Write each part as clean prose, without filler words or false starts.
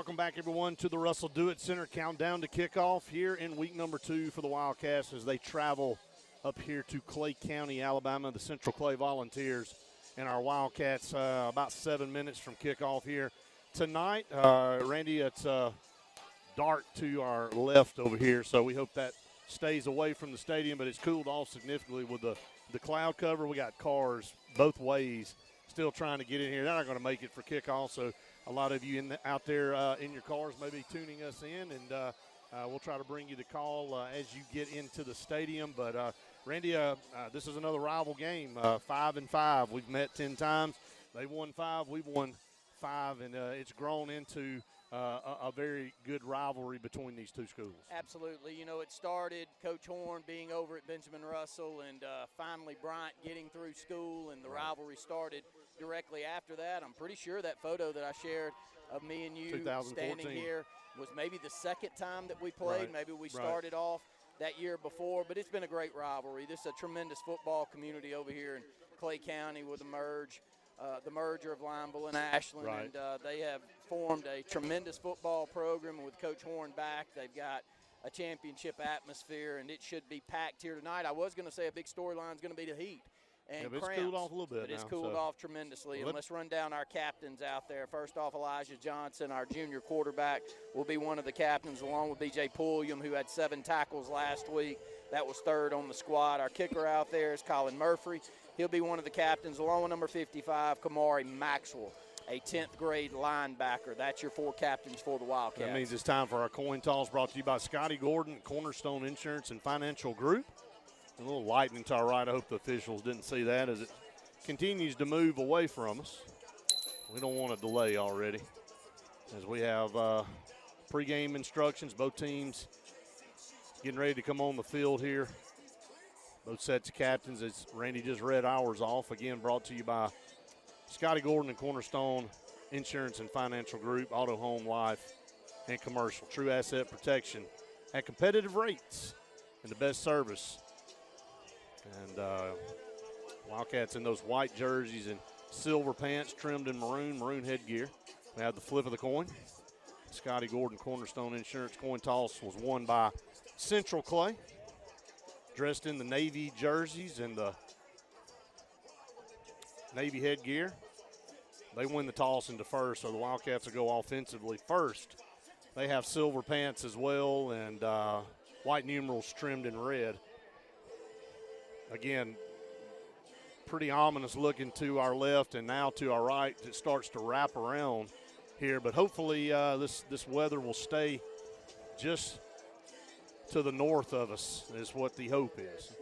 Welcome back, everyone, to the Russell Do-It Center. Countdown to kickoff here in week number 2 for the Wildcats as they travel up here to Clay County, Alabama, the Central Clay Volunteers. And our Wildcats about 7 minutes from kickoff here tonight. Randy, it's dark to our left over here, so we hope that stays away from the stadium, but it's cooled off significantly with the cloud cover. We got cars both ways still trying to get in here. They're not going to make it for kickoff, so a lot of you out there in your cars may be tuning us in, and we'll try to bring you the call as you get into the stadium. But, Randy, this is another rival game, 5-5. We've met 10 times. They won 5. We've won 5, and it's grown into a very good rivalry between these two schools. Absolutely. You know, it started Coach Horn being over at Benjamin Russell and finally Bryant getting through school, and the rivalry started directly after that. I'm pretty sure that photo that I shared of me and you standing here was maybe the second time that we played. Right. Maybe we started off that year before, but it's been a great rivalry. This is a tremendous football community over here in Clay County with the merger of Lineville and Ashland, and they have formed a tremendous football program. And with Coach Horn back, they've got a championship atmosphere, and it should be packed here tonight. I was going to say a big storyline is going to be the heat and it's cooled off a little bit. But it's cooled off tremendously. And let's run down our captains out there. First off, Elijah Johnson, our junior quarterback, will be one of the captains, along with B.J. Pulliam, who had 7 tackles last week. That was third on the squad. Our kicker out there is Colin Murphy. He'll be one of the captains, along with number 55, Kamari Maxwell, a 10th grade linebacker. That's your 4 captains for the Wildcats. That means it's time for our coin toss, brought to you by Scotty Gordon, Cornerstone Insurance and Financial Group. A little lightning to our right. I hope the officials didn't see that as it continues to move away from us. We don't want a delay already, as we have pregame instructions. Both teams getting ready to come on the field here. Both sets of captains, as Randy just read ours off. Again, brought to you by Scotty Gordon and Cornerstone Insurance and Financial Group, Auto, Home, Life, and Commercial. True asset protection at competitive rates and the best service. And Wildcats in those white jerseys and silver pants trimmed in maroon headgear. We have the flip of the coin. Scotty Gordon Cornerstone Insurance coin toss was won by Central Clay, dressed in the navy jerseys and the navy headgear. They win the toss into first, so the Wildcats will go offensively first. They have silver pants as well and white numerals trimmed in red. Again, pretty ominous looking to our left and now to our right. It starts to wrap around here, but hopefully this weather will stay just to the north of us is what the hope is.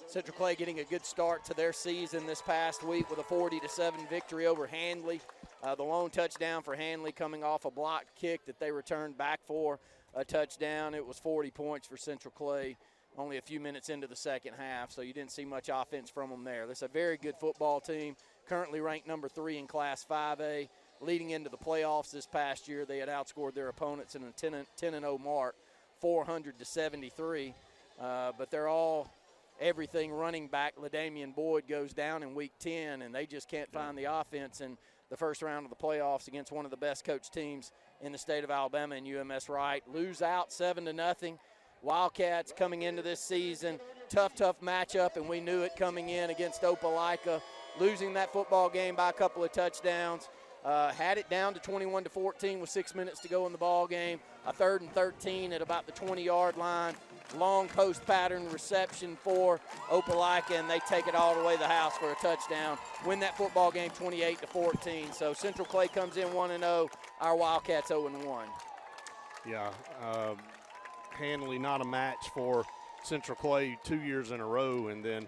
Central Clay getting a good start to their season this past week with a 40-7 victory over Handley. The lone touchdown for Handley coming off a blocked kick that they returned back for a touchdown. It was 40 points for Central Clay only a few minutes into the second half, so you didn't see much offense from them there. This is a very good football team, currently ranked number 3 in Class 5A. Leading into the playoffs this past year, they had outscored their opponents in a 10-0 mark, 400-73. But they're all everything running back. LaDamian Boyd goes down in Week 10, and they just can't find the offense in the first round of the playoffs against one of the best coached teams in the state of Alabama and UMS Wright. Lose out 7-0. Wildcats coming into this season, tough matchup, and we knew it coming in against Opelika. Losing that football game by a couple of touchdowns. Had it down to 21-14 with 6 minutes to go in the ball game. A 3rd and 13 at about the 20-yard line. Long post pattern reception for Opelika, and they take it all the way to the house for a touchdown. Win that football game 28-14. So Central Clay comes in 1-0. Our Wildcats 0-1. Yeah, Handley not a match for Central Clay 2 years in a row, and then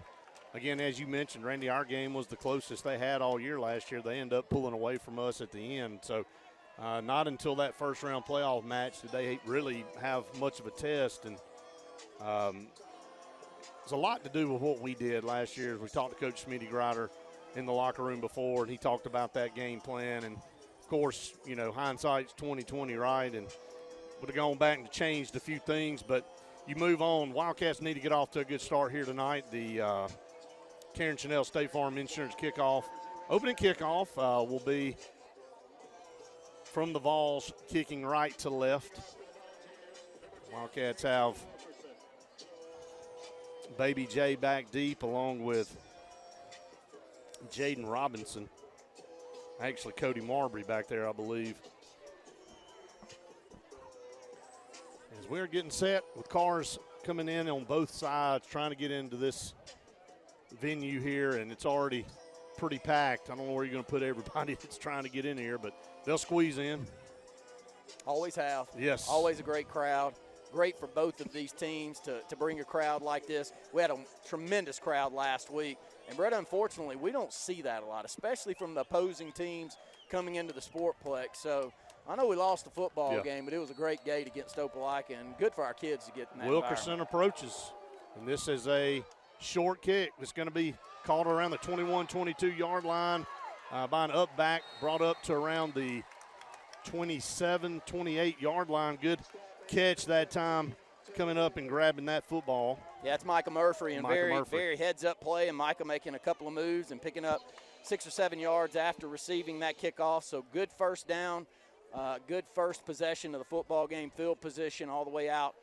again, as you mentioned, Randy, our game was the closest they had all year last year. They ended up pulling away from us at the end. So not until that first-round playoff match did they really have much of a test. And it's a lot to do with what we did last year. We talked to Coach Smitty Grider in the locker room before, and he talked about that game plan. And, of course, you know, hindsight's 20/20, right? And would have gone back and changed a few things. But you move on. Wildcats need to get off to a good start here tonight. The Karen Chanel State Farm Insurance kickoff. Opening kickoff will be from the Vols, kicking right to left. Wildcats have Baby J back deep along with Jaden Robinson. Actually, Cody Marbury back there, I believe. As we're getting set with cars coming in on both sides, trying to get into this venue here, and it's already pretty packed. I don't know where you're going to put everybody that's trying to get in here, but they'll squeeze in. Always have. Yes. Always a great crowd. Great for both of these teams to bring a crowd like this. We had a tremendous crowd last week. And, Brett, unfortunately, we don't see that a lot, especially from the opposing teams coming into the Sportplex. So I know we lost the football game, but it was a great game against Opelika, and good for our kids to get in that Wilkerson approaches, and this is a short kick. It's going to be called around the 21, 22-yard line by an up back, brought up to around the 27, 28-yard line. Good catch that time, coming up and grabbing that football. Yeah, it's Micah Murphy, and very heads-up play, and Micah making a couple of moves and picking up 6 or 7 yards after receiving that kickoff. So good first down, good first possession of the football game, field position all the way out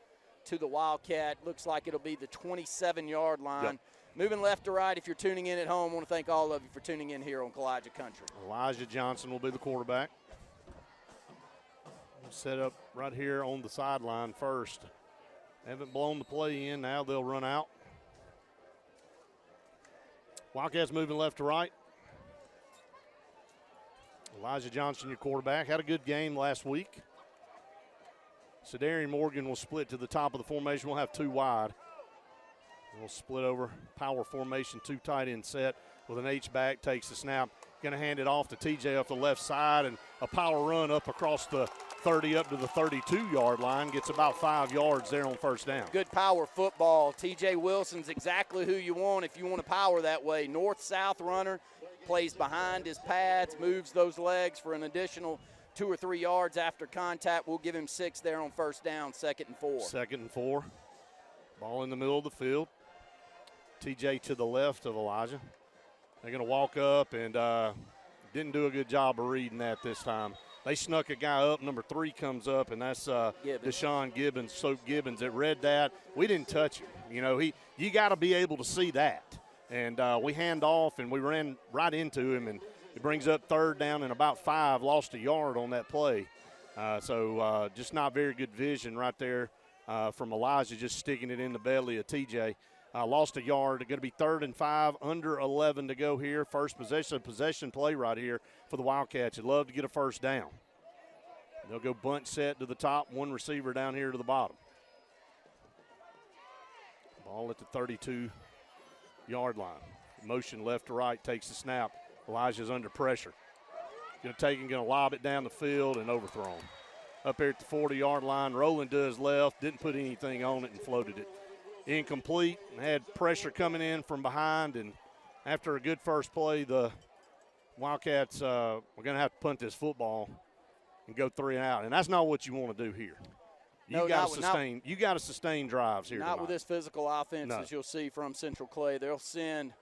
to the Wildcat. Looks like it'll be the 27-yard line. Yep. Moving left to right, if you're tuning in at home, I want to thank all of you for tuning in here on Kalijah Country. Elijah Johnson will be the quarterback. Set up right here on the sideline first. Haven't blown the play in. Now they'll run out. Wildcats moving left to right. Elijah Johnson, your quarterback, had a good game last week. Sedarian Morgan will split to the top of the formation. We'll have 2 wide. We'll split over power formation, 2 tight end set with an H-back, takes the snap. Going to hand it off to TJ off the left side, and a power run up across the 30 up to the 32-yard line. Gets about 5 yards there on first down. Good power football. TJ Wilson's exactly who you want if you want to power that way. North-south runner, plays behind his pads, moves those legs for an additional 2 or 3 yards after contact. We'll give him 6 there on first down, 2nd and 4. 2nd and 4. Ball in the middle of the field. TJ to the left of Elijah. They're going to walk up and didn't do a good job of reading that this time. They snuck a guy up. Number 3 comes up, and that's Deshaun Gibbons, Soap Gibbons, that read that. We didn't touch him. You know, you got to be able to see that. And we hand off, and we ran right into him, and it brings up 3rd down and about 5. Lost a yard on that play. So just not very good vision right there from Elijah, just sticking it in the belly of TJ. Lost a yard. Going to be 3rd and 5, under 11 to go here. First possession play right here for the Wildcats. You'd love to get a first down. They'll go bunch set to the top, 1 receiver down here to the bottom. Ball at the 32-yard line. Motion left to right, takes the snap. Elijah's under pressure. Going to take and going to lob it down the field and overthrown. Up here at the 40-yard line, rolling to his left, didn't put anything on it and floated it. Incomplete, and had pressure coming in from behind, and after a good first play, the Wildcats are going to have to punt this football and go 3 and out, and that's not what you want to do here. You got to sustain drives here. Not with this physical offense, as you'll see from Central Clay. They'll send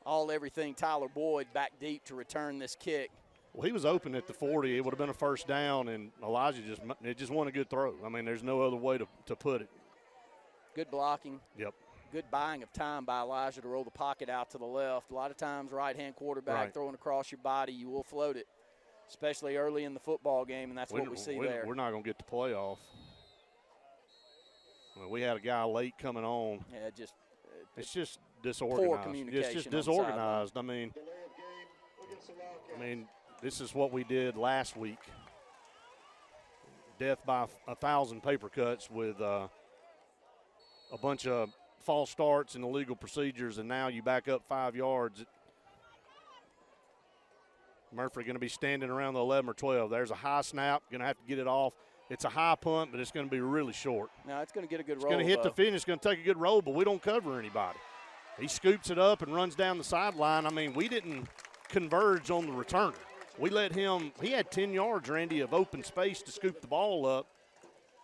everything Tyler Boyd back deep to return this kick. Well, he was open at the 40. It would have been a first down, and Elijah just won a good throw. I mean, there's no other way to put it. Good blocking. Yep. Good buying of time by Elijah to roll the pocket out to the left. A lot of times, right-hand quarterback throwing across your body, you will float it, especially early in the football game, and that's what we see there. We're not going to get the playoff. I mean, we had a guy late coming on. Yeah, it's just disorganized. Poor communication. It's just disorganized. I mean, this is what we did last week. Death by 1,000 paper cuts with a bunch of false starts and illegal procedures, and now you back up 5 yards. Murphy going to be standing around the 11 or 12. There's a high snap, going to have to get it off. It's a high punt, but it's going to be really short. No, it's going to get a good roll. It's going to hit the finish. It's going to take a good roll, but we don't cover anybody. He scoops it up and runs down the sideline. I mean, we didn't converge on the returner. We let him – he had 10 yards, Randy, of open space to scoop the ball up.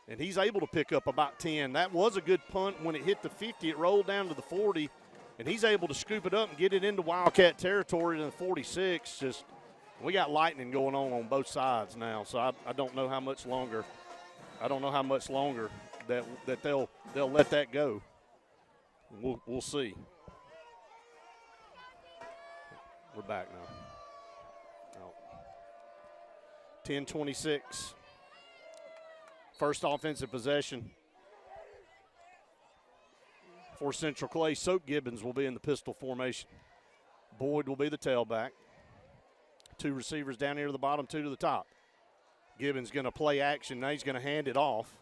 And he's able to pick up about 10. That was a good punt. When it hit the 50, it rolled down to the 40, and he's able to scoop it up and get it into Wildcat territory to the 46. Just We got lightning going on both sides now, so I don't know how much longer. I don't know how much longer that they'll let that go. We'll see. We're back now. 10-26. First offensive possession for Central Clay. Soap Gibbons will be in the pistol formation. Boyd will be the tailback. 2 receivers down here to the bottom, 2 to the top. Gibbons going to play action. Now he's going to hand it off.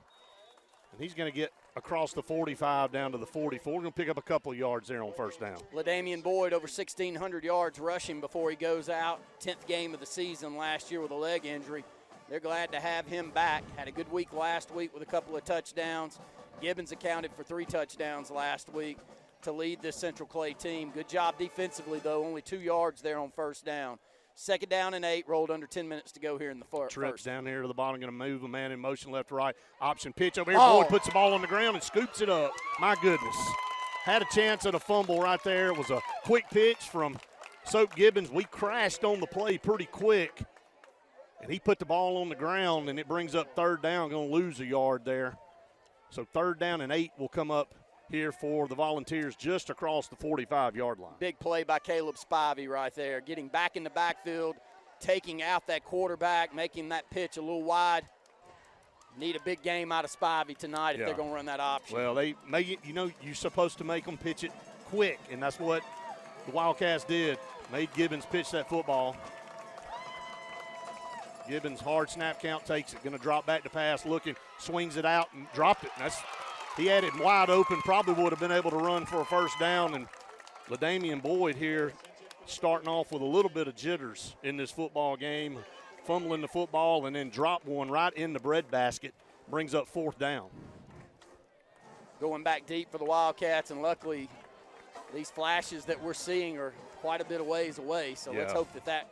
And he's going to get across the 45 down to the 44. We're going to pick up a couple of yards there on first down. LaDamian Boyd over 1,600 yards rushing before he goes out. 10th game of the season last year with a leg injury. They're glad to have him back. Had a good week last week with a couple of touchdowns. Gibbons accounted for 3 touchdowns last week to lead this Central Clay team. Good job defensively, though. Only 2 yards there on first down. 2nd down and 8, rolled under 10 minutes to go here in the first. Trips down here to the bottom, going to move a man in motion left to right. Option pitch over here. Boyd puts the ball on the ground and scoops it up. My goodness. Had a chance at a fumble right there. It was a quick pitch from Soap Gibbons. We crashed on the play pretty quick. And he put the ball on the ground, and it brings up 3rd down. Going to lose a yard there. So 3rd down and 8 will come up here for the Volunteers just across the 45-yard line. Big play by Caleb Spivey right there, getting back in the backfield, taking out that quarterback, making that pitch a little wide. Need a big game out of Spivey tonight if they're going to run that option. Well, they make it, you're supposed to make them pitch it quick, and that's what the Wildcats did. Made Gibbons pitch that football. Gibbons, hard snap count, takes it. Going to drop back to pass, looking, swings it out, and dropped it. He had it wide open, probably would have been able to run for a first down. And LaDamian Boyd here starting off with a little bit of jitters in this football game, fumbling the football and then dropped one right in the breadbasket, brings up 4th down. Going back deep for the Wildcats, and luckily these flashes that we're seeing are quite a bit of ways away, so let's hope that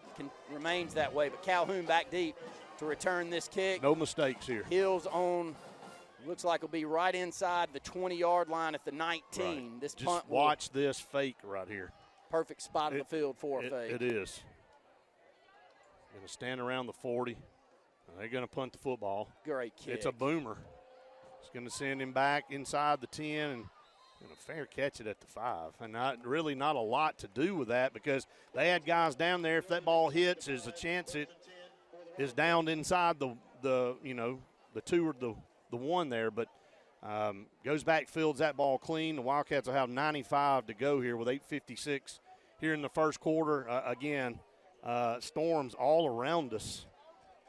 remains that way. But Calhoun back deep to return this kick. No mistakes here. Heels on. Looks like it'll be right inside the 20-yard line at the 19. Right. This Just punt. Watch this fake right here. Perfect spot of the field for a fake. It is. Going to stand around the 40. They're going to punt the football. Great kick. It's a boomer. It's going to send him back inside the 10 and a fair catch it at the 5. And not a lot to do with that because they had guys down there. If that ball hits, there's a chance it is downed inside the 2 or the 1 there, but goes back, fields that ball clean. The Wildcats will have 95 to go here with 8:56 here in the first quarter. Again, storms all around us,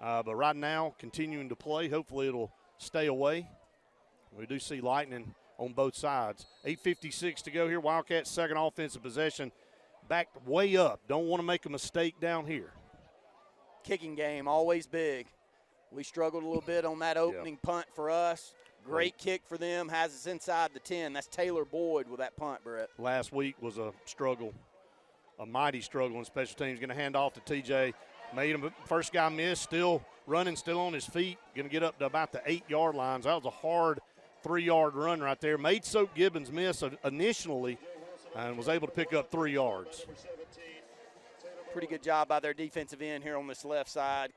but right now continuing to play. Hopefully it'll stay away. We do see lightning on both sides. 8:56 to go here. Wildcats' second offensive possession, backed way up. Don't want to make a mistake down here. Kicking game, always big. We struggled a little bit on that opening punt for us. Great kick for them, has us inside the 10. That's Taylor Boyd with that punt, Brett. Last week was a struggle, a mighty struggle in special teams. Going to hand off to TJ. Made him, first guy miss, still running, still on his feet. Going to get up to about the 8-yard lines. That was a hard 3-yard run right there. Made Soap Gibbons miss initially and was able to pick up 3 yards. Pretty good job by their defensive end here on this left side,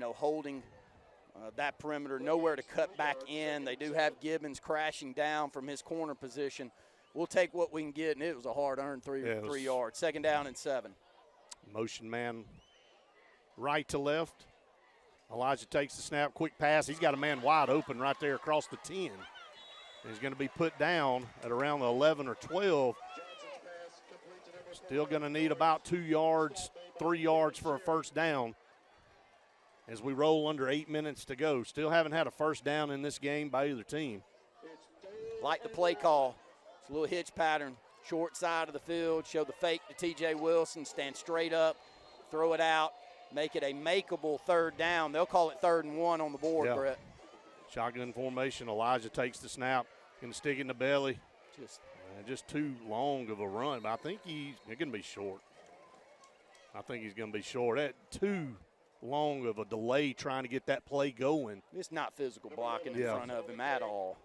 holding that perimeter, nowhere to cut back in. They do have Gibbons crashing down from his corner position. We'll take what we can get, and it was a hard-earned 3 yards. 2nd down and 7. Motion man right to left. Elijah takes the snap, quick pass. He's got a man wide open right there across the 10. He's going to be put down at around the 11 or 12. Still going to need about 2 yards, 3 yards for a first down as we roll under 8 minutes to go. Still haven't had a first down in this game by either team. Like the play call. It's a little hitch pattern. Short side of the field. Show the fake to T.J. Wilson. Stand straight up. Throw it out. Make it a makeable 3rd down. They'll call it 3rd and 1 on the board, Brett. Shotgun formation. Elijah takes the snap. Going to stick it in the belly. Just too long of a run. But I think he's going to be short. That too long of a delay trying to get that play going. It's not physical blocking in front of him at all.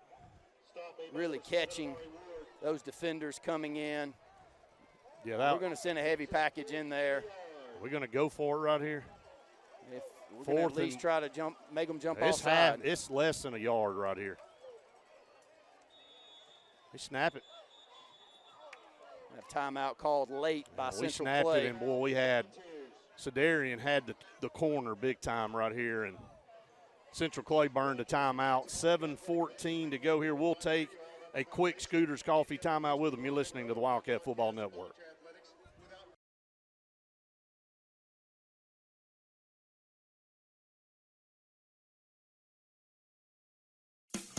Really catching those defenders coming in. Yeah, we're going to send a heavy package in there. We're going to go for it right here. If we're going to at least try to make them jump it's offside. It's less than a yard right here. They snap it. Have timeout called late by Central We snapped Clay. it, and boy, Cedarian had the corner big time right here, and Central Clay burned a timeout. 7:14 to go here. We'll take a quick Scooters Coffee timeout with them. You're listening to the Wildcat Football Network.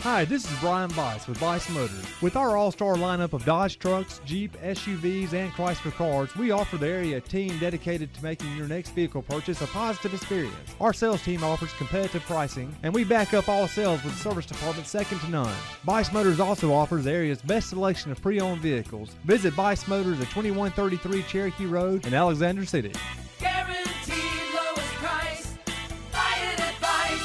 Hi, this is Brian Bice with Bice Motors. With our all-star lineup of Dodge trucks, Jeep, SUVs, and Chrysler cars, we offer the area a team dedicated to making your next vehicle purchase a positive experience. Our sales team offers competitive pricing, and we back up all sales with a service department second to none. Bice Motors also offers the area's best selection of pre-owned vehicles. Visit Bice Motors at 2133 Cherokee Road in Alexander City. Guaranteed lowest price. Buy it at Bice.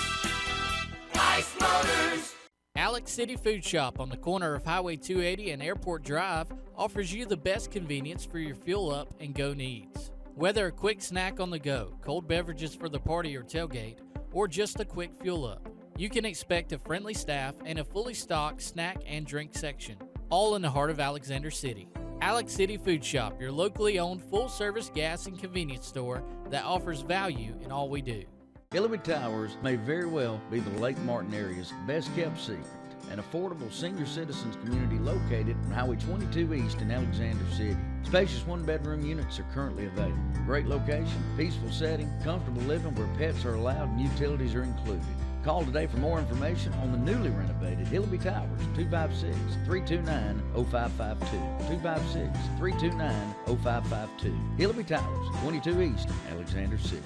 Bice Motors. Alex City Food Shop on the corner of Highway 280 and Airport Drive offers you the best convenience for your fuel up and go needs. Whether a quick snack on the go, cold beverages for the party or tailgate, or just a quick fuel up, you can expect a friendly staff and a fully stocked snack and drink section, all in the heart of Alexander City. Alex City Food Shop, your locally owned full-service gas and convenience store that offers value in all we do. Hillary Towers may very well be the Lake Martin area's best-kept secret, an affordable senior citizens community located on Highway 22 East in Alexander City. Spacious one-bedroom units are currently available. Great location, peaceful setting, comfortable living where pets are allowed and utilities are included. Call today for more information on the newly renovated Hillary Towers, 256-329-0552. 256-329-0552. Hillary Towers, 22 East, Alexander City.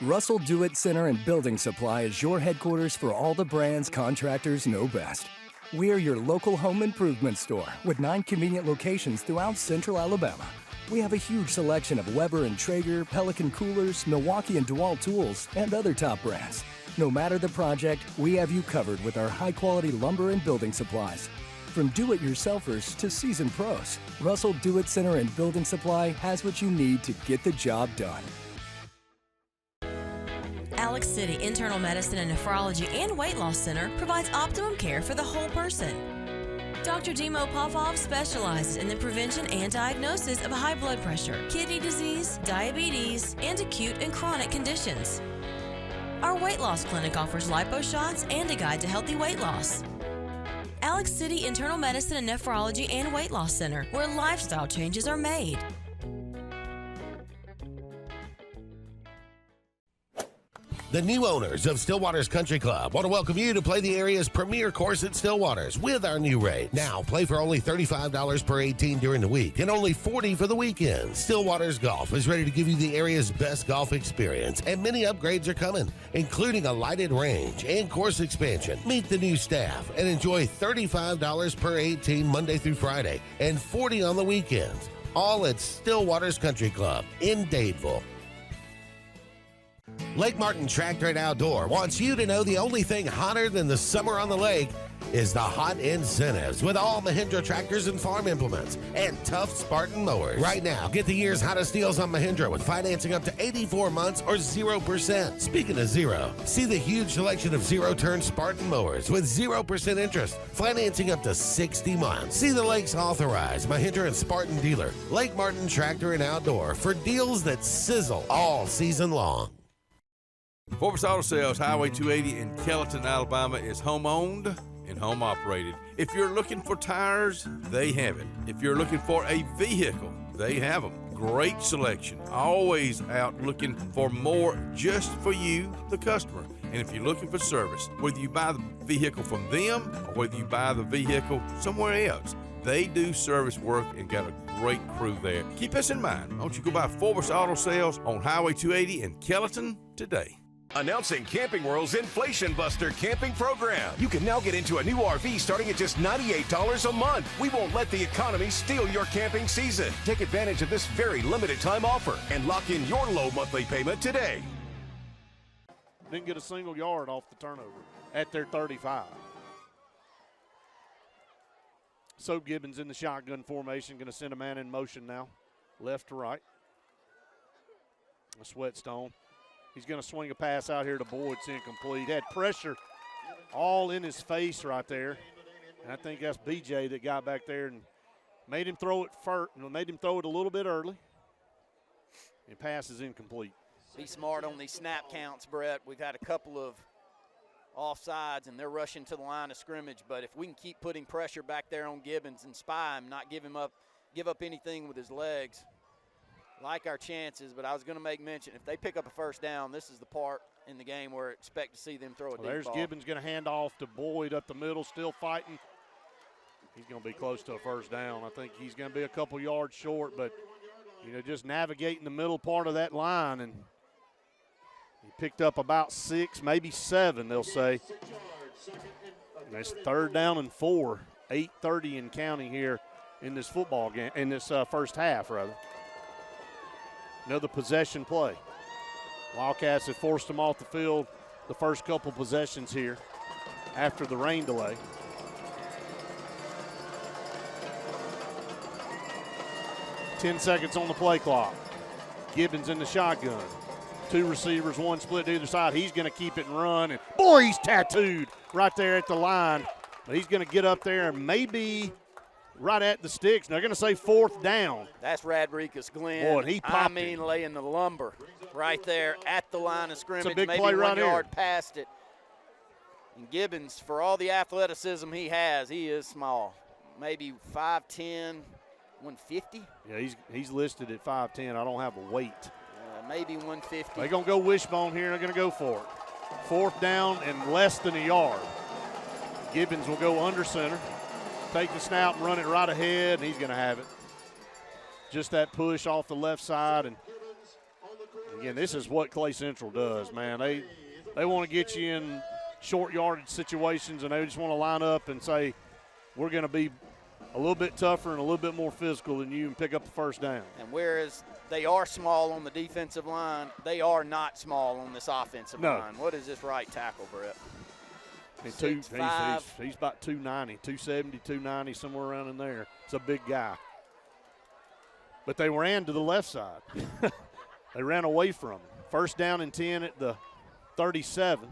Russell Do-It Center and Building Supply is your headquarters for all the brands contractors know best. We are your local home improvement store with 9 convenient locations throughout central Alabama. We have a huge selection of Weber and Traeger, Pelican coolers, Milwaukee and DeWalt tools, and other top brands. No matter the project, we have you covered with our high-quality lumber and building supplies. From do-it-yourselfers to seasoned pros, Russell Do-It Center and Building Supply has what you need to get the job done. Alex City Internal Medicine and Nephrology and Weight Loss Center provides optimum care for the whole person. Dr. Dimo Popov specializes in the prevention and diagnosis of high blood pressure, kidney disease, diabetes, and acute and chronic conditions. Our weight loss clinic offers lipo shots and a guide to healthy weight loss. Alex City Internal Medicine and Nephrology and Weight Loss Center, where lifestyle changes are made. The new owners of Stillwater's Country Club want to welcome you to play the area's premier course at Stillwater's with our new rate. Now, play for only $35 per 18 during the week and only $40 for the weekend. Stillwater's Golf is ready to give you the area's best golf experience, and many upgrades are coming, including a lighted range and course expansion. Meet the new staff and enjoy $35 per 18 Monday through Friday and $40 on the weekends. All at Stillwater's Country Club in Dadeville. Lake Martin Tractor and Outdoor wants you to know the only thing hotter than the summer on the lake is the hot incentives with all Mahindra tractors and farm implements and tough Spartan mowers. Right now, get the year's hottest deals on Mahindra with financing up to 84 months or 0%. Speaking of zero, see the huge selection of zero-turn Spartan mowers with 0% interest, financing up to 60 months. See the lake's authorized Mahindra and Spartan dealer, Lake Martin Tractor and Outdoor, for deals that sizzle all season long. Forbes Auto Sales, Highway 280 in Kellyton, Alabama is home-owned and home-operated. If you're looking for tires, they have it. If you're looking for a vehicle, they have them. Great selection. Always out looking for more just for you, the customer. And if you're looking for service, whether you buy the vehicle from them or whether you buy the vehicle somewhere else, they do service work and got a great crew there. Keep this in mind. Why don't you go by Forbes Auto Sales on Highway 280 in Kellyton today. Announcing Camping World's Inflation Buster camping program. You can now get into a new RV starting at just $98 a month. We won't let the economy steal your camping season. Take advantage of this very limited time offer and lock in your low monthly payment today. Didn't get a single yard off the turnover at their 35. So Gibbons in the shotgun formation, going to send a man in motion now, left to right. Sweatstone. He's going to swing a pass out here to Boyd. It's incomplete. Had pressure all in his face right there. And I think that's BJ that got back there and made him throw it made him throw it a little bit early. And pass is incomplete. Be smart on these snap counts, Brett. We've had a couple of offsides, and they're rushing to the line of scrimmage. But if we can keep putting pressure back there on Gibbons and spy him, not give up anything with his legs, like our chances. But I was going to make mention, if they pick up a first down, this is the part in the game where I expect to see them throw a deep there's ball. Gibbons going to hand off to Boyd up the middle, still fighting. He's going to be close to a first down. I think he's going to be a couple yards short, but, just navigating the middle part of that line, and he picked up about 6, maybe 7, they'll say. And it's 3rd down and 4, 8:30 and counting here in this football game, in this first half, rather. Another possession play. Wildcats have forced them off the field the first couple possessions here after the rain delay. Ten seconds on the play clock. Gibbons in the shotgun. 2 receivers, 1 split to either side. He's going to keep it and run. And boy, he's tattooed right there at the line. But he's going to get up there and maybe right at the sticks. They're going to say 4th down. That's Radricus Glenn. Boy, he popped laying the lumber right there at the line of scrimmage. It's a big maybe play 1 right yard here. past it. And Gibbons, for all the athleticism he has, he is small. Maybe 5'10", 150. Yeah, he's listed at 5'10". I don't have a weight. Maybe 150. They're going to go wishbone here, and they're going to go for it. 4th down and less than a yard. Gibbons will go under center, take the snap and run it right ahead, and he's going to have it. Just that push off the left side. And, again, this is what Clay Central does, man. They want to get you in short yardage situations, and they just want to line up and say, we're going to be a little bit tougher and a little bit more physical than you and pick up the first down. And whereas they are small on the defensive line, they are not small on this offensive line. What is this right tackle, Brett? He's about 290, 270, 290, somewhere around in there. It's a big guy. But they ran to the left side. They ran away from him. 1st down and 10 at the 37.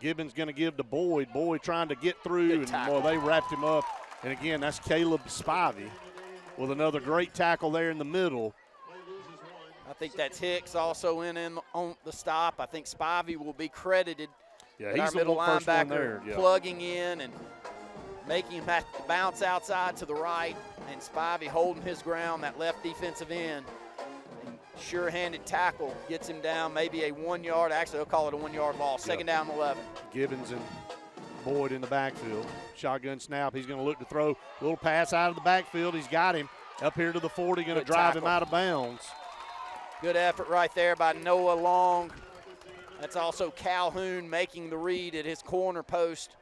Gibbons going to give to Boyd. Boyd trying to get through, and boy, they wrapped him up. And again, that's Caleb Spivey with another great tackle there in the middle. I think that's Hicks also in on the stop. I think Spivey will be credited. Yeah, he's our middle linebacker there, plugging in and making him have to bounce outside to the right, and Spivey holding his ground, that left defensive end. And sure-handed tackle gets him down, maybe a 1 yard. Actually, they'll call it a 1 yard loss. 2nd down and 11. Gibbons and Boyd in the backfield. Shotgun snap. He's going to look to throw. Little pass out of the backfield. He's got him up here to the 40. Going to drive him out of bounds. Good effort right there by Noah Long. That's also Calhoun making the read at his corner post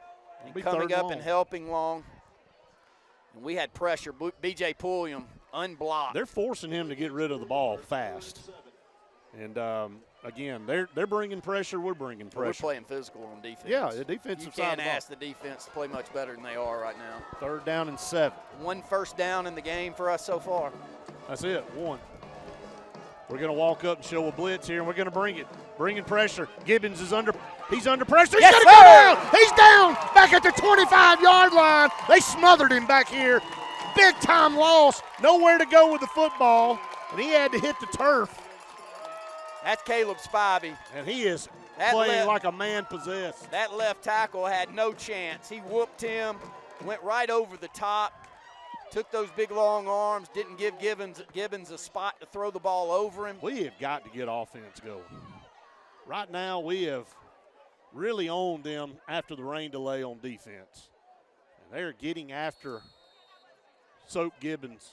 and coming up and helping Long. And we had pressure. B.J. Pulliam unblocked. They're forcing him to get rid of the ball fast. And, again, they're bringing pressure. We're bringing pressure. We're playing physical on defense. Yeah, the defensive side. You can't ask the defense to play much better than they are right now. 3rd down and 7. 1 first down in the game for us so far. That's it, 1. We're going to walk up and show a blitz here, and we're going to bring it. Bringing pressure. Gibbons is under pressure. He's going to go down. He's down back at the 25-yard line. They smothered him back here. Big-time loss. Nowhere to go with the football, and he had to hit the turf. That's Caleb Spivey. And he is playing like a man possessed. That left tackle had no chance. He whooped him, went right over the top, took those big long arms, didn't give Gibbons a spot to throw the ball over him. We have got to get offense going. Right now we have really owned them after the rain delay on defense. And they're getting after Soap Gibbons.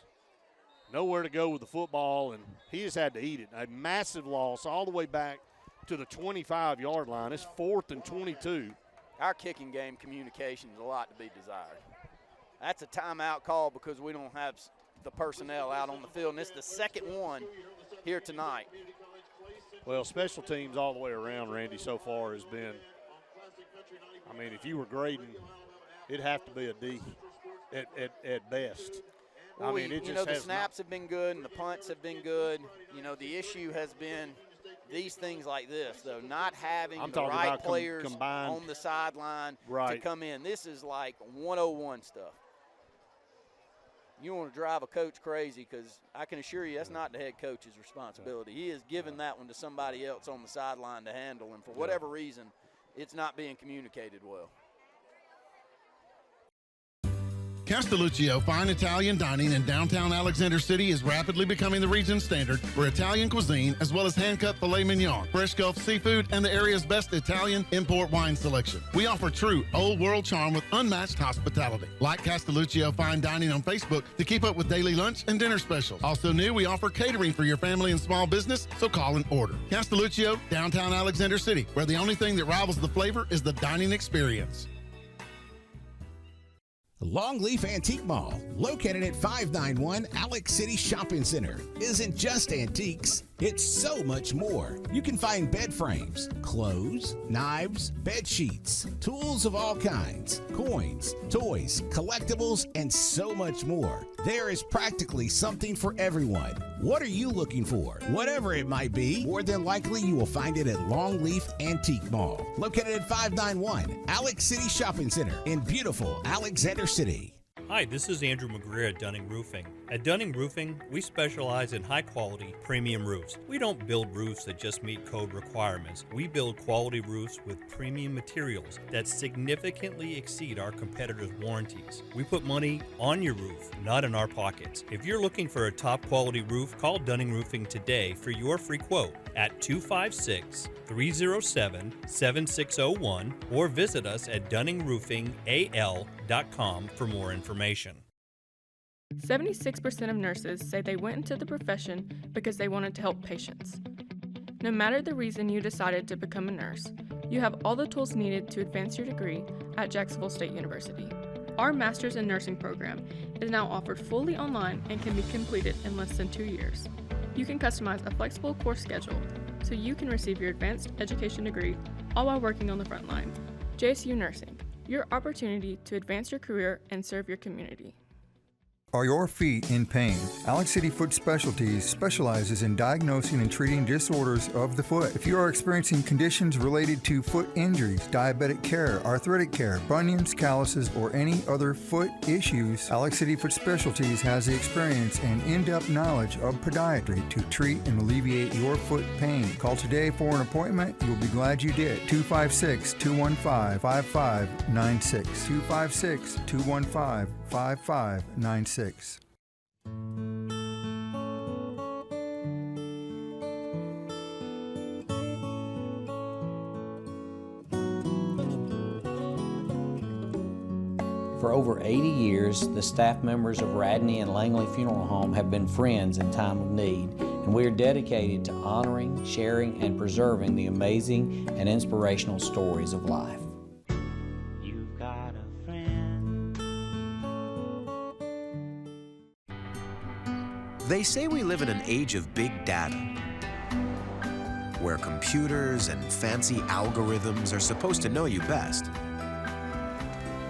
Nowhere to go with the football, and he has had to eat it. A massive loss all the way back to the 25-yard line. It's 4th and 22. Our kicking game communication is a lot to be desired. That's a timeout call because we don't have the personnel out on the field, and it's the 2nd one here tonight. Well, special teams all the way around, Randy, so far has been, I mean, if you were grading, it'd have to be a D at best. Well, I mean, it just the snaps have been good and the punts have been good. The issue has been these things like this, though, not having I'm the talking right about players combined on the sideline to right. come in. This is like 101 stuff. You want to drive a coach crazy, because I can assure you that's not the head coach's responsibility. He has given that one to somebody else on the sideline to handle, and for whatever reason, it's not being communicated well. Castelluccio Fine Italian Dining in downtown Alexander City is rapidly becoming the region standard for Italian cuisine, as well as hand-cut filet mignon, fresh Gulf seafood, and the area's best Italian import wine selection. We offer true old-world charm with unmatched hospitality. Like Castelluccio Fine Dining on Facebook to keep up with daily lunch and dinner specials. Also new, we offer catering for your family and small business, so call and order. Castelluccio, downtown Alexander City, where the only thing that rivals the flavor is the dining experience. Longleaf Antique Mall, located at 591 Alex City Shopping Center, isn't just antiques, it's so much more. You can find bed frames, clothes, knives, bed sheets, tools of all kinds, coins, toys, collectibles, and so much more. There is practically something for everyone. What are you looking for? Whatever it might be, more than likely you will find it at Longleaf Antique Mall, located at 591 Alex City Shopping Center in beautiful Alexander City. Hi, this is Andrew McGreer at Dunning Roofing. At Dunning Roofing, we specialize in high-quality, premium roofs. We don't build roofs that just meet code requirements. We build quality roofs with premium materials that significantly exceed our competitors' warranties. We put money on your roof, not in our pockets. If you're looking for a top-quality roof, call Dunning Roofing today for your free quote at 256-307-7601 or visit us at dunningroofingal.com for more information. 76% of nurses say they went into the profession because they wanted to help patients. No matter the reason you decided to become a nurse, you have all the tools needed to advance your degree at Jacksonville State University. Our Master's in Nursing program is now offered fully online and can be completed in less than 2 years. You can customize a flexible course schedule so you can receive your advanced education degree all while working on the front line. JSU Nursing, your opportunity to advance your career and serve your community. Are your feet in pain? Alex City Foot Specialties specializes in diagnosing and treating disorders of the foot. If you are experiencing conditions related to foot injuries, diabetic care, arthritic care, bunions, calluses, or any other foot issues, Alex City Foot Specialties has the experience and in-depth knowledge of podiatry to treat and alleviate your foot pain. Call today for an appointment. You'll be glad you did. 256-215-5596. 256-215-5596. For over 80 years, the staff members of Radney and Langley Funeral Home have been friends in time of need, and we are dedicated to honoring, sharing, and preserving the amazing and inspirational stories of life. They say we live in an age of big data, where computers and fancy algorithms are supposed to know you best.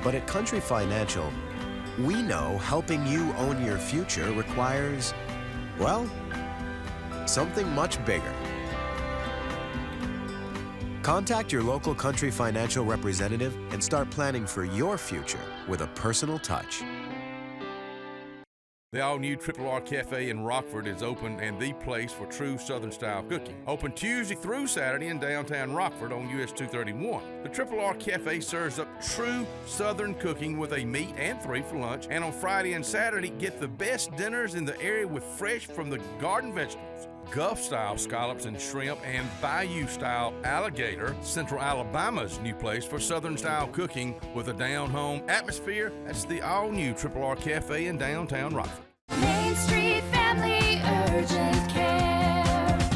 But at Country Financial, we know helping you own your future requires, well, something much bigger. Contact your local Country Financial representative and start planning for your future with a personal touch. The all-new Triple R Cafe in Rockford is open and the place for true Southern-style cooking. Open Tuesday through Saturday in downtown Rockford on US 231. The Triple R Cafe serves up true Southern cooking with a meat and 3 for lunch. And on Friday and Saturday, get the best dinners in the area with fresh from the garden vegetables. Gulf-style scallops and shrimp, and Bayou-style alligator. Central Alabama's new place for Southern-style cooking with a down-home atmosphere. That's the all-new Triple R Cafe in downtown Rockford. Main Street Family Urgent Care.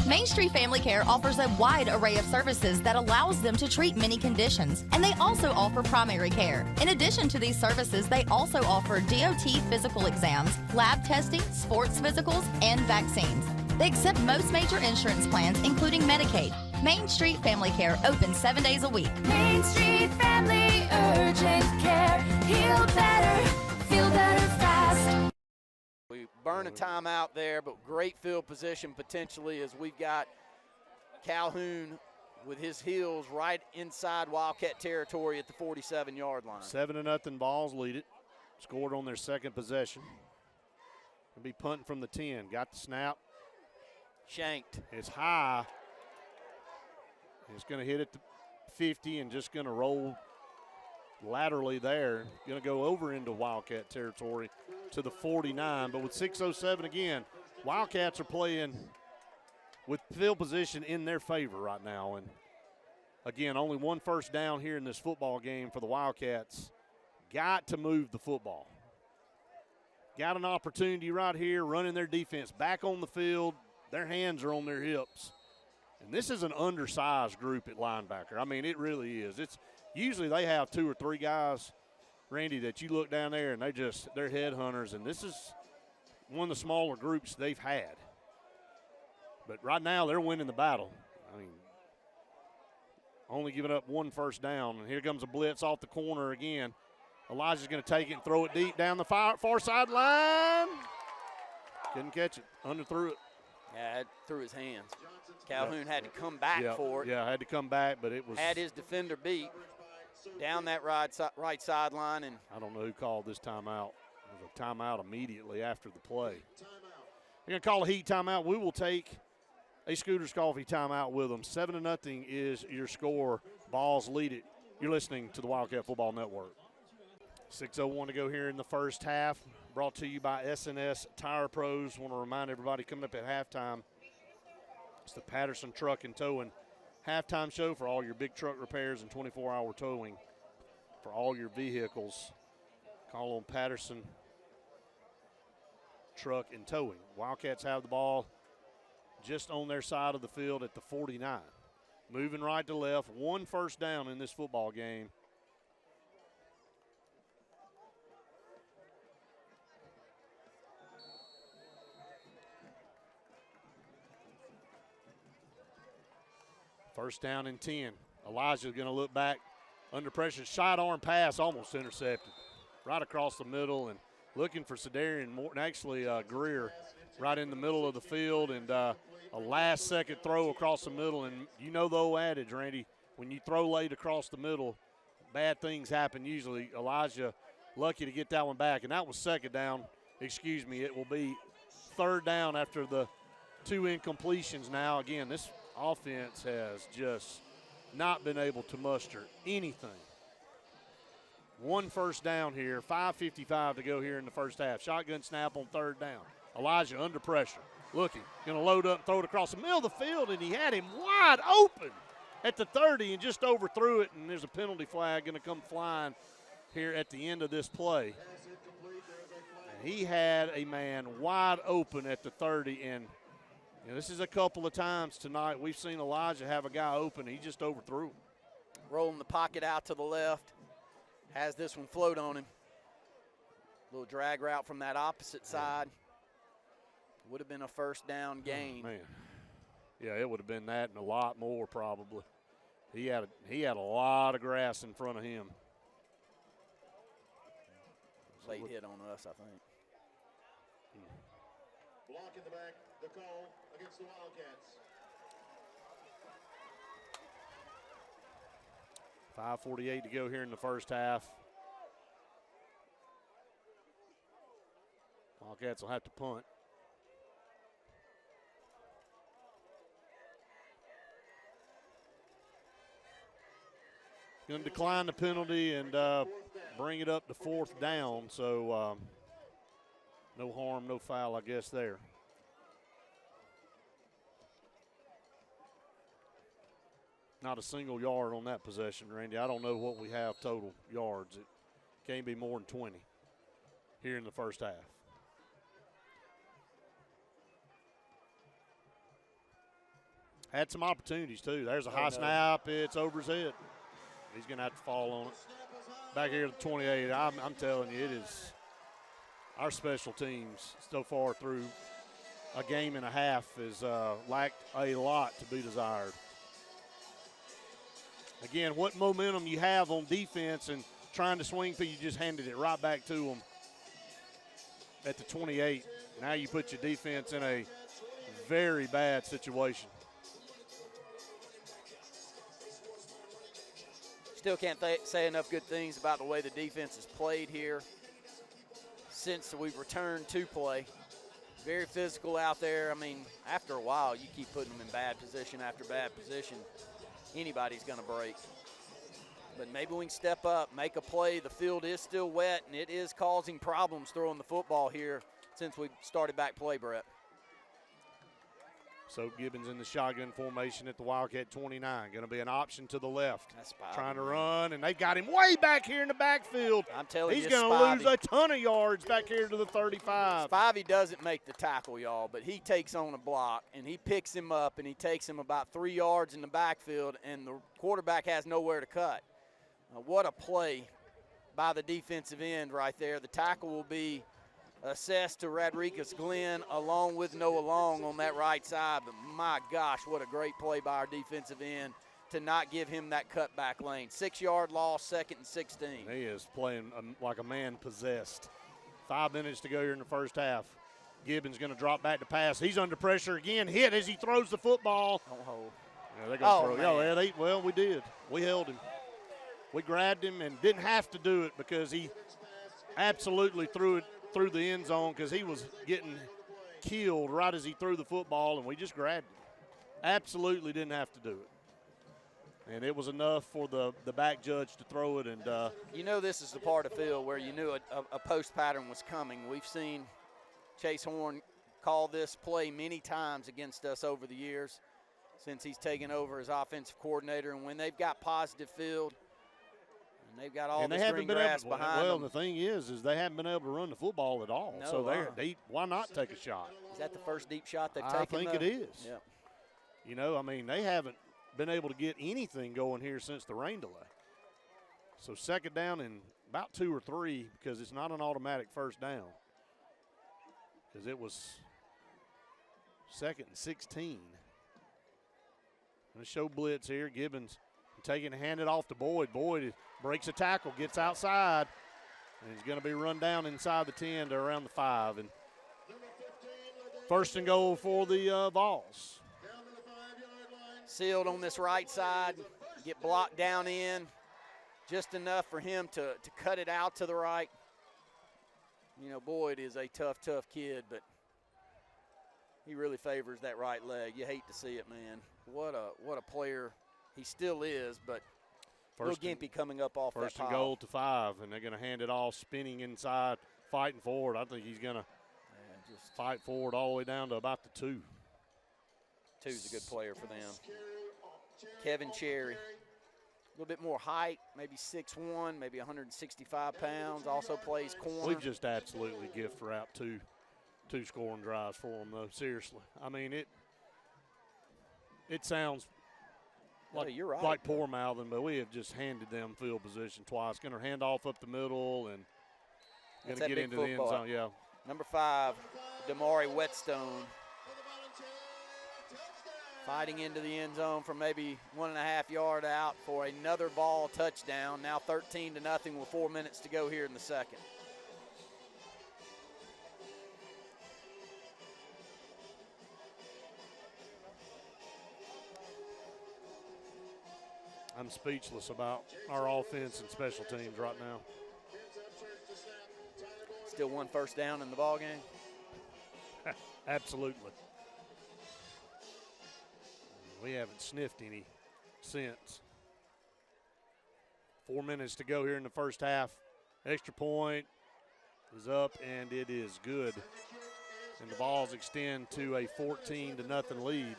Main Street Family Care offers a wide array of services that allows them to treat many conditions, and they also offer primary care. In addition to these services, they also offer DOT physical exams, lab testing, sports physicals, and vaccines. They accept most major insurance plans, including Medicaid. Main Street Family Care, open 7 days a week. Main Street Family Urgent Care. Heal better, feel better fast. We burn a timeout there, but great field position potentially as we've got Calhoun with his heels right inside Wildcat territory at the 47-yard line. 7-0 Vols lead it. Scored on their second possession. They'll be punting from the 10. Got the snap. Shanked. It's high. It's going to hit at the 50 and just going to roll laterally there. Going to go over into Wildcat territory to the 49. But with 6:07 again, Wildcats are playing with field position in their favor right now. And again, only one first down here in this football game for the Wildcats. Got to move the football. Got an opportunity right here running their defense back on the field. Their hands are on their hips. And this is an undersized group at linebacker. I mean, it really is. It's usually they have 2 or 3 guys, Randy, that you look down there and they're headhunters. And this is one of the smaller groups they've had. But right now they're winning the battle. I mean, only giving up 1 first down. And here comes a blitz off the corner again. Elijah's going to take it and throw it deep down the far sideline. Couldn't catch it. Underthrew it. Yeah, it through his hands. Calhoun had to come back for it. Yeah, had to come back, but it was. Had his defender beat down that right sideline. And I don't know who called this timeout. It was a timeout immediately after the play. They're going to call a heat timeout. We will take a Scooters Coffee timeout with them. 7-0 is your score. Vols lead it. You're listening to the Wildcat Football Network. 6:01 to go here in the first half. Brought to you by S&S Tire Pros. Want to remind everybody coming up at halftime, it's the Patterson Truck and Towing halftime show for all your big truck repairs and 24-hour towing for all your vehicles. Call on Patterson Truck and Towing. Wildcats have the ball just on their side of the field at the 49. Moving right to left, 1 first down in this football game. First down and 10. Elijah's going to look back under pressure. Sidearm pass almost intercepted. Right across the middle and looking for Cedarian Morton, actually Greer, right in the middle of the field. And a last-second throw across the middle. And you know the old adage, Randy, when you throw late across the middle, bad things happen usually. Elijah lucky to get that one back. And that was second down. Excuse me. It will be third down after the 2 incompletions now. Again, this offense has just not been able to muster anything. 1 first down here, 5:55 to go here in the first half. Shotgun snap on third down. Elijah under pressure, looking, going to load up, throw it across the middle of the field, and he had him wide open at the 30 and just overthrew it, and there's a penalty flag going to come flying here at the end of this play. And he had a man wide open at the 30, and this is a couple of times tonight we've seen Elijah have a guy open. He just overthrew him. Rolling the pocket out to the left. Has this one float on him. Little drag route from that opposite side. Would have been a first down gain. Oh, man. Yeah, it would have been that and a lot more probably. He had a lot of grass in front of him. Late hit on us, I think. Block in the back, the call against the Wildcats. 5:48 to go here in the first half. Wildcats will have to punt. Going to decline the penalty and bring it up to 4th down. So no harm, no foul, I guess, there. Not a single yard on that possession, Randy. I don't know what we have total yards. It can't be more than 20 here in the first half. Had some opportunities, too. There's a high snap. It's over his head. He's going to have to fall on it. Back here at the 28, I'm telling you, it is our special teams so far through a game and a half has lacked a lot to be desired. Again, what momentum you have on defense and trying to swing, but you just handed it right back to them at the 28. Now you put your defense in a very bad situation. Still can't say enough good things about the way the defense has played here since we've returned to play. Very physical out there. I mean, after a while, you keep putting them in bad position after bad position, anybody's going to break. But maybe we can step up, make a play. The field is still wet, and it is causing problems throwing the football here since we started back play, Brett. So Gibbons in the shotgun formation at the Wildcat 29. Going to be an option to the left. That's Spivey. Trying to run, and they've got him way back here in the backfield. I'm telling you, he's going to lose a ton of yards back here to the 35. Spivey doesn't make the tackle, y'all, but he takes on a block, and he picks him up, and he takes him about 3 yards in the backfield, and the quarterback has nowhere to cut. What a play by the defensive end right there. The tackle will be assessed to Rodriguez Glenn along with Noah Long on that right side. But my gosh, what a great play by our defensive end to not give him that cutback lane. 6-yard loss, 2nd and 16. He is playing like a man possessed. 5 minutes to go here in the first half. Gibbons going to drop back to pass. He's under pressure again. Hit as he throws the football. Yeah, they're going to throw. Well, we did. We held him. We grabbed him and didn't have to do it because he absolutely threw it through the end zone because he was getting killed right as he threw the football, and we just grabbed him. Absolutely didn't have to do it. And it was enough for the back judge to throw it. And you know, this is the part of the field where you knew a post pattern was coming. We've seen Chase Horn call this play many times against us over the years since he's taken over as offensive coordinator. And when they've got positive field, and they've got all this green grass behind them. Well, the thing is they haven't been able to run the football at all. No, so why not take a shot? Is that the first deep shot they've taken? I think it is. Yeah. You know, I mean, they haven't been able to get anything going here since the rain delay. So 2nd down and about 2 or 3 because it's not an automatic first down. Because it was 2nd and 16. And a show blitz here. Gibbons taking a hand it off to Boyd. Boyd breaks a tackle, gets outside, and he's going to be run down inside the 10 to around the 5. And 1st and goal for the Vols. Sealed on this right side, get blocked down in, just enough for him to cut it out to the right. You know, Boyd is a tough kid, but he really favors that right leg. You hate to see it, man. What a player he still is, but little gimpy coming up off that pile. 1st and goal to 5, and they're going to hand it off, spinning inside, fighting forward. I think he's going to just fight forward all the way down to about the 2. 2's a good player for them. Kevin Cherry, a little bit more height, maybe 6'1", maybe 165 pounds, also plays corner. We've just absolutely gift wrapped two scoring drives for them, though, seriously. I mean, it sounds you're right, like poor mouthing, but we have just handed them field position twice. Going to hand off up the middle and going to get into the end zone. Yeah. Number 5, Damari Whetstone, fighting into the end zone from maybe 1.5 yard out for another ball touchdown. Now 13-0 with 4 minutes to go here in the second. I'm speechless about our offense and special teams right now. Still 1 first down in the ball game? Absolutely. We haven't sniffed any since. 4 minutes to go here in the first half. Extra point is up, and it is good. And the Vols extend to a 14-0 lead.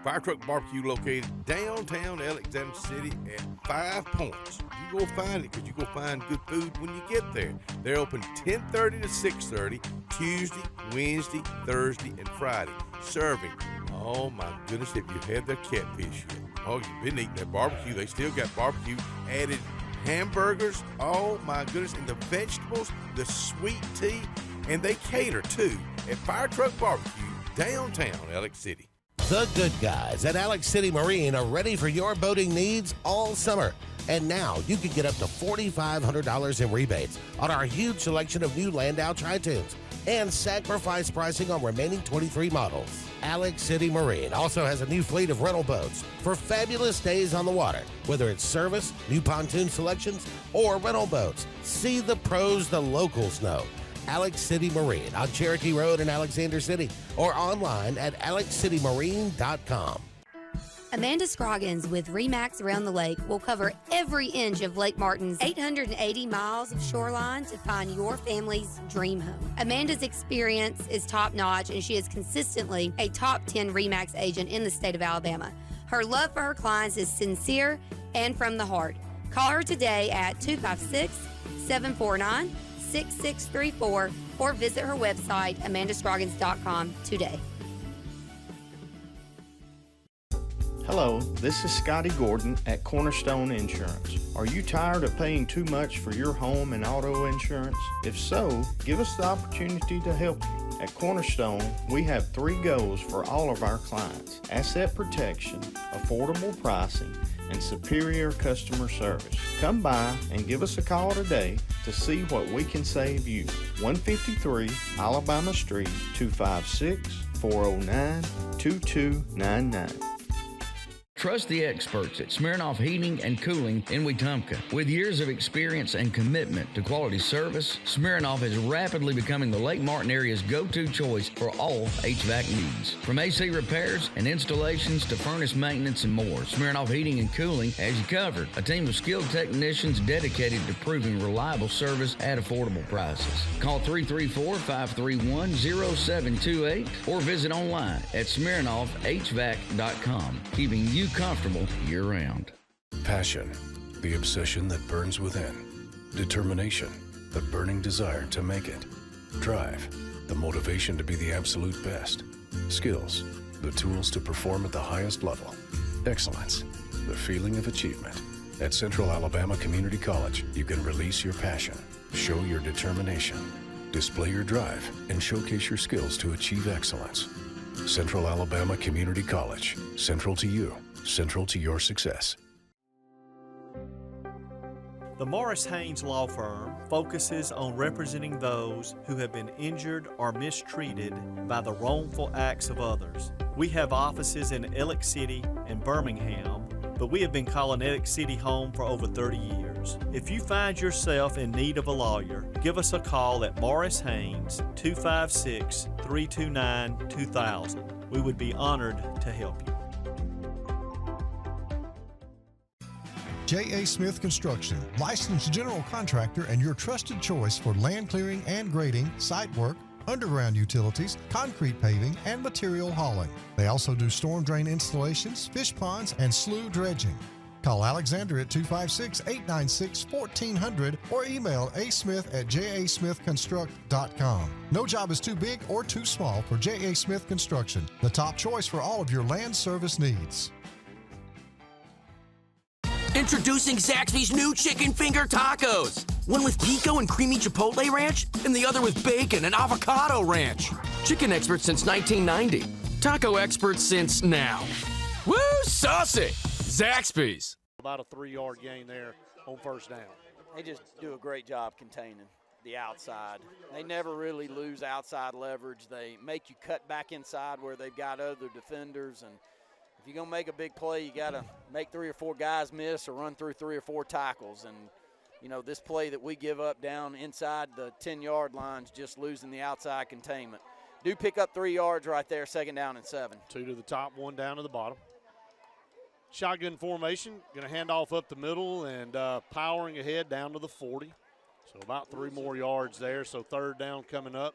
Fire Truck Barbecue located downtown Alexander City at 5 Points. You go find it because you go find good food when you get there. They're open 10:30 to 6:30, Tuesday, Wednesday, Thursday, and Friday. Serving, oh my goodness, if you had their catfish yet. Oh, you've been eating their barbecue. They still got barbecue, added hamburgers, oh my goodness, and the vegetables, the sweet tea, and they cater too at Fire Truck Barbecue, downtown Alex City. The good guys at Alex City Marine are ready for your boating needs all summer. And now you can get up to $4,500 in rebates on our huge selection of new Landau Tri-Tunes. and sacrifice pricing on remaining 23 models. Alex City Marine also has a new fleet of rental boats for fabulous days on the water, whether it's service, new pontoon selections, or rental boats. See the pros the locals know. Alex City Marine on Cherokee Road in Alexander City, or online at alexcitymarine.com. Amanda Scroggins with RE/MAX Around the Lake will cover every inch of Lake Martin's 880 miles of shoreline to find your family's dream home. Amanda's experience is top-notch, and she is consistently a top 10 RE/MAX agent in the state of Alabama. Her love for her clients is sincere and from the heart. Call her today at 256-749-6634 or visit her website, amandascroggins.com, today. Hello, this is Scotty Gordon at Cornerstone Insurance. Are you tired of paying too much for your home and auto insurance? If so, give us the opportunity to help you. At Cornerstone, we have 3 goals for all of our clients: asset protection, affordable pricing, and superior customer service. Come by and give us a call today to see what we can save you. 153 Alabama Street, 256-409-2299. Trust the experts at Smirnoff Heating and Cooling in Wetumpka. With years of experience and commitment to quality service, Smirnoff is rapidly becoming the Lake Martin area's go-to choice for all HVAC needs. From AC repairs and installations to furnace maintenance and more, Smirnoff Heating and Cooling has you covered. A team of skilled technicians dedicated to proving reliable service at affordable prices. Call 334-531-0728 or visit online at SmirnoffHVAC.com, keeping you comfortable year-round. Passion, the obsession that burns within. Determination, the burning desire to make it. Drive, the motivation to be the absolute best. Skills, the tools to perform at the highest level. Excellence, the feeling of achievement. At Central Alabama Community College, you can release your passion, show your determination, display your drive, and showcase your skills to achieve excellence. Central Alabama Community College, central to you. Central to your success. The Morris Haynes Law Firm focuses on representing those who have been injured or mistreated by the wrongful acts of others. We have offices in Ellick City and Birmingham, but we have been calling Ellick City home for over 30 years. If you find yourself in need of a lawyer, give us a call at Morris Haynes, 256-329-2000. We would be honored to help you. J.A. Smith Construction, licensed general contractor and your trusted choice for land clearing and grading, site work, underground utilities, concrete paving, and material hauling. They also do storm drain installations, fish ponds, and slough dredging. Call Alexander at 256-896-1400 or email asmith@jasmithconstruct.com. No job is too big or too small for J.A. Smith Construction, the top choice for all of your land service needs. Introducing Zaxby's new chicken finger tacos. One with pico and creamy chipotle ranch, and the other with bacon and avocado ranch. Chicken experts since 1990. Taco experts since now. Woo, saucy! Zaxby's. About a 3-yard gain there on first down. They just do a great job containing the outside. They never really lose outside leverage. They make you cut back inside where they've got other defenders, and if you're going to make a big play, you got to make 3 or 4 guys miss or run through 3 or 4 tackles. And, you know, this play that we give up down inside the 10-yard line is just losing the outside containment. Do pick up 3 yards right there, 2nd down and 7. 2 to the top, 1 down to the bottom. Shotgun formation, going to hand off up the middle and powering ahead down to the 40. So about 3 more yards there, so 3rd down coming up.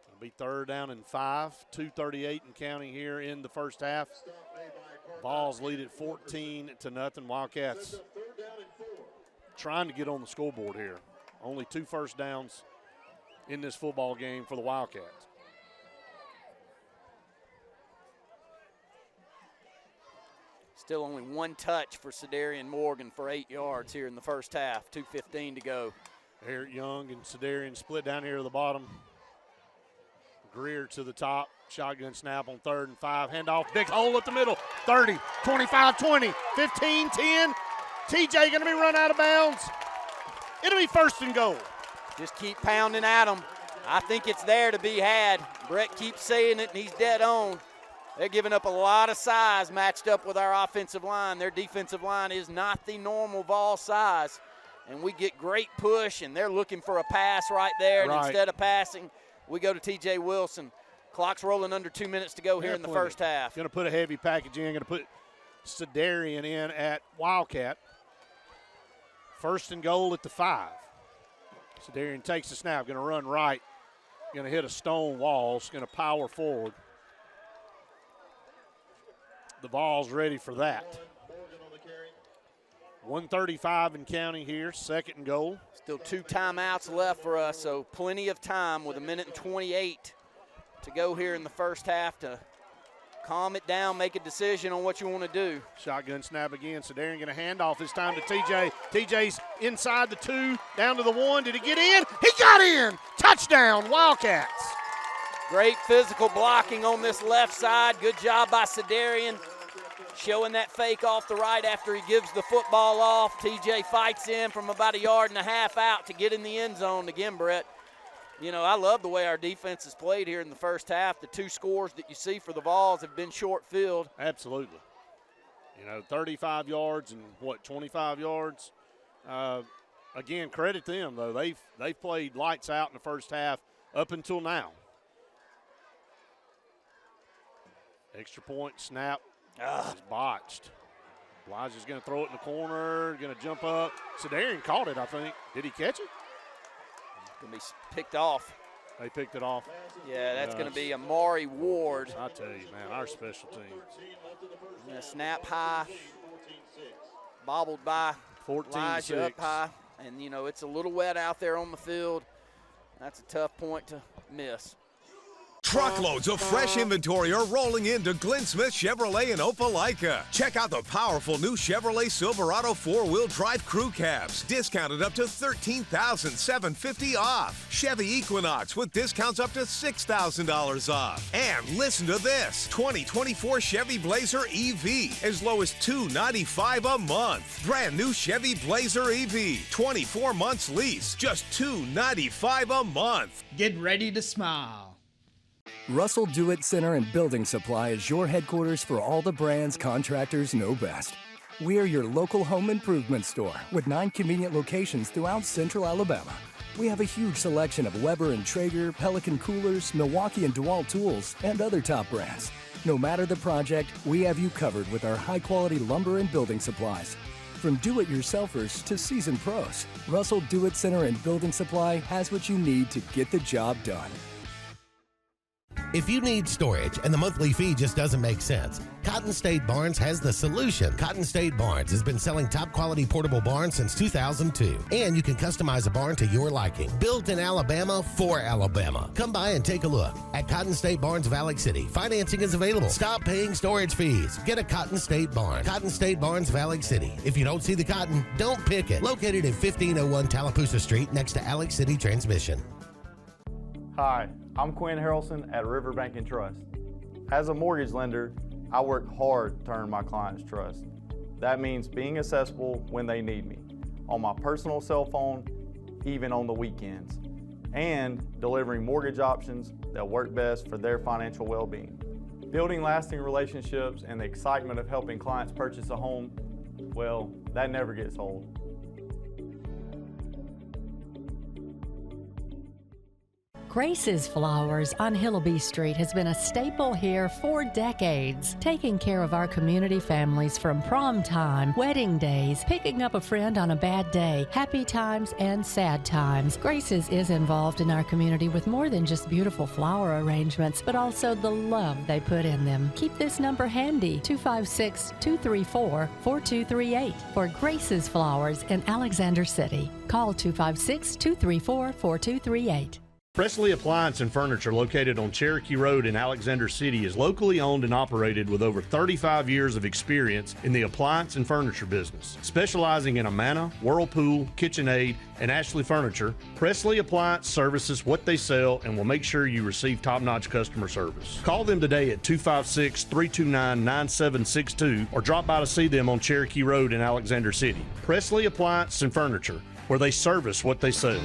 It'll be 3rd down and 5, 2:38 and counting here in the first half. Vols lead at 14-0. Wildcats trying to get on the scoreboard here. Only 2 first downs in this football game for the Wildcats. Still only 1 touch for Cedarian Morgan for 8 yards here in the first half. 2:15 to go. Eric Young and Cedarian split down here to the bottom. Greer to the top. Shotgun snap on 3rd and 5. Handoff, big hole at the middle. 30, 25, 20, 15, 10. TJ going to be run out of bounds. It'll be 1st and goal. Just keep pounding at them. I think it's there to be had. Brett keeps saying it, and he's dead on. They're giving up a lot of size matched up with our offensive line. Their defensive line is not the normal Vol size. And we get great push, and they're looking for a pass right there. And instead of passing, we go to T.J. Wilson. Clock's rolling under 2 minutes to go here in the first half. Going to put a heavy package in. Going to put Sedarian in at Wildcat. First and goal at the 5. Sedarian takes the snap. Going to run right. Going to hit a stone wall. It's going to power forward. The Vols ready for that. 1:35 and counting here, second and goal. Still 2 timeouts left for us, so plenty of time with 1:28 to go here in the first half to calm it down, make a decision on what you want to do. Shotgun snap again. So Darren going to hand off this time to TJ. TJ's inside the 2, down to the 1. Did he get in? He got in! Touchdown, Wildcats. Great physical blocking on this left side. Good job by Sedarian. Showing that fake off the right after he gives the football off. TJ fights in from about 1.5 yards out to get in the end zone. Again, Brett, you know, I love the way our defense has played here in the first half. The 2 scores that you see for the Vols have been short field. Absolutely. You know, 35 yards and, 25 yards? Again, credit them, though. They've played lights out in the first half up until now. Extra point, snap. It's botched. Elijah's going to throw it in the corner, going to jump up. Sedarian caught it, I think. Did he catch it? Going to be picked off. They picked it off. Yeah, that's going to be Amari Ward. I tell you, man, our special team. Yeah, snap high, bobbled by 14-6. Elijah up high. And, you know, it's a little wet out there on the field. That's a tough point to miss. Truckloads of fresh inventory are rolling into Glenn Smith Chevrolet in Opelika. Check out the powerful new Chevrolet Silverado 4-wheel drive crew cabs, discounted up to $13,750 off. Chevy Equinox with discounts up to $6,000 off. And listen to this, 2024 Chevy Blazer EV, as low as $295 a month. Brand new Chevy Blazer EV, 24 months lease, just $295 a month. Get ready to smile. Russell Do-It Center and Building Supply is your headquarters for all the brands contractors know best. We are your local home improvement store with 9 convenient locations throughout central Alabama. We have a huge selection of Weber and Traeger, Pelican coolers, Milwaukee and DeWalt tools, and other top brands. No matter the project, we have you covered with our high-quality lumber and building supplies. From do-it-yourselfers to seasoned pros, Russell Do-It Center and Building Supply has what you need to get the job done. If you need storage and the monthly fee just doesn't make sense, Cotton State Barns has the solution. Cotton State Barns has been selling top quality portable barns since 2002, and you can customize a barn to your liking. Built in Alabama for Alabama. Come by and take a look. At Cotton State Barns, Valley City, financing is available. Stop paying storage fees. Get a Cotton State Barn. Cotton State Barns, Valley City. If you don't see the cotton, don't pick it. Located at 1501 Tallapoosa Street next to Alex City Transmission. Hi, I'm Quinn Harrelson at Riverbank and Trust. As a mortgage lender, I work hard to earn my clients' trust. That means being accessible when they need me, on my personal cell phone, even on the weekends, and delivering mortgage options that work best for their financial well-being. Building lasting relationships and the excitement of helping clients purchase a home, well, that never gets old. Grace's Flowers on Hillaby Street has been a staple here for decades, taking care of our community families from prom time, wedding days, picking up a friend on a bad day, happy times, and sad times. Grace's is involved in our community with more than just beautiful flower arrangements, but also the love they put in them. Keep this number handy, 256-234-4238 for Grace's Flowers in Alexander City. Call 256-234-4238. Presley Appliance and Furniture, located on Cherokee Road in Alexander City, is locally owned and operated with over 35 years of experience in the appliance and furniture business. Specializing in Amana, Whirlpool, KitchenAid, and Ashley Furniture, Presley Appliance services what they sell and will make sure you receive top-notch customer service. Call them today at 256-329-9762 or drop by to see them on Cherokee Road in Alexander City. Presley Appliance and Furniture, where they service what they sell.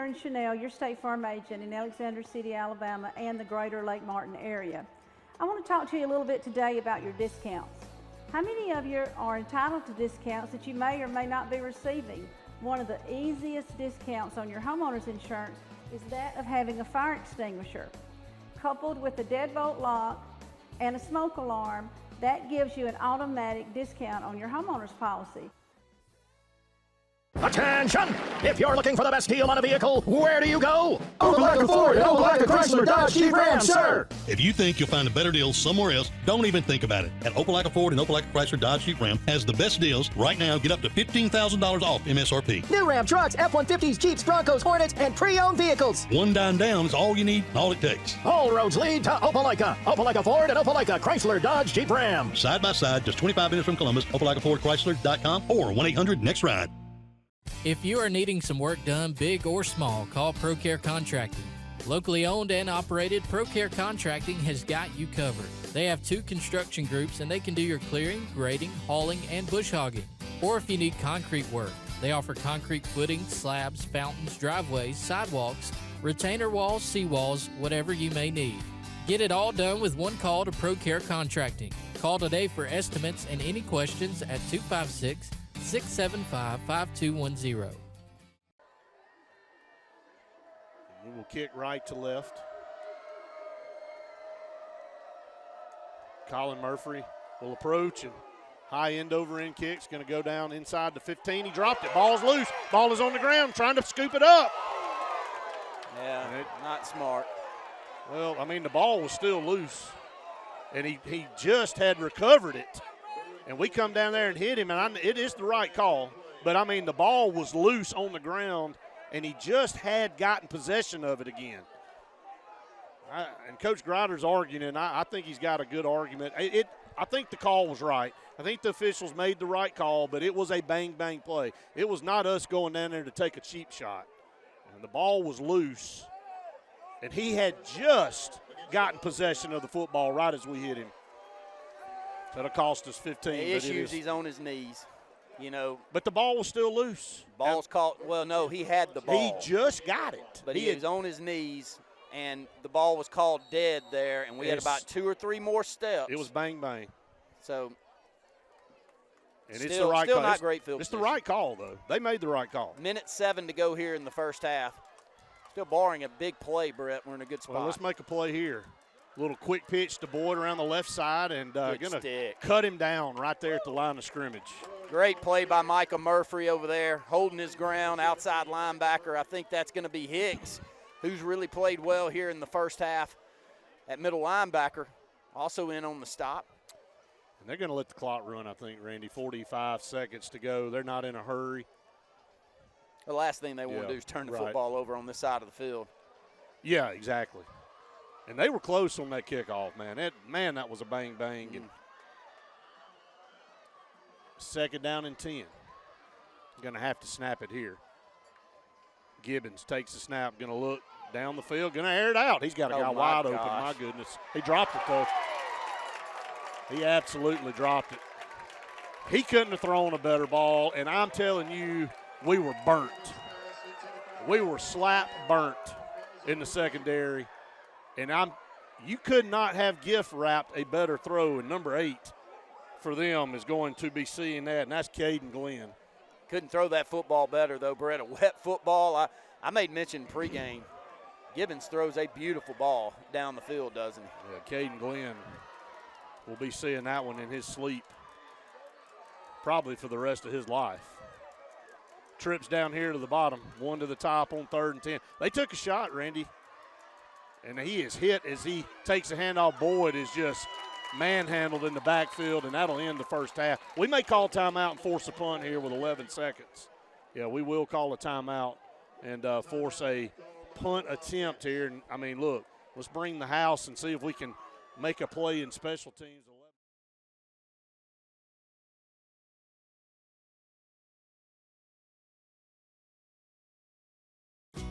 Karen Chanel, your State Farm agent in Alexander City, Alabama, and the greater Lake Martin area. I want to talk to you a little bit today about your discounts. How many of you are entitled to discounts that you may or may not be receiving? One of the easiest discounts on your homeowner's insurance is that of having a fire extinguisher. Coupled with a deadbolt lock and a smoke alarm, that gives you an automatic discount on your homeowner's policy. Attention! If you're looking for the best deal on a vehicle, where do you go? Opelika Ford and Opelika Chrysler Dodge Jeep Ram, sir! If you think you'll find a better deal somewhere else, don't even think about it. At Opelika Ford and Opelika Chrysler Dodge Jeep Ram has the best deals. Right now, get up to $15,000 off MSRP. New Ram trucks, F-150s, Jeeps, Broncos, Hornets, and pre-owned vehicles. One dime down is all you need, all it takes. All roads lead to Opelika. Opelika Ford and Opelika Chrysler Dodge Jeep Ram. Side by side, just 25 minutes from Columbus, OpelikaFordChrysler.com or 1-800-NEXT-RIDE. If you are needing some work done, big or small, call ProCare Contracting. Locally owned and operated, ProCare Contracting has got you covered. They have 2 construction groups and they can do your clearing, grading, hauling, and bush hogging. Or if you need concrete work, they offer concrete footings, slabs, fountains, driveways, sidewalks, retainer walls, seawalls, whatever you may need. Get it all done with one call to ProCare Contracting. Call today for estimates and any questions at 256-675-5210. We will kick right to left. Colin Murphy will approach and high end over end kick's going to go down inside the 15. He dropped it. Ball's loose. Ball is on the ground trying to scoop it up. Yeah, not smart. Well, I mean, the ball was still loose, and he just had recovered it. And we come down there and hit him, and it is the right call. But, I mean, the ball was loose on the ground, and he just had gotten possession of it again. And Coach Grider's arguing, and I think he's got a good argument. I think the call was right. I think the officials made the right call, but it was a bang-bang play. It was not us going down there to take a cheap shot. And the ball was loose, and he had just gotten possession of the football right as we hit him. That'll cost us 15. The issues, he's on his knees, you know. But the ball was still loose. Ball's caught. Well, no, he had the ball. He just got it. But he was on his knees, and the ball was called dead there, and we had about 2 or 3 more steps. It was bang-bang. So, and it's the right call. Not great field It's position. the right call, though. They made the right call. Minute 7 to go here in the first half. Still barring a big play, Brett. We're in a good spot. Well, let's make a play here. Little quick pitch to Boyd around the left side, and going to cut him down right there at the line of scrimmage. Great play by Micah Murphy over there, holding his ground, outside linebacker. I think that's going to be Hicks, who's really played well here in the first half at middle linebacker, also in on the stop. And they're going to let the clock run, I think, Randy. 45 seconds to go. They're not in a hurry. The last thing they want to do is turn the football over on this side of the field. Yeah, exactly. And they were close on that kickoff, man. That was a bang-bang. And second down and 10. Going to have to snap it here. Gibbons takes the snap, going to look down the field, going to air it out. He's got a guy wide open, my goodness. He dropped it, though. He absolutely dropped it. He couldn't have thrown a better ball, and I'm telling you, we were burnt. We were slap burnt in the secondary. And you could not have gift wrapped a better throw. And number 8 for them is going to be seeing that, and that's Caden Glenn. Couldn't throw that football better, though, Brett. A wet football. I made mention pregame. Gibbons throws a beautiful ball down the field, doesn't he? Yeah, Caden Glenn will be seeing that one in his sleep, probably for the rest of his life. Trips down here to the bottom, 1 to the top on 3rd and 10. They took a shot, Randy. And he is hit as he takes a handoff. Boyd is just manhandled in the backfield, and that'll end the first half. We may call timeout and force a punt here with 11 seconds. Yeah, we will call a timeout and force a punt attempt here. And, I mean, look, let's bring the house and see if we can make a play in special teams.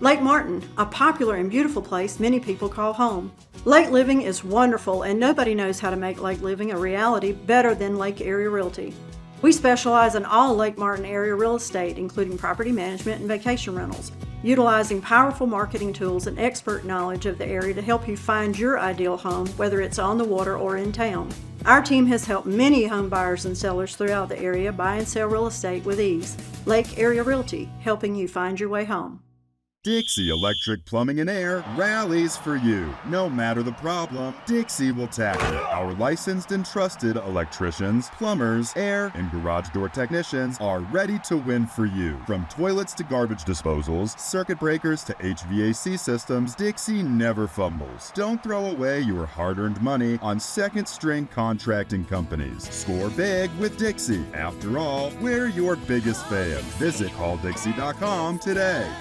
Lake Martin, a popular and beautiful place many people call home. Lake living is wonderful, and nobody knows how to make lake living a reality better than Lake Area Realty. We specialize in all Lake Martin area real estate, including property management and vacation rentals. utilizing powerful marketing tools and expert knowledge of the area to help you find your ideal home, whether it's on the water or in town. Our team has helped many home buyers and sellers throughout the area buy and sell real estate with ease. Lake Area Realty, helping you find your way home. Dixie Electric Plumbing and Air rallies for you. No matter the problem, Dixie will tackle it. Our licensed and trusted electricians, plumbers, air, and garage door technicians are ready to win for you. From toilets to garbage disposals, circuit breakers to HVAC systems, Dixie never fumbles. Don't throw away your hard-earned money on second-string contracting companies. Score big with Dixie. After all, we're your biggest fans. Visit calldixie.com today.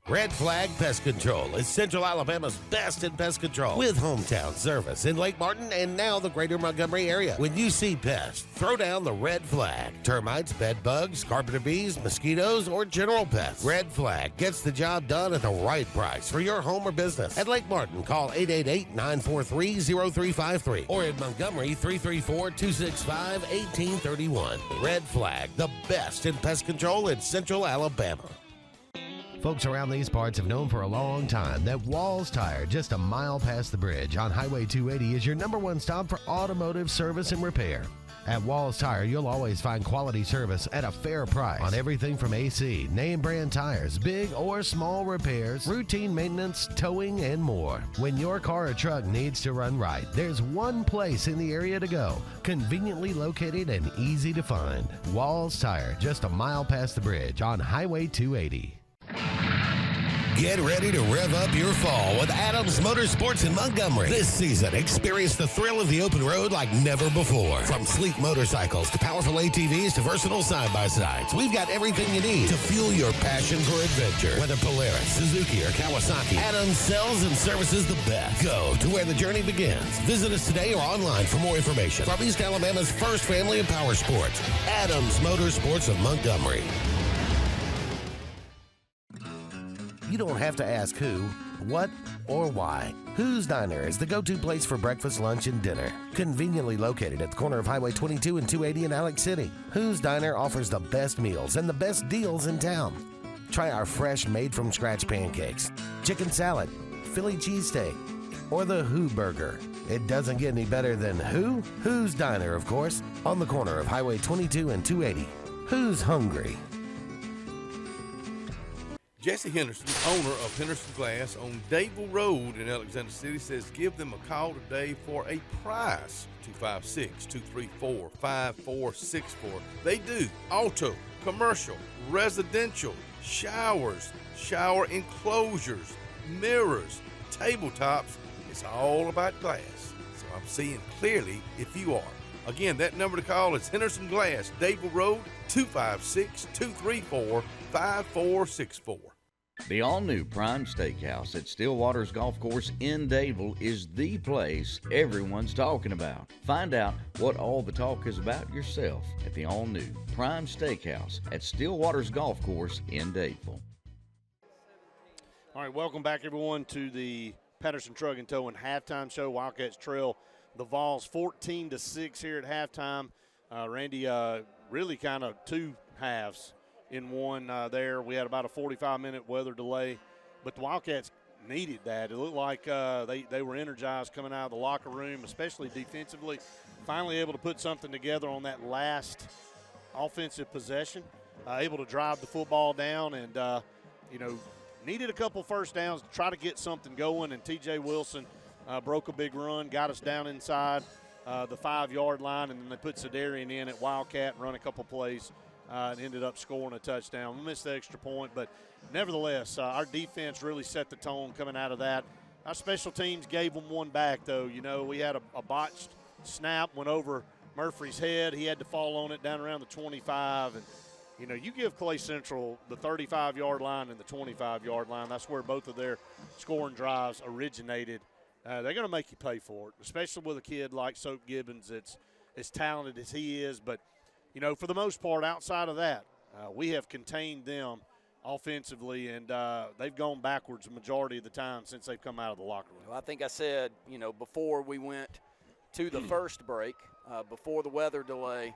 Red Flag Pest Control is Central Alabama's best in pest control with hometown service in Lake Martin and now the greater Montgomery area. When you see pests, throw down the red flag. Termites, bed bugs, carpenter bees, mosquitoes, or general pests. Red Flag gets the job done at the right price for your home or business. At Lake Martin, call 888-943-0353 or in Montgomery, 334-265-1831. Red Flag, the best in pest control in Central Alabama. Folks around these parts have known for a long time that Walls Tire, just a mile past the bridge on Highway 280, is your #1 stop for automotive service and repair. At Walls Tire, you'll always find quality service at a fair price on everything from AC, name brand tires, big or small repairs, routine maintenance, towing, and more. When your car or truck needs to run right, there's one place in the area to go, conveniently located and easy to find. Walls Tire, just a mile past the bridge on Highway 280. Get ready to rev up your fall with Adams Motorsports in Montgomery. This season, experience the thrill of the open road like never before. From sleek motorcycles to powerful ATVs to versatile side-by-sides, we've got everything you need to fuel your passion for adventure. Whether Polaris, Suzuki, or Kawasaki, Adams sells and services the best. Go to where the journey begins. Visit us today or online for more information. From East Alabama's first family of power sports, Adams Motorsports of Montgomery. You don't have to ask who, what, or why. Who's Diner is the go-to place for breakfast, lunch, and dinner. Conveniently located at the corner of Highway 22 and 280 in Alex City, Who's Diner offers the best meals and the best deals in town. Try our fresh, made-from-scratch pancakes, chicken salad, Philly cheesesteak, or the Who Burger. It doesn't get any better than who? Who's Diner, of course, on the corner of Highway 22 and 280. Who's hungry? Jesse Henderson, owner of Henderson Glass on Dadeville Road in Alexander City, says give them a call today for a price. 256-234-5464. They do auto, commercial, residential, showers, shower enclosures, mirrors, tabletops. It's all about glass. So I'm seeing clearly if you are. Again, that number to call is Henderson Glass, Dadeville Road, 256-234-5464. The all-new Prime Steakhouse at Stillwater's Golf Course in Dadeville is the place everyone's talking about. Find out what all the talk is about yourself at the all-new Prime Steakhouse at Stillwater's Golf Course in Dadeville. All right, welcome back, everyone, to the Patterson Truck and Towing halftime show. Wildcats trail the Vols 14-6 here at halftime. Randy, really kind of two halves in one there. We had about a 45-minute weather delay, but the Wildcats needed that. It looked like they were energized coming out of the locker room, especially defensively, finally able to put something together on that last offensive possession, able to drive the football down and, needed a couple first downs to try to get something going, and T.J. Wilson broke a big run, got us down inside the 5-yard line, and then they put Sedarian in at Wildcat and run a couple plays. And ended up scoring a touchdown. We missed the extra point, but nevertheless, our defense really set the tone coming out of that. Our special teams gave them one back, though. We had a botched snap, went over Murphy's head. He had to fall on it down around the 25. And, you give Clay Central the 35-yard line and the 25-yard line. That's where both of their scoring drives originated. They're going to make you pay for it, especially with a kid like Soap Gibbons that's as talented as he is. But for the most part, outside of that, we have contained them offensively, and they've gone backwards the majority of the time since they've come out of the locker room. Well, I think I said, before we went to the first break, before the weather delay,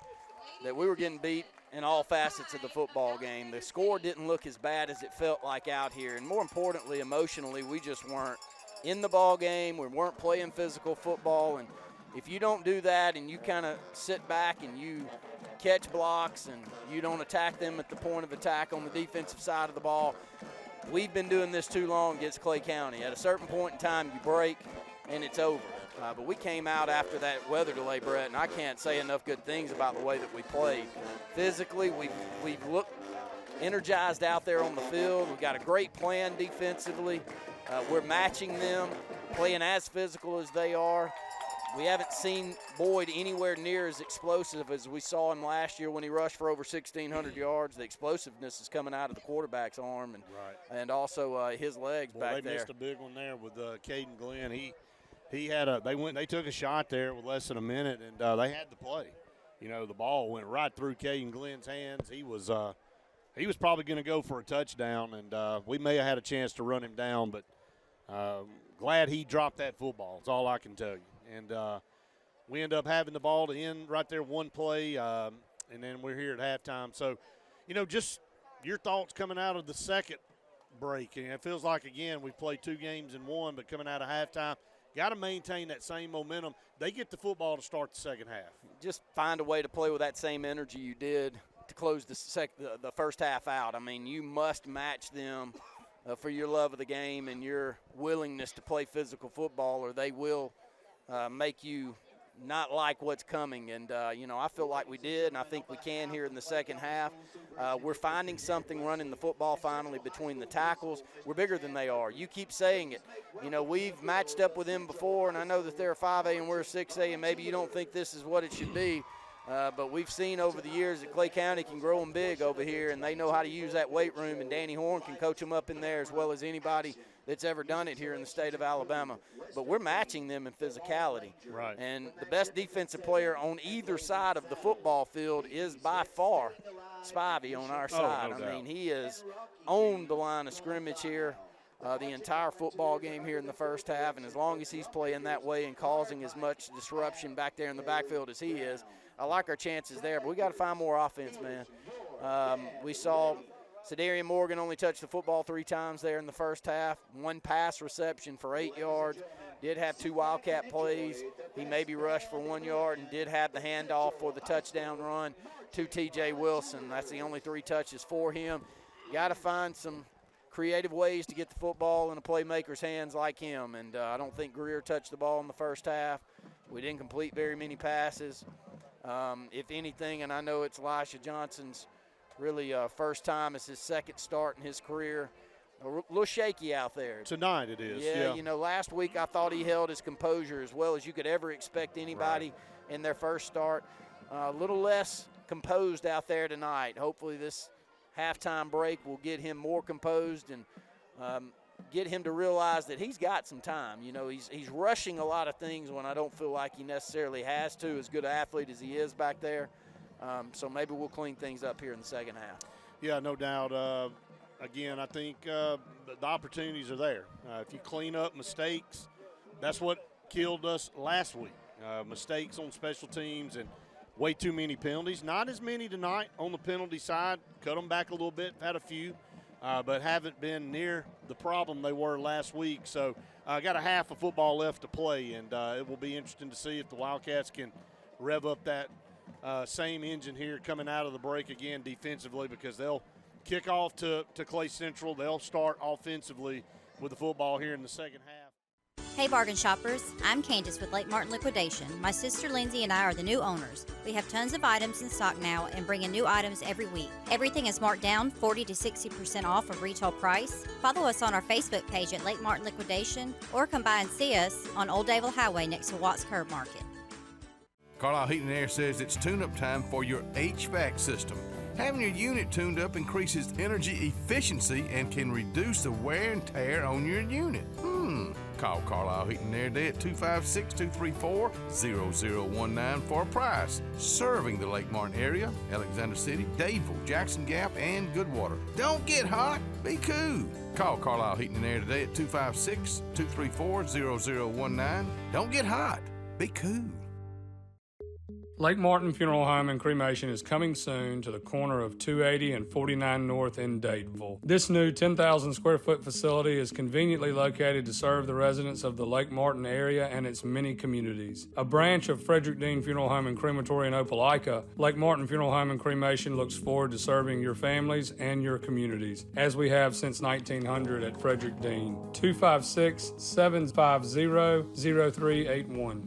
that we were getting beat in all facets of the football game. The score didn't look as bad as it felt like out here, and more importantly, emotionally, we just weren't in the ball game. We weren't playing physical football, and if you don't do that and you kind of sit back and you catch blocks and you don't attack them at the point of attack on the defensive side of the ball, we've been doing this too long against Clay County. At a certain point in time, you break and it's over. But we came out after that weather delay, Brett, and I can't say enough good things about the way that we played. Physically, we've looked energized out there on the field. We've got a great plan defensively. We're matching them, playing as physical as they are. We haven't seen Boyd anywhere near as explosive as we saw him last year when he rushed for over 1,600 yards. The explosiveness is coming out of the quarterback's arm and also his legs back there. They missed a big one there with Caden Glenn. He had they took a shot there with less than a minute, and they had the play. You know, the ball went right through Caden Glenn's hands. He was probably going to go for a touchdown, and we may have had a chance to run him down, but glad he dropped that football. That's all I can tell you. And we end up having the ball to end right there, one play, and then we're here at halftime. So, you know, just your thoughts coming out of the second break. And it feels like, again, we've played 2 games in one, but coming out of halftime, got to maintain that same momentum. They get the football to start the second half. Just find a way to play with that same energy you did to close the first half out. I mean, you must match them for your love of the game and your willingness to play physical football, or they will make you not like what's coming. And, you know, I feel like we did, and I think we can here in the second half. We're finding something running the football finally between the tackles. We're bigger than they are. You keep saying it. You know, we've matched up with them before, and I know that they're a 5A and we're a 6A, and maybe you don't think this is what it should be. But we've seen over the years that Clay County can grow them big over here, and they know how to use that weight room, and Danny Horn can coach them up in there as well as anybody that's ever done it here in the state of Alabama. But we're matching them in physicality. Right. And the best defensive player on either side of the football field is by far Spivey on our side. No doubt. I mean, he has owned the line of scrimmage here the entire football game here in the first half, and as long as he's playing that way and causing as much disruption back there in the backfield as he is, I like our chances there. But we got to find more offense, man. We saw Cedarian Morgan only touched the football 3 times there in the first half. 1 pass reception for 8 yards. Did have 2 Wildcat plays. He maybe rushed for 1 yard and did have the handoff for the touchdown run to T.J. Wilson. That's the only 3 touches for him. Got to find some creative ways to get the football in a playmaker's hands like him. And I don't think Greer touched the ball in the first half. We didn't complete very many passes. If anything, and I know it's Elisha Johnson's really first time, it's his second start in his career. A little shaky out there. Tonight it is. Yeah, you know, last week I thought he held his composure as well as you could ever expect anybody in their first start. A little less composed out there tonight. Hopefully this halftime break will get him more composed and get him to realize that he's got some time. You know, he's rushing a lot of things when I don't feel like he necessarily has to, as good an athlete as he is back there. So maybe we'll clean things up here in the second half. Yeah, no doubt. Again, I think the opportunities are there. If you clean up mistakes, that's what killed us last week. Mistakes on special teams and way too many penalties. Not as many tonight on the penalty side. Cut them back a little bit, had a few, but haven't been near the problem they were last week. So got a half of football left to play, and it will be interesting to see if the Wildcats can rev up that same engine here coming out of the break again defensively, because they'll kick off to Clay Central. They'll start offensively with the football here in the second half. Hey bargain shoppers, I'm Candace with Lake Martin Liquidation. My sister Lindsay and I are the new owners. We have tons of items in stock now and bring in new items every week. Everything is marked down 40 to 60% off of retail price. Follow us on our Facebook page at Lake Martin Liquidation, or come by and see us on Old Davil Highway next to Watts Curb Market. Carlisle Heating and Air says it's tune-up time for your HVAC system. Having your unit tuned up increases energy efficiency and can reduce the wear and tear on your unit. Call Carlisle Heating and Air today at 256-234-0019 for a price. Serving the Lake Martin area, Alexander City, Dadeville, Jackson Gap, and Goodwater. Don't get hot, be cool. Call Carlisle Heating and Air today at 256-234-0019. Don't get hot, be cool. Lake Martin Funeral Home and Cremation is coming soon to the corner of 280 and 49 North in Dadeville. This new 10,000 square foot facility is conveniently located to serve the residents of the Lake Martin area and its many communities. A branch of Frederick Dean Funeral Home and Crematory in Opelika, Lake Martin Funeral Home and Cremation looks forward to serving your families and your communities, as we have since 1900 at Frederick Dean. 256-750-0381.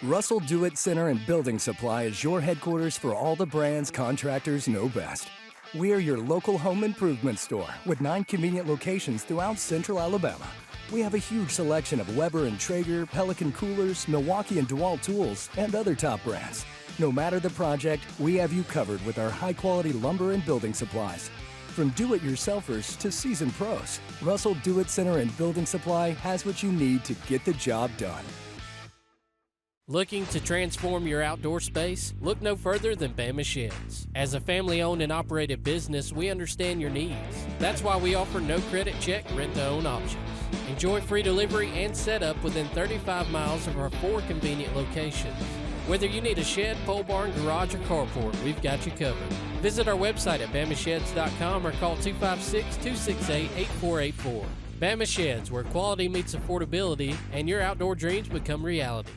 Russell Do-It Center and Building Supply is your headquarters for all the brands contractors know best. We are your local home improvement store with 9 convenient locations throughout Central Alabama. We have a huge selection of Weber and Traeger, Pelican coolers, Milwaukee and DeWalt tools, and other top brands. No matter the project, we have you covered with our high-quality lumber and building supplies. From do-it-yourselfers to seasoned pros, Russell Do-It Center and Building Supply has what you need to get the job done. Looking to transform your outdoor space? Look no further than Bama Sheds. As a family-owned and operated business, we understand your needs. That's why we offer no credit check, rent-to-own options. Enjoy free delivery and setup within 35 miles of our 4 convenient locations. Whether you need a shed, pole barn, garage, or carport, we've got you covered. Visit our website at bamasheds.com or call 256-268-8484. Bama Sheds, where quality meets affordability and your outdoor dreams become reality.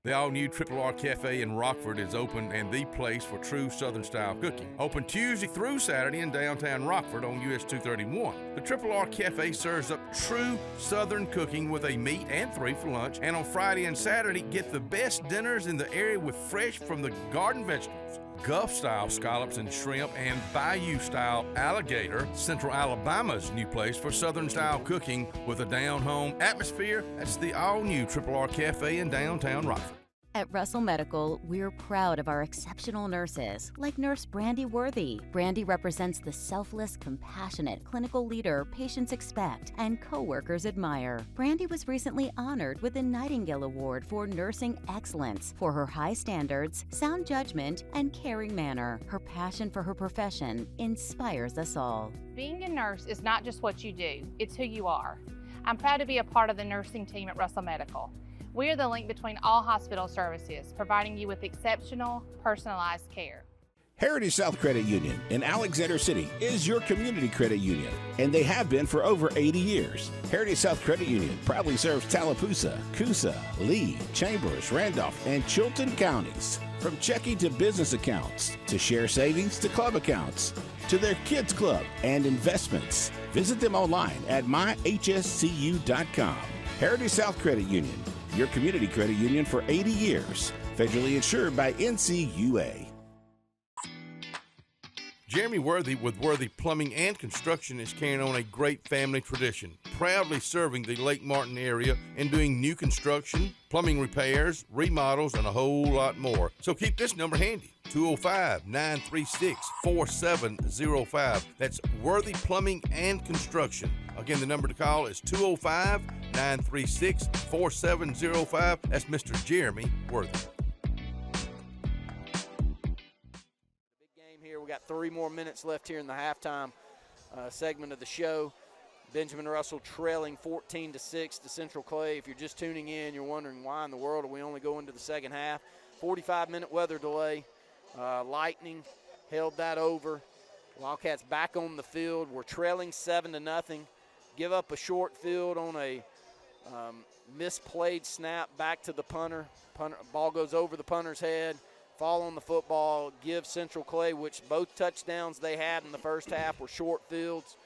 The all-new Triple R Cafe in Rockford is open and the place for true Southern-style cooking. Open Tuesday through Saturday in downtown Rockford on US 231. The Triple R Cafe serves up true Southern cooking with a meat and 3 for lunch. And on Friday and Saturday, get the best dinners in the area with fresh from the garden vegetables. Gulf-style scallops and shrimp, and Bayou-style alligator. Central Alabama's new place for Southern-style cooking with a down-home atmosphere. That's the all-new Triple R Cafe in downtown Rockford. At Russell Medical, we're proud of our exceptional nurses, like Nurse Brandy Worthy. Brandy represents the selfless, compassionate clinical leader patients expect and coworkers admire. Brandy was recently honored with the Nightingale Award for Nursing Excellence for her high standards, sound judgment, and caring manner. Her passion for her profession inspires us all. Being a nurse is not just what you do, it's who you are. I'm proud to be a part of the nursing team at Russell Medical. We are the link between all hospital services, providing you with exceptional, personalized care. Heritage South Credit Union in Alexander City is your community credit union, and they have been for over 80 years. Heritage South Credit Union proudly serves Tallapoosa, Coosa, Lee, Chambers, Randolph, and Chilton counties. From checking to business accounts, to share savings to club accounts, to their kids club and investments. Visit them online at myhscu.com. Heritage South Credit Union, your community credit union for 80 years. Federally insured by NCUA. Jeremy Worthy with Worthy Plumbing and Construction is carrying on a great family tradition, proudly serving the Lake Martin area and doing new construction, plumbing repairs, remodels, and a whole lot more. So keep this number handy, 205-936-4705. That's Worthy Plumbing and Construction. Again, the number to call is 205-936-4705. That's Mr. Jeremy Worthy. We got 3 more minutes left here in the halftime segment of the show. Benjamin Russell trailing 14-6 to Central Clay. If you're just tuning in, you're wondering why in the world are we only going to the second half. 45-minute weather delay. Lightning held that over. Wildcats back on the field. We're trailing 7-0. Give up a short field on a misplayed snap back to the punter. Ball goes over the punter's head. Fall on the football, give Central Clay, which both touchdowns they had in the first half were short fields.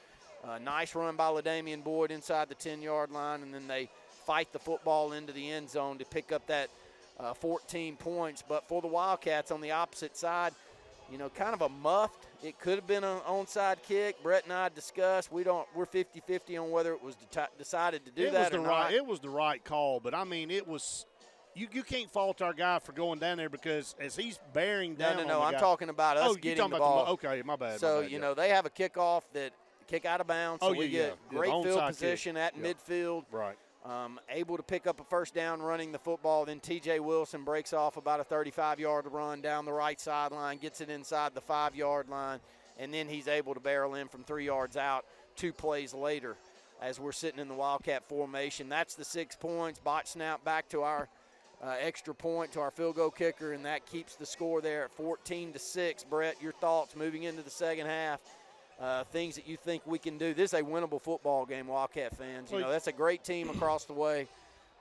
Nice run by LaDamian Boyd inside the 10-yard line, and then they fight the football into the end zone to pick up that 14 points. But for the Wildcats on the opposite side, you know, kind of a muffed. It could have been an onside kick. Brett and I discussed. We're 50-50 on whether it was decided to do that or not. It was the right call, but, I mean, it was – You can't fault our guy for going down there because as he's bearing down. No. I'm talking about us getting the ball. Okay, my bad. So, you know, they have a kickoff that kick out of bounds. So we get great field position at midfield. Right. Able to pick up a first down running the football. Then T.J. Wilson breaks off about a 35-yard run down the right sideline, gets it inside the 5-yard line, and then he's able to barrel in from 3 yards out 2 plays later as we're sitting in the Wildcat formation. That's the 6 points. Botch snap back to our extra point to our field goal kicker, and that keeps the score there at 14-6. Brett, your thoughts moving into the second half, things that you think we can do. This is a winnable football game, Wildcat fans. You know, that's a great team across the way,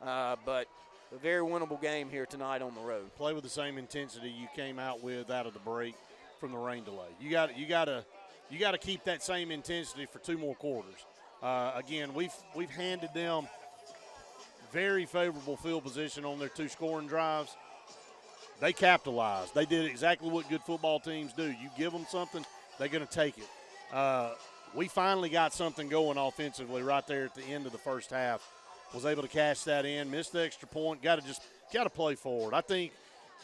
but a very winnable game here tonight on the road. Play with the same intensity you came out with out of the break from the rain delay. You got to keep that same intensity for 2 more quarters. Again, we've handed them very favorable field position on their 2 scoring drives. They capitalized. They did exactly what good football teams do. You give them something, they're going to take it. We finally got something going offensively right there at the end of the first half. Was able to cash that in, missed the extra point. Got to play forward. I think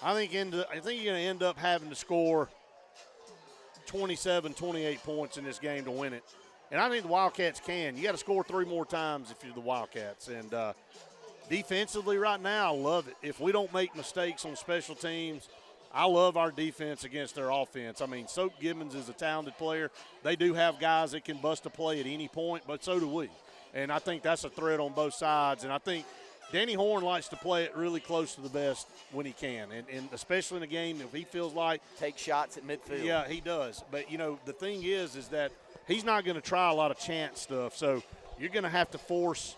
you're going to end up having to score 27, 28 points in this game to win it. And I think the Wildcats can. You got to score 3 more times if you're the Wildcats. And defensively right now, I love it. If we don't make mistakes on special teams, I love our defense against their offense. I mean, Soap Gibbons is a talented player. They do have guys that can bust a play at any point, but so do we. And I think that's a threat on both sides. And I think Danny Horn likes to play it really close to the best when he can. And especially in a game if he feels like – take shots at midfield. Yeah, he does. But, you know, the thing is that he's not going to try a lot of chance stuff. So you're going to have to force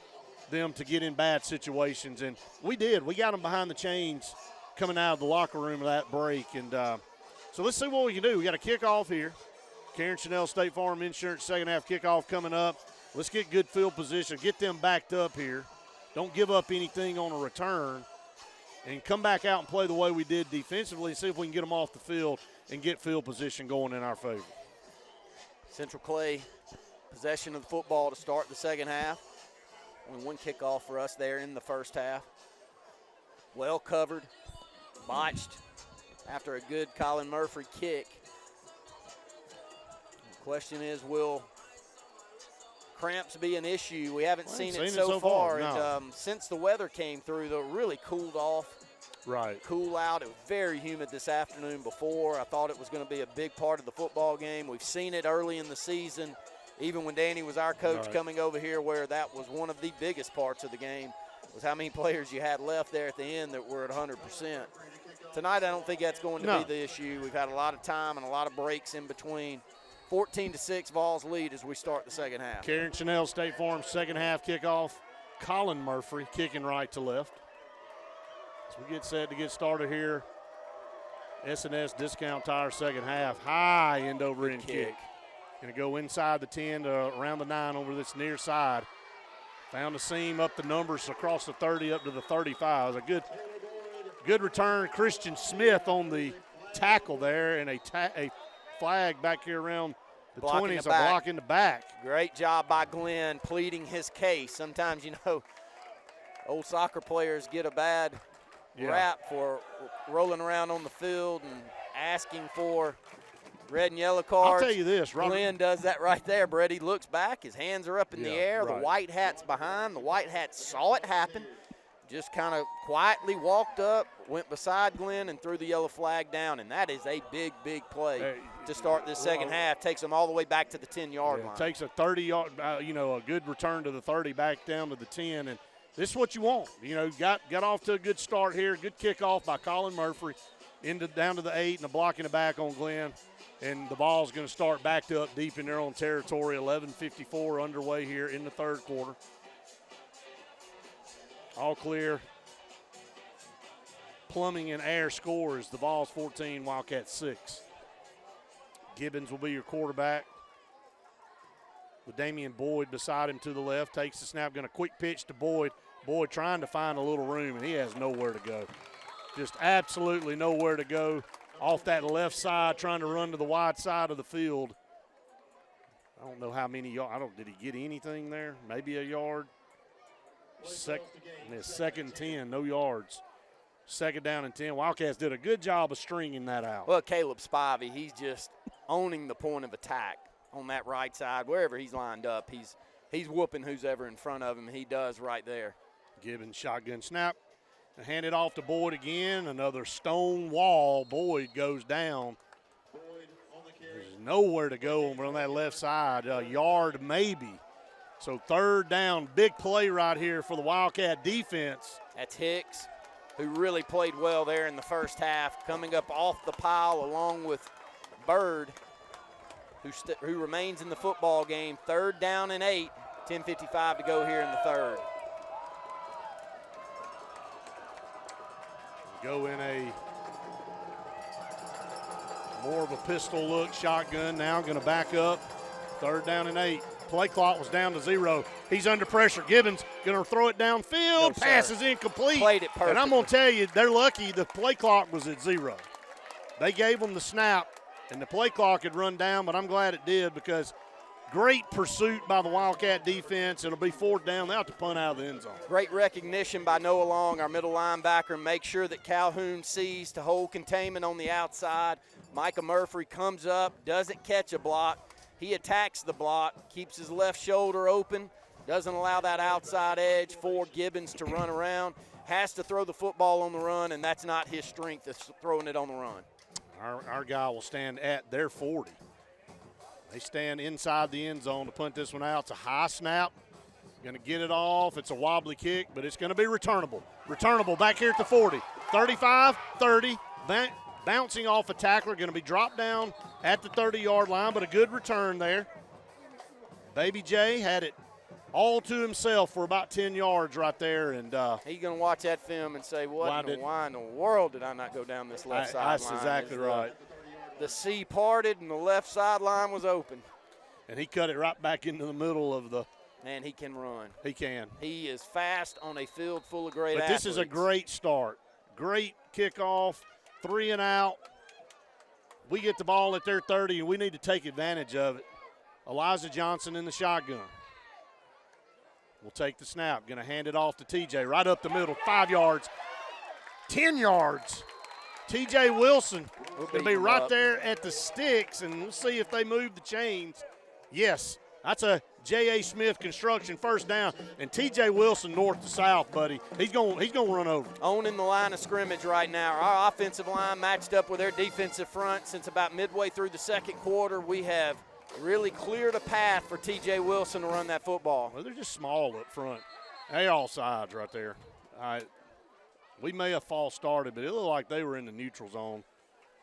them to get in bad situations. And we did. We got them behind the chains coming out of the locker room of that break. And so let's see what we can do. We got a kickoff here. Karen Chanel State Farm Insurance second half kickoff coming up. Let's get good field position, get them backed up here. Don't give up anything on a return, and come back out and play the way we did defensively and see if we can get them off the field and get field position going in our favor. Central Clay, possession of the football to start the second half. Only 1 kickoff for us there in the first half. Well covered, botched after a good Colin Murphy kick. The question is, will cramps be an issue? We haven't seen it so far. No. And since the weather came through, though, it really cooled off. Right. Cool out. It was very humid this afternoon before. I thought it was going to be a big part of the football game. We've seen it early in the season, even when Danny was our coach coming over here, where that was one of the biggest parts of the game, was how many players you had left there at the end that were at 100%. Tonight, I don't think that's going to be the issue. We've had a lot of time and a lot of breaks in between. 14-6 Vols lead as we start the second half. Karen Chanel State Farm second half kickoff. Colin Murphy kicking right to left. As we get set to get started here, S&S Discount Tire second half. High end over end kick. Going to go inside the 10 to around the 9 over this near side. Found the seam up the numbers across the 30 up to the 35. It was a good return. Christian Smith on the tackle there, and a flag back here around the 20s, a block in the back. Great job by Glenn pleading his case. Sometimes, you know, old soccer players get a bad rap for rolling around on the field and asking for red and yellow cards. I'll tell you this, Robert. Glenn does that right there, Brett. He looks back. His hands are up in the air. Right. The white hat's behind. The white hat saw it happen. Just kind of quietly walked up, went beside Glenn, and threw the yellow flag down. And that is a big, big play to start this second half. Takes them all the way back to the 10-yard line. Takes a 30-yard, a good return to the 30 back down to the 10. And this is what you want. You know, got off to a good start here. Good kickoff by Colin Murphy down to the 8 and a block in the back on Glenn. And the ball's going to start backed up deep in their own territory. 11:54 underway here in the third quarter. All clear. Plumbing and Air scores. The Vols 14, Wildcats 6. Gibbons will be your quarterback. With Damian Boyd beside him to the left. Takes the snap. Going to quick pitch to Boyd. Boyd trying to find a little room, and he has nowhere to go. Just absolutely nowhere to go. Off that left side, trying to run to the wide side of the field. I don't know how many yards. Did he get anything there? Maybe a yard. Second 10, no yards. Second down and 10. Wildcats did a good job of stringing that out. Well, Caleb Spivey, he's just owning the point of attack on that right side. Wherever he's lined up, he's whooping who's ever in front of him. He does right there. Gibbons shotgun snap. Hand it off to Boyd again. Another stone wall. Boyd goes down. There's nowhere to go on that left side. A yard maybe. So third down, big play right here for the Wildcat defense. That's Hicks. who really played well there in the first half, coming up off the pile along with Bird, who remains in the football game. 3rd down and 8, 10:55 to go here in the third. Go in a more of a pistol look, shotgun now, going to back up. 3rd down and 8. Play clock was down to 0. He's under pressure. Gibbons going to throw it downfield. No, pass sir. is incomplete. Played it perfectly. And I'm going to tell you, they're lucky the play clock was at 0. They gave them the snap, and the play clock had run down, but I'm glad it did because great pursuit by the Wildcat defense. It'll be 4th down. They'll have to punt out of the end zone. Great recognition by Noah Long, our middle linebacker. Make sure that Calhoun sees to hold containment on the outside. Micah Murphy comes up, doesn't catch a block. He attacks the block, keeps his left shoulder open, doesn't allow that outside edge for Gibbons to run around. Has to throw the football on the run, and that's not his strength, is throwing it on the run. Our guy will stand at their 40. They stand inside the end zone to punt this one out. It's a high snap. Going to get it off. It's a wobbly kick, but it's going to be returnable. Returnable back here at the 40. 35, 30. Bouncing off a tackler. Going to be dropped down at the 30-yard line, but a good return there. Baby J had it all to himself for about 10 yards right there. And he's going to watch that film and say, why in the world did I not go down this left sideline? That's exactly right. The sea parted and the left sideline was open. And he cut it right back into the middle of the. And he can run. He can. He is fast on a field full of great athletes. But this is a great start. Great kickoff, 3 and out. We get the ball at their 30, and we need to take advantage of it. Elijah Johnson in the shotgun. Will take the snap. Going to hand it off to TJ right up the middle, 5 yards, 10 yards. TJ Wilson will be right there at the sticks, and we'll see if they move the chains. Yes, that's a J.A. Smith construction 1st down, and TJ Wilson north to south, buddy. He's going to run over. Owning the line of scrimmage right now. Our offensive line matched up with their defensive front since about midway through the second quarter. We have really cleared a path for TJ Wilson to run that football. Well, they're just small up front. They all sides right there. We may have false started, but it looked like they were in the neutral zone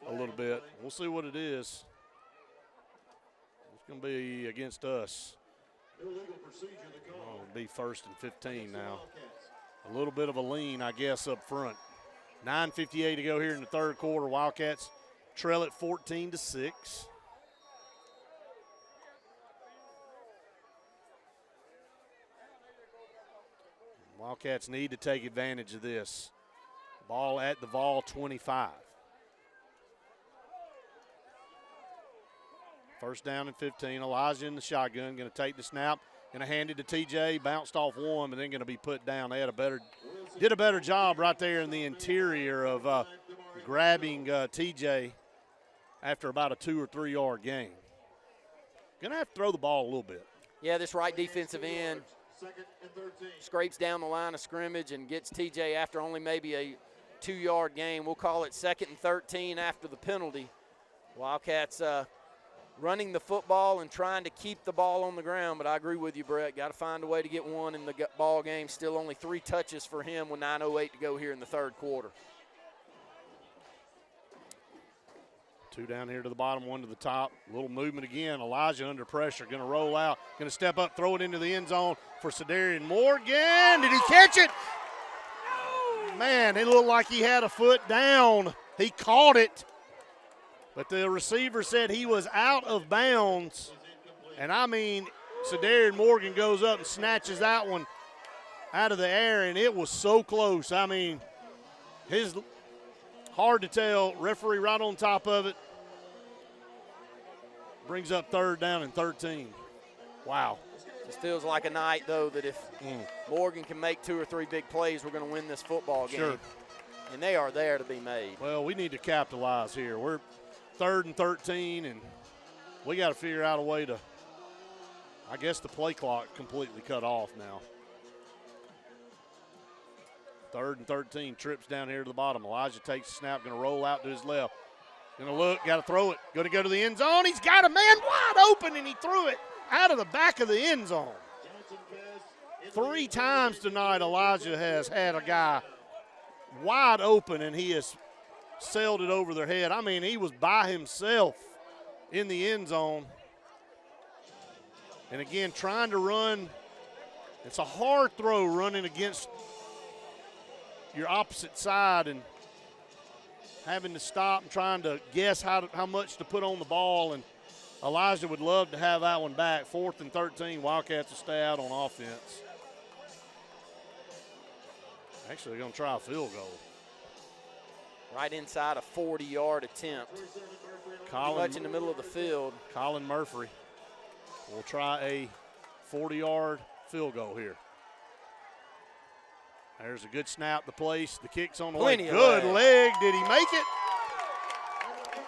a little bit. We'll see what it is. It's going to be against us. It'll be 1st and 15 now. A little bit of a lean, I guess, up front. 9:58 to go here in the third quarter. Wildcats trail at 14-6. Wildcats need to take advantage of this. Ball at the Vol 25. 1st down and 15. Elijah in the shotgun, going to take the snap, going to hand it to TJ. Bounced off one, but then going to be put down. They did a better job right there in the interior of grabbing TJ after about a 2 or 3 yard gain. Going to have to throw the ball a little bit. Yeah, this right defensive end scrapes down the line of scrimmage and gets TJ after only maybe a 2 yard gain. We'll call it 2nd and 13 after the penalty. Wildcats running the football and trying to keep the ball on the ground, but I agree with you, Brett. Got to find a way to get one in the ball game. Still only 3 touches for him with 9:08 to go here in the third quarter. 2 down here to the bottom, 1 to the top. A little movement again. Elijah under pressure, going to roll out, going to step up, throw it into the end zone for Sedarian Morgan. Did he catch it? Oh, man, it looked like he had a foot down. He caught it, but the receiver said he was out of bounds. And, I mean, Sedarian Morgan goes up and snatches that one out of the air, and it was so close. I mean, hard to tell. Referee right on top of it. Brings up 3rd down and 13. Wow. Just feels like a night, though, that if Morgan can make 2 or 3 big plays, we're going to win this football game. Sure. And they are there to be made. Well, we need to capitalize here. We're 3rd and 13, and we got to figure out a way to, I guess, the play clock completely cut off now. 3rd and 13, trips down here to the bottom. Elijah takes the snap, going to roll out to his left. Going to look, got to throw it. Going to go to the end zone. He's got a man wide open, and he threw it out of the back of the end zone. 3 times tonight Elijah has had a guy wide open, and he has sailed it over their head. I mean, he was by himself in the end zone. And again, trying to run. It's a hard throw running against your opposite side and having to stop and trying to guess how much to put on the ball. And Elijah would love to have that one back. 4th and 13, Wildcats will stay out on offense. Actually, they're going to try a field goal. Right inside a 40-yard attempt. Too much in the middle of the field. Colin Murphy will try a 40-yard field goal here. There's a good snap to place. The kick's on the way. Good leg. Did he make it?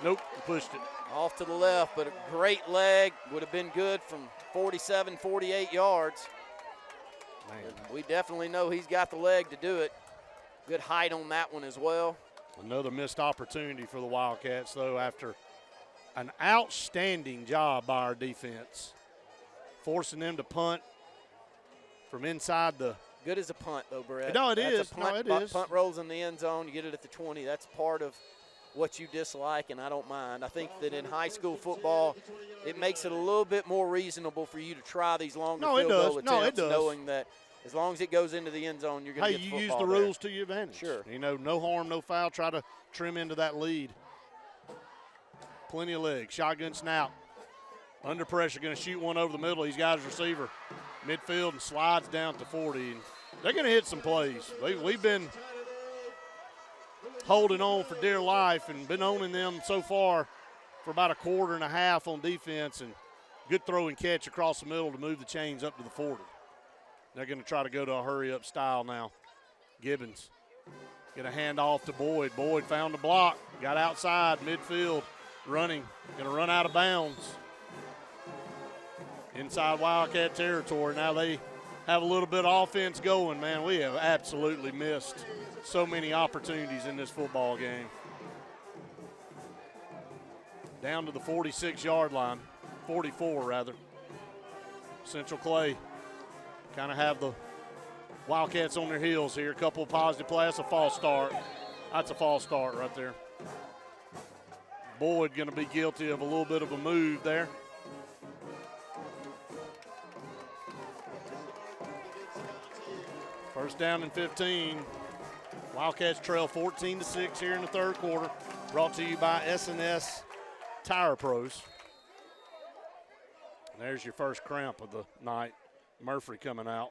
Nope, he pushed it. Off to the left, but a great leg. Would have been good from 47, 48 yards. Man. We definitely know he's got the leg to do it. Good height on that one as well. Another missed opportunity for the Wildcats, though, after an outstanding job by our defense, forcing them to punt from inside the. Good as a punt, though, Brett. No, it That's is. A punt, No, it is. Punt rolls in the end zone. You get it at the 20. That's part of what you dislike, and I don't mind. I think that in high school football, it makes it a little bit more reasonable for you to try these longer field goal attempts, knowing that as long as it goes into the end zone, you're going to get the football. Hey, you use the rules to your advantage. Sure. You know, no harm, no foul. Try to trim into that lead. Plenty of legs. Shotgun snap. Under pressure, going to shoot one over the middle. He's got his receiver. Midfield and slides down to 40. And they're going to hit some plays. We've been holding on for dear life and been owning them so far for about a quarter and a half on defense. And good throw and catch across the middle to move the chains up to the 40. They're going to try to go to a hurry-up style now. Gibbons going to hand off to Boyd. Boyd found the block, got outside, midfield, running, going to run out of bounds. Inside Wildcat territory. Now they have a little bit of offense going, man. We have absolutely missed so many opportunities in this football game. Down to the 46-yard line, 44 rather. Central Clay kind of have the Wildcats on their heels here. A couple of positive plays. That's a false start. That's a false start right there. Boyd going to be guilty of a little bit of a move there. First down and 15. Wildcats trail 14-6 here in the third quarter. Brought to you by S&S Tire Pros. And there's your first cramp of the night. Murphy coming out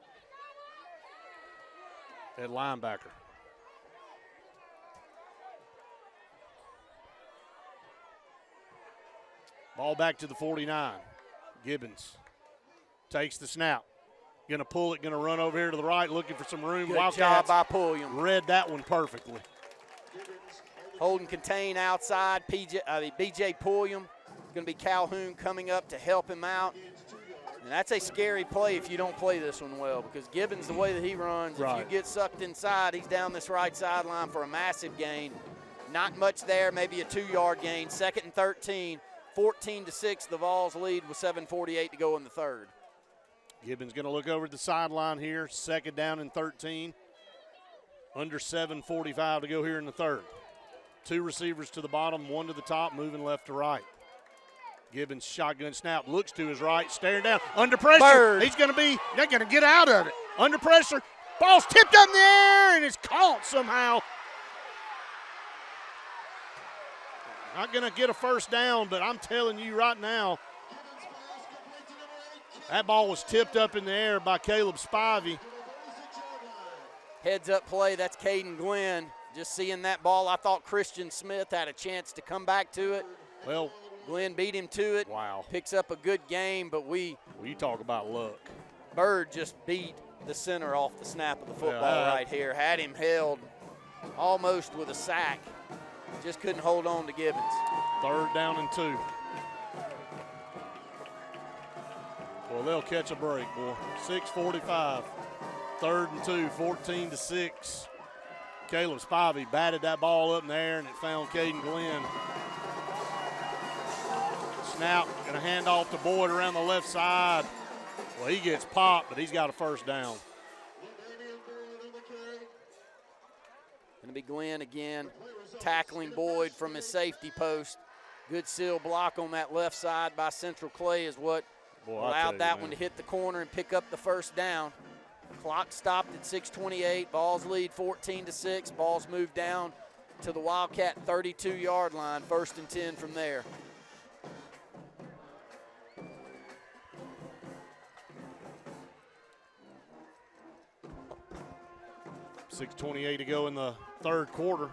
at linebacker. Ball back to the 49. Gibbons takes the snap. Going to pull it, going to run over here to the right, looking for some room. Good Wildcats job by Pulliam. read that one perfectly. Holding contain outside. BJ Pulliam. It's going to be Calhoun coming up to help him out. And that's a scary play if you don't play this one well, because Gibbons, the way that he runs, Right. if you get sucked inside, he's down this right sideline for a massive gain. Not much there, maybe a 2-yard gain. 2nd and 13, 14-6, the Vols lead with 7:48 to go in the third. Gibbons going to look over at the sideline here. 2nd down and 13. Under 7:45 to go here in the third. 2 receivers to the bottom, 1 to the top, moving left to right. Gibbons shotgun snap, looks to his right, staring down, under pressure. Bird. They're going to get out of it. Under pressure, ball's tipped up in the air and it's caught somehow. Not going to get a first down, but I'm telling you right now, that ball was tipped up in the air by Caleb Spivey. Heads up play, that's Caden Glenn. Just seeing that ball, I thought Christian Smith had a chance to come back to it. Well, Glenn beat him to it. Wow. Picks up a good game, but you talk about luck. Bird just beat the center off the snap of the football right here. Had him held almost with a sack. Just couldn't hold on to Gibbons. 3rd down and 2. Well, they'll catch a break, boy. 6:45. 3rd and 2, 14-6. Caleb Spivey batted that ball up in the air, and it found Caden Glenn. Snap, going to hand off to Boyd around the left side. Well, he gets popped, but he's got a first down. Going to be Glenn again, tackling Boyd from his safety post. Good seal block on that left side by Central Clay is what allowed that one to hit the corner and pick up the first down. Clock stopped at 6:28. Vols lead 14-6. Vols move down to the Wildcat 32-yard line. 1st and 10 from there. .6:28 to go in the third quarter.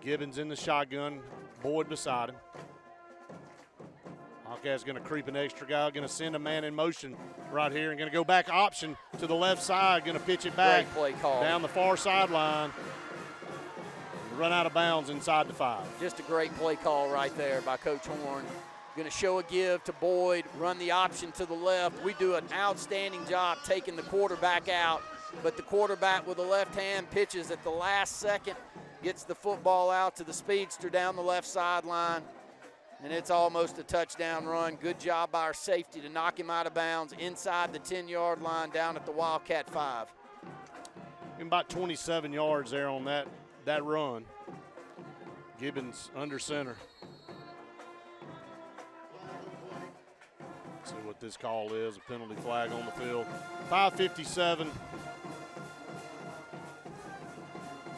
Gibbons in the shotgun, Boyd beside him. Wildcat's going to creep an extra guy, going to send a man in motion right here and going to go back option to the left side, going to pitch it back Great play call. Down the far sideline. Run out of bounds inside the 5. Just a great play call right there by Coach Horn. Going to show a give to Boyd, run the option to the left. We do an outstanding job taking the quarterback out, but the quarterback with the left hand pitches at the last second, gets the football out to the speedster down the left sideline, and it's almost a touchdown run. Good job by our safety to knock him out of bounds inside the 10-yard line down at the Wildcat 5. About 27 yards there on that run. Gibbons under center. Let's see what this call is, a penalty flag on the field. 5:57.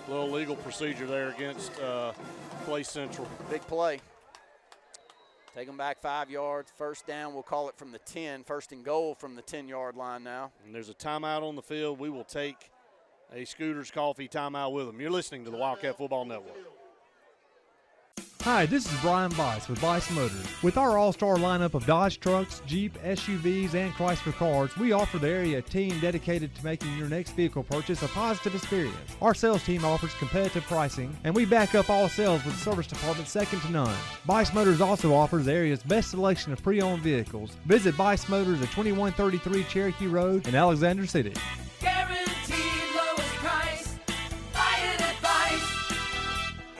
Little legal procedure there against Clay Central. Big play. Take them back 5 yards. First down, we'll call it from the 10. 1st and goal from the 10-yard line now. And there's a timeout on the field. We will take a Scooter's Coffee timeout with them. You're listening to the Wildcat Football Network. Hi, this is Brian Bice with Bice Motors. With our all-star lineup of Dodge trucks, Jeep, SUVs, and Chrysler cars, we offer the area a team dedicated to making your next vehicle purchase a positive experience. Our sales team offers competitive pricing, and we back up all sales with a service department second to none. Bice Motors also offers the area's best selection of pre-owned vehicles. Visit Bice Motors at 2133 Cherokee Road in Alexander City. Guaranteed lowest price. Buy it at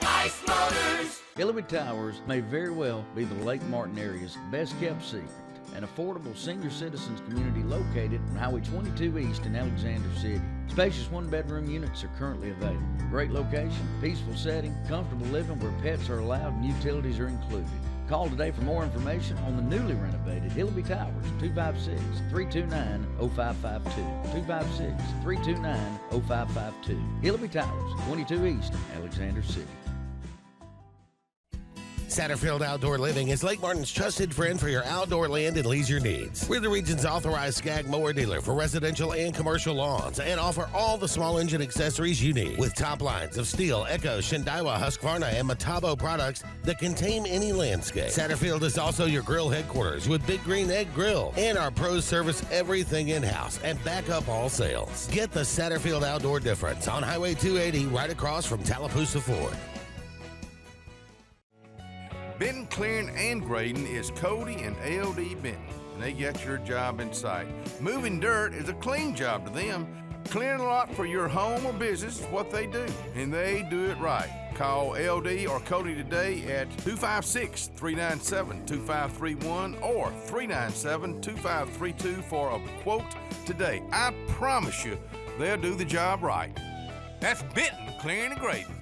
Bice Motors. Hillary Towers may very well be the Lake Martin area's best kept secret. An affordable senior citizens community located on Highway 22 East in Alexander City. Spacious one-bedroom units are currently available. Great location, peaceful setting, comfortable living where pets are allowed and utilities are included. Call today for more information on the newly renovated Hillary Towers, 256-329-0552. 256-329-0552. Hillary Towers, 22 East, Alexander City. Satterfield Outdoor Living is Lake Martin's trusted friend for your outdoor land and leisure needs. We're the region's authorized Skag mower dealer for residential and commercial lawns and offer all the small engine accessories you need. With top lines of Steel, Echo, Shindaiwa, Husqvarna, and Metabo products that can tame any landscape. Satterfield is also your grill headquarters with Big Green Egg Grill. And our pros service everything in-house and back up all sales. Get the Satterfield Outdoor difference on Highway 280 right across from Tallapoosa Ford. Benton Clearing and Grading is Cody and LD Benton, and they got your job in sight. Moving dirt is a clean job to them. Clearing a lot for your home or business is what they do, and they do it right. Call LD or Cody today at 256-397-2531 or 397-2532 for a quote today. I promise you, they'll do the job right. That's Benton Clearing and Grading.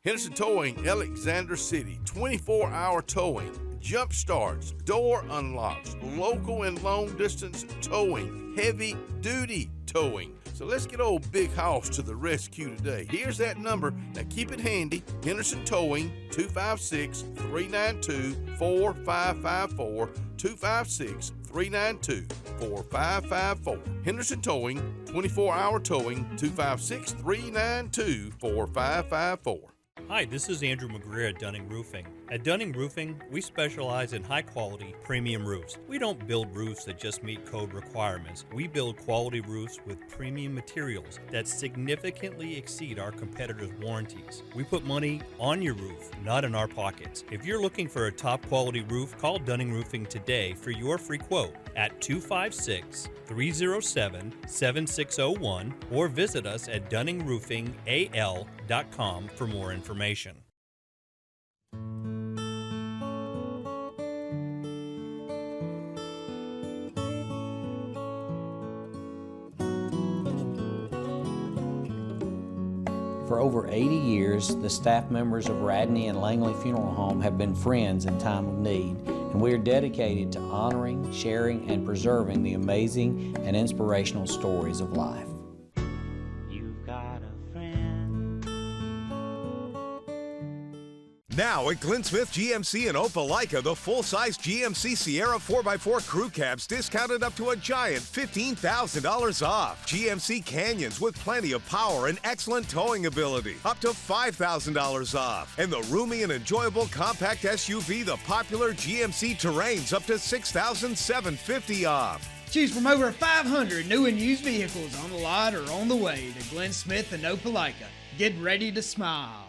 Henderson Towing, Alexander City, 24-hour towing, jump starts, door unlocks, local and long distance towing, heavy duty towing. So let's get old Big House to the rescue today. Here's that number. Now keep it handy. Henderson Towing, 256-392-4554, 256-392-4554. Henderson Towing, 24-hour towing, 256-392-4554. Hi, this is Andrew McGreer at Dunning Roofing. At Dunning Roofing, we specialize in high-quality, premium roofs. We don't build roofs that just meet code requirements. We build quality roofs with premium materials that significantly exceed our competitors' warranties. We put money on your roof, not in our pockets. If you're looking for a top-quality roof, call Dunning Roofing today for your free quote at 256-307-7601 or visit us at DunningRoofingAL.com for more information. over 80 years, the staff members of Radney and Langley Funeral Home have been friends in time of need, and we are dedicated to honoring, sharing, and preserving the amazing and inspirational stories of life. Now at Glenn Smith GMC in Opelika, the full-size GMC Sierra 4x4 crew cabs discounted up to a giant $15,000 off. GMC Canyons with plenty of power and excellent towing ability, up to $5,000 off. And the roomy and enjoyable compact SUV, the popular GMC Terrains, up to $6,750 off. Choose from over 500 new and used vehicles on the lot or on the way to Glenn Smith and Opelika. Get ready to smile.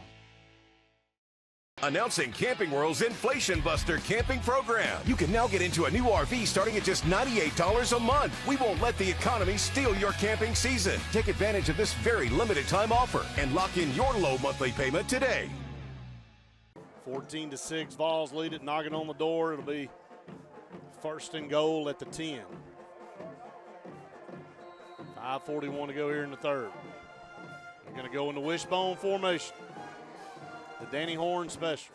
Announcing Camping World's Inflation Buster camping program. You can now get into a new RV starting at just $98 a month. We won't let the economy steal your camping season. Take advantage of this very limited time offer and lock in your low monthly payment today. 14-6, Vols lead it, knocking on the door. It'll be first and goal at the 10. 5:41 to go here in the third. They're going to go in the wishbone formation. The Danny Horn special.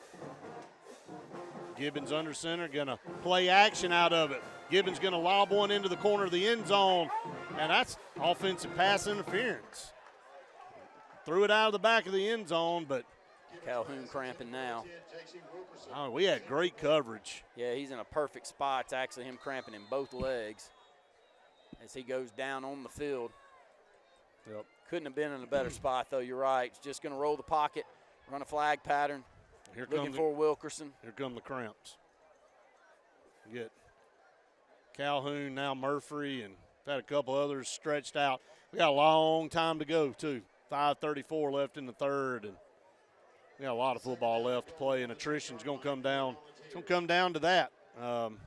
Gibbons under center, gonna play action out of it. Gibbons gonna lob one into the corner of the end zone, and that's offensive pass interference. Threw it out of the back of the end zone, but Calhoun cramping now. Oh, we had great coverage. Yeah, he's in a perfect spot. It's actually him cramping in both legs as he goes down on the field. Yep. Couldn't have been in a better spot, though. You're right. He's just going to roll the pocket, run a flag pattern. Here looking for Wilkerson. Here come the cramps. You get Calhoun, now Murphy, and had a couple others stretched out. We got a long time to go, too. 5:34 left in the third, and we got a lot of football left to play, and attrition's going to come down. It's going to come down to that. You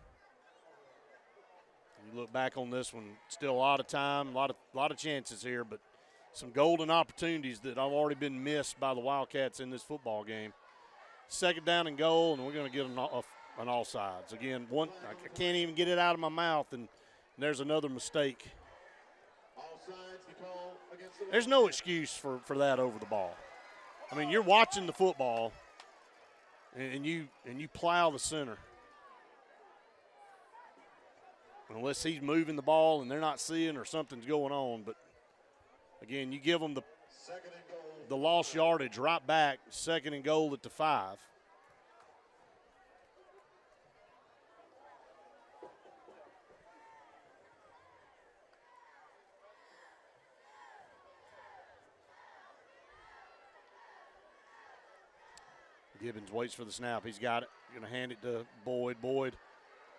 look back on this one, still a lot of time, a lot of chances here, but some golden opportunities that have already been missed by the Wildcats in this football game. Second down and goal, and we're going to get an all sides. Again, I can't even get it out of my mouth, and there's another mistake. There's no excuse for that over the ball. I mean, you're watching the football, and you plow the center. Unless he's moving the ball and they're not seeing or something's going on. But, again, you give them the lost yardage right back, second and goal at the 5. Gibbons waits for the snap. He's got it. Going to hand it to Boyd. Boyd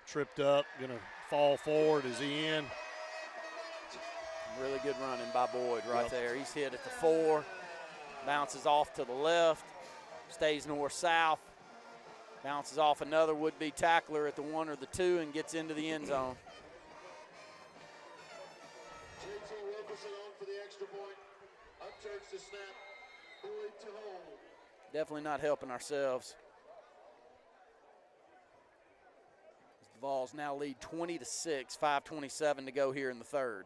tripped up, going to fall forward. Is he in? Really good running by Boyd right there. He's hit at the 4, bounces off to the left, stays north-south, bounces off another would-be tackler at the 1 or the 2 and gets into the end zone. JT Wilkerson on for the extra point. Upchurch to snap. Boyd to hold. Definitely not helping ourselves. The Vols now lead 20-6, 5:27 to go here in the third.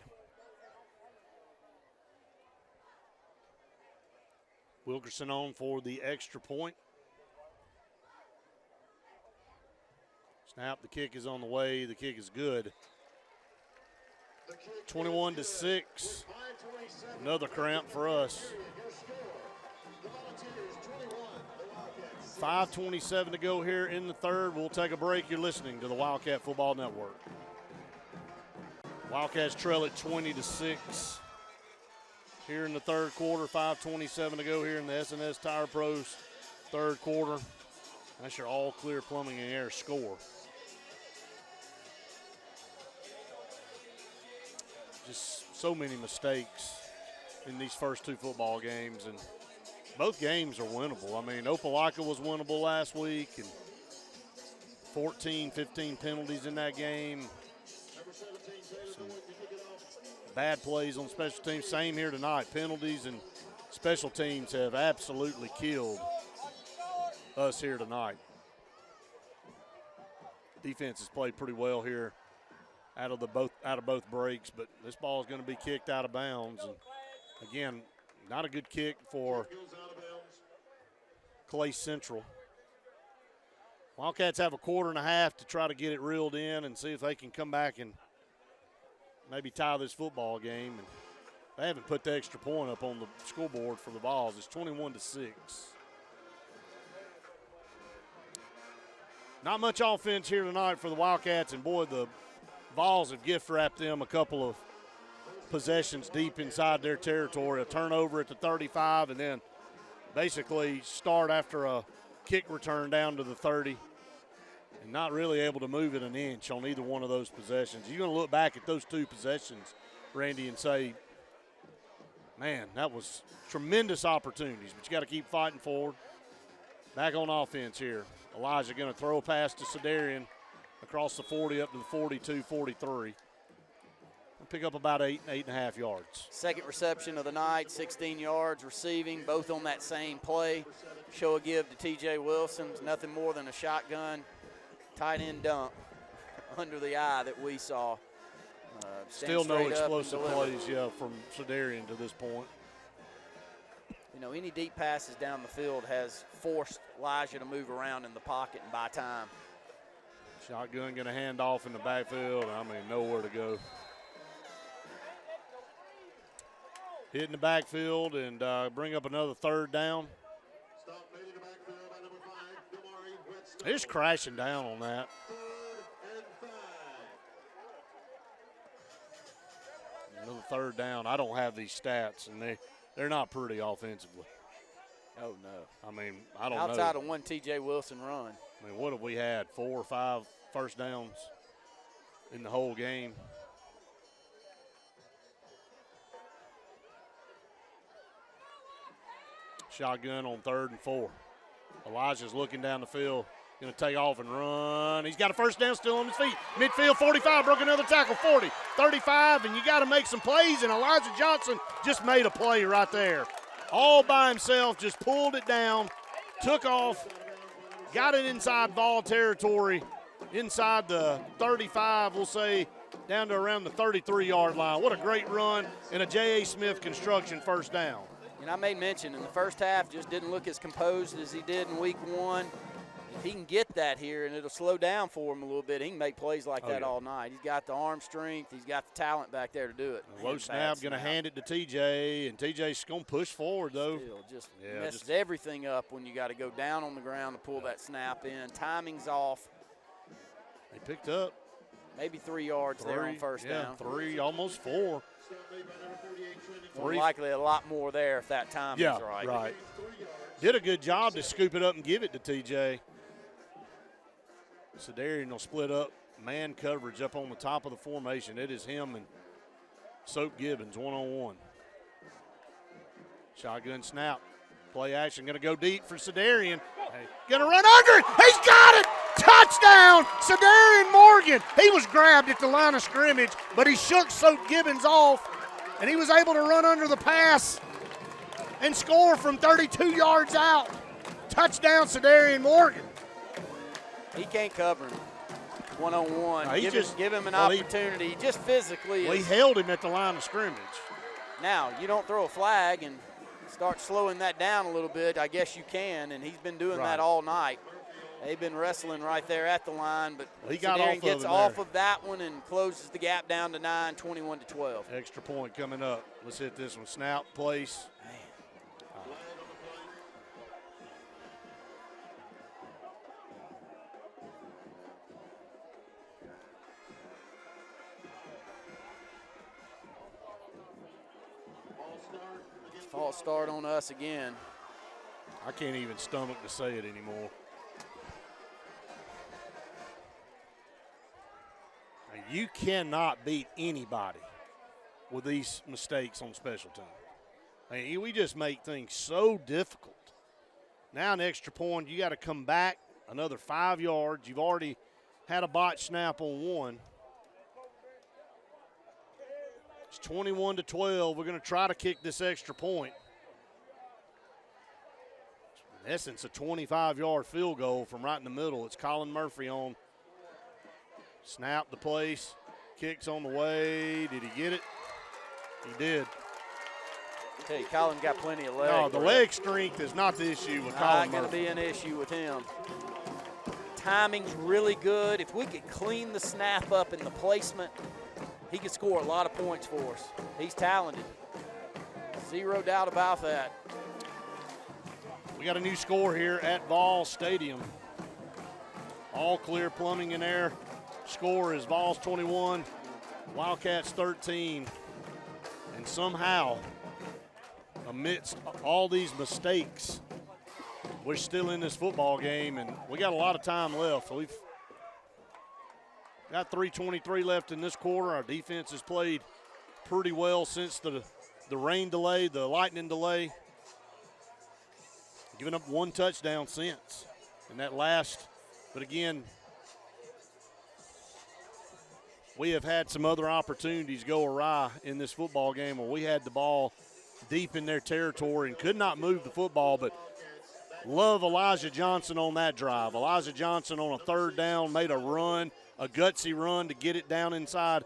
Wilkerson on for the extra point. Snap, the kick is on the way. The kick is good. 21-6. Another cramp for us. 5:27 to go here in the third. We'll take a break. You're listening to the Wildcat Football Network. Wildcats trail at 20-6 here in the third quarter. 5:27 to go here in the S&S Tire Pros third quarter. That's your all-clear plumbing and air score. Just so many mistakes in these first two football games, and both games are winnable. I mean, Opelika was winnable last week, and 14, 15 penalties in that game. Some bad plays on special teams. Same here tonight. Penalties and special teams have absolutely killed us here tonight. Defense has played pretty well here out of both breaks, but this ball is going to be kicked out of bounds. And again, Not a good kick for Clay Central. Wildcats have a quarter and a half to try to get it reeled in and see if they can come back and maybe tie this football game. And they haven't put the extra point up on the scoreboard for the Vols. It's 21-6. Not much offense here tonight for the Wildcats, and boy, the Vols have gift-wrapped them a couple of possessions deep inside their territory. A turnover at the 35, and then basically start after a kick return down to the 30. And not really able to move it an inch on either one of those possessions. You're going to look back at those two possessions, Randy, and say, man, that was tremendous opportunities, but you got to keep fighting forward. Back on offense here. Elijah going to throw a pass to Sedarian across the 40 up to the 42, 43. Pick up about 8.5 yards. Second reception of the night, 16 yards receiving, both on that same play. Show a give to T.J. Wilson. Nothing more than a shotgun tight end dump under the eye that we saw. Still no explosive plays, from Sedarian to this point. You know, any deep passes down the field has forced Elijah to move around in the pocket and buy time. Shotgun going to hand off in the backfield. I mean, nowhere to go. Hitting the backfield and bring up another third down. They're just crashing down on that. Another third down. I don't have these stats, and they're not pretty offensively. Oh, no. I mean, I don't know. Outside of one T.J. Wilson run. I mean, what have we had, 4 or 5 first downs in the whole game? Shotgun on 3rd and 4. Elijah's looking down the field, going to take off and run. He's got a first down still on his feet. Midfield, 45, broke another tackle, 40, 35, and you got to make some plays, and Elijah Johnson just made a play right there. All by himself, just pulled it down, took off, got it inside Vol territory, inside the 35, we'll say, down to around the 33-yard line. What a great run, and a J.A. Smith construction first down. And I made mention in the first half just didn't look as composed as he did in week 1. If he can get that here and it'll slow down for him a little bit, he can make plays like that all night. He's got the arm strength. He's got the talent back there to do it. Low snap, going to hand it to TJ, and TJ's going to push forward, though. Still just messes everything up when you got to go down on the ground to pull that snap in. Timing's off. They picked up. Maybe 3 yards there on first down. 3, almost 4. More likely a lot more there if that timing's right. Right. Did a good job to scoop it up and give it to TJ. Sedarian will split up man coverage up on the top of the formation. It is him and Soap Gibbons one-on-one. Shotgun snap. Play action. Going to go deep for Sedarian. Going to run under it. He's got it. Touchdown, Sedarian Morgan. He was grabbed at the line of scrimmage, but he shook Soap Gibbons off, and he was able to run under the pass and score from 32 yards out. Touchdown, Sedarian Morgan. He can't cover him one-on-one. Give him an opportunity. He just physically he held him at the line of scrimmage. Now, you don't throw a flag and start slowing that down a little bit. I guess you can, and he's been doing that all night. They've been wrestling right there at the line, but he gets off of that one and closes the gap down to 9, 21-12. Extra point coming up. Let's hit this one. Snap, place. False start on us again. I can't even stomach to say it anymore. You cannot beat anybody with these mistakes on special teams. I mean, we just make things so difficult. Now an extra point, you got to come back another 5 yards. You've already had a botch snap on one. It's 21-12. We're going to try to kick this extra point. In essence, a 25-yard field goal from right in the middle. It's Colin Murphy on. Snap the place. Kicks on the way. Did he get it? He did. Hey, Colin got plenty of leg. No, the leg strength is not the issue with Colin Not going to be an issue with him. Timing's really good. If we could clean the snap up in the placement, he could score a lot of points for us. He's talented. Zero doubt about that. We got a new score here at Vols Stadium. All clear plumbing and air. Score is Vols 21, Wildcats 13. And somehow, amidst all these mistakes, we're still in this football game, and we got a lot of time left. We've got 3:23 left in this quarter. Our defense has played pretty well since the rain delay, the lightning delay. Giving up one touchdown since. And that last, but again, we have had some other opportunities go awry in this football game where we had the ball deep in their territory and could not move the football, but love Elijah Johnson on that drive. Elijah Johnson on a third down made a run, a gutsy run to get it down inside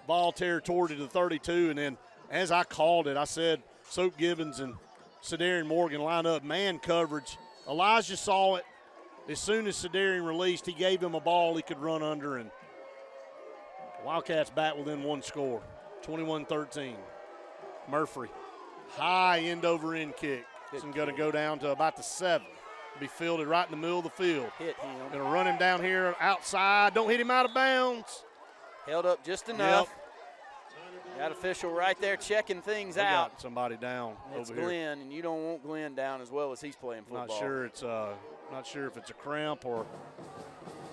ball territory to the 32, and then as I called it, I said Soap Gibbons and Sedarian Morgan line up man coverage. Elijah saw it. As soon as Sedarian released, he gave him a ball he could run under, and Wildcats back within one score, 21-13. Murphy, high end-over-end kick. It's going to go down to about the 7. Be fielded right in the middle of the field. Hit him. Going to run him down here outside. Don't hit him out of bounds. Held up just enough. Got official right there checking things out. Got somebody down It's over here. Glenn, and you don't want Glenn down as well as he's playing football. Not sure if it's a cramp or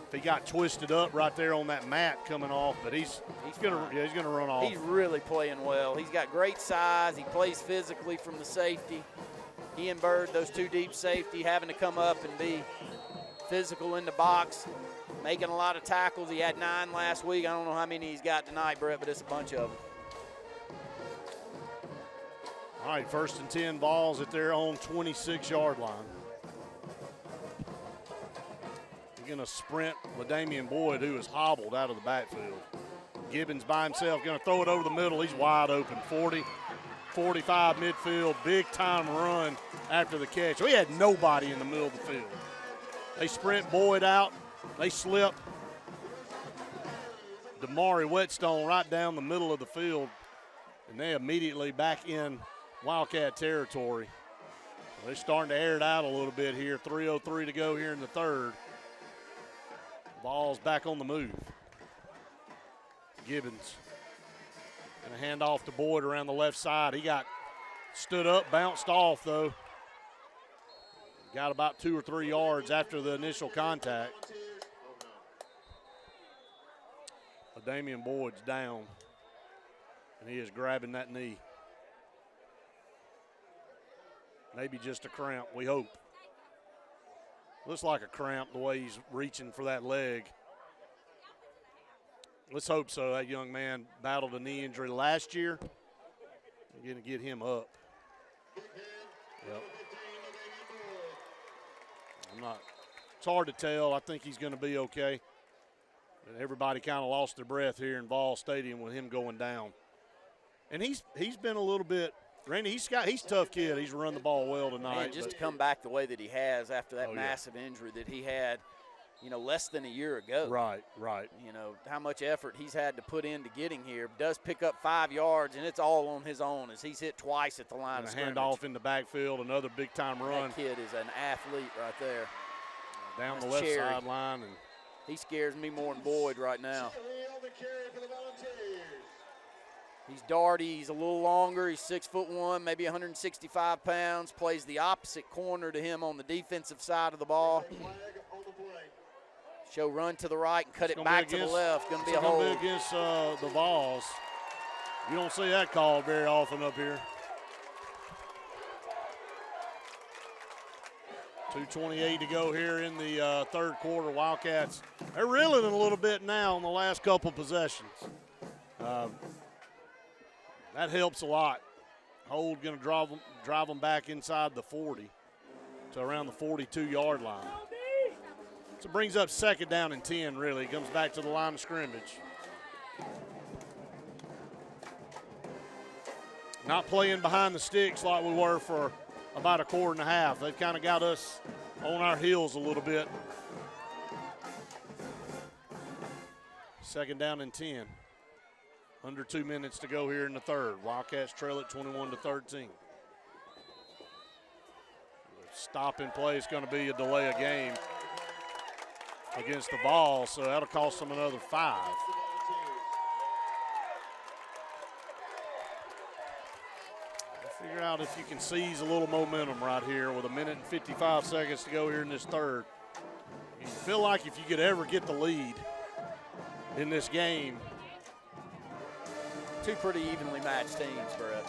if he got twisted up right there on that mat coming off, but he's gonna run off. He's really playing well. He's got great size. He plays physically from the safety. He and Bird, those two deep safety, having to come up and be physical in the box, making a lot of tackles. He had 9 last week. I don't know how many he's got tonight, Brett, but it's a bunch of them. All right, 1st and 10 Vols at their own 26-yard line. You're going to sprint LaDamian Boyd, who is hobbled out of the backfield. Gibbons by himself, going to throw it over the middle. He's wide open, 40, 45 midfield, big-time run after the catch. We had nobody in the middle of the field. They sprint Boyd out. They slip Damari Whetstone right down the middle of the field, and they immediately back in Wildcat territory. They're starting to air it out a little bit here. 3:03 to go here in the third. Ball's back on the move. Gibbons going to hand off to Boyd around the left side. He got stood up, bounced off though. Got about 2 or 3 yards after the initial contact. Damian Boyd's down, and he is grabbing that knee. Maybe just a cramp, we hope. Looks like a cramp the way he's reaching for that leg. Let's hope so. That young man battled a knee injury last year. We're going to get him up. Yep. It's hard to tell. I think he's going to be okay. But everybody kind of lost their breath here in Vols Stadium with him going down. And he's been a little bit, Randy, he's a tough kid. He's run the ball well tonight. Man, just to come back the way that he has after that massive injury that he had, less than a year ago. Right. How much effort he's had to put into getting here. Does pick up 5 yards, and it's all on his own as he's hit twice at the line of scrimmage. Handoff in the backfield, another big-time run. That kid is an athlete right there. Down the left sideline. And he scares me more than Boyd right now. He's darty. He's a little longer. He's 6'1", maybe 165 pounds. Plays the opposite corner to him on the defensive side of the ball. Show run to the right and cut it back to the left. Going to be a hold. It's going to be against the Vols. You don't see that called very often up here. 2:28 to go here in the third quarter. Wildcats, they're reeling a little bit now on the last couple possessions. That helps a lot. Hold going to drive them back inside the 40 to around the 42-yard line. So it brings up 2nd down and 10, really. It comes back to the line of scrimmage. not playing behind the sticks like we were for about a quarter and a half. They've kind of got us on our heels a little bit. Second down and 10. Under 2 minutes to go here in the third. Wildcats trail at 21-13. Stop in play is going to be a delay of game against the ball, so that'll cost them another 5. Figure out if you can seize a little momentum right here with 1 minute and 55 seconds to go here in this third. You feel like if you could ever get the lead in this game. Two pretty evenly matched teams, Brett.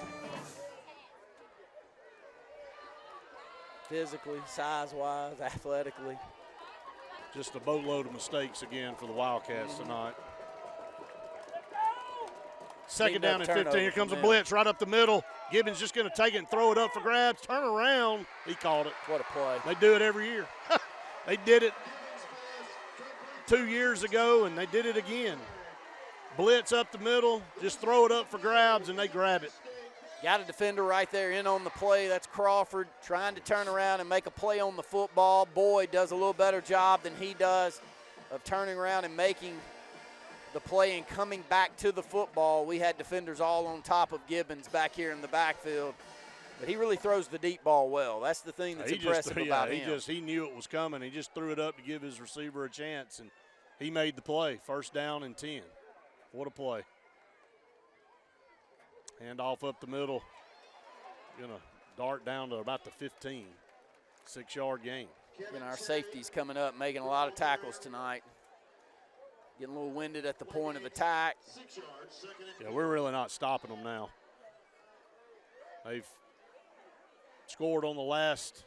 Physically, size-wise, athletically. Just a boatload of mistakes again for the Wildcats tonight. Second down and 15. Here comes a blitz right up the middle. Gibbons just going to take it and throw it up for grabs. Turn around. He caught it. What a play. They do it every year. They did it 2 years ago, and they did it again. Blitz up the middle, just throw it up for grabs, and they grab it. Got a defender right there in on the play. That's Crawford trying to turn around and make a play on the football. Boyd does a little better job than he does of turning around and making the play and coming back to the football. We had defenders all on top of Gibbons back here in the backfield. But he really throws the deep ball well. That's the thing that's impressive about him. He knew it was coming. He just threw it up to give his receiver a chance, and he made the play. First down and 10. What a play. Hand off up the middle. Going to dart down to about the 15. 6-yard gain. And our safety's coming up, making a lot of tackles tonight. Getting a little winded at the point of attack. Yeah, we're really not stopping them now. They've scored on the last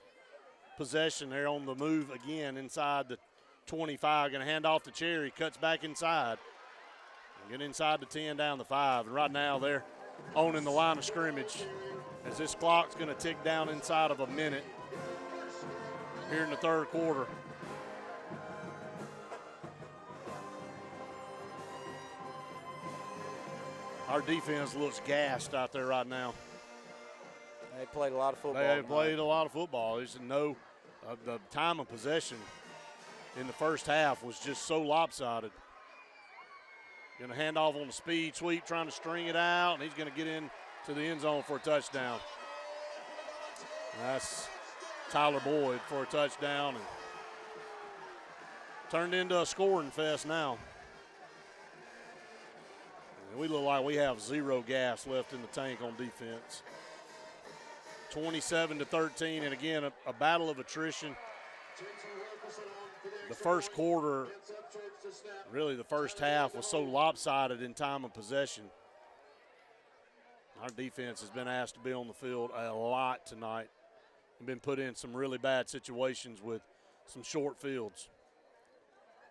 possession. They're on the move again inside the 25. Going to hand off to Cherry. Cuts back inside. Get inside the 10, down the 5. And right now they're owning the line of scrimmage as this clock's going to tick down inside of a minute here in the third quarter. Our defense looks gassed out there right now. They played a lot of football. They played a lot of football. There's no the time of possession in the first half was just so lopsided. Going to hand off on the speed sweep, trying to string it out, and he's going to get in to the end zone for a touchdown. And that's Tyler Boyd for a touchdown, and turned into a scoring fest now. And we look like we have zero gas left in the tank on defense. 27-13, and again, a battle of attrition. The first quarter, really the first half, was so lopsided in time of possession. Our defense has been asked to be on the field a lot tonight and been put in some really bad situations with some short fields.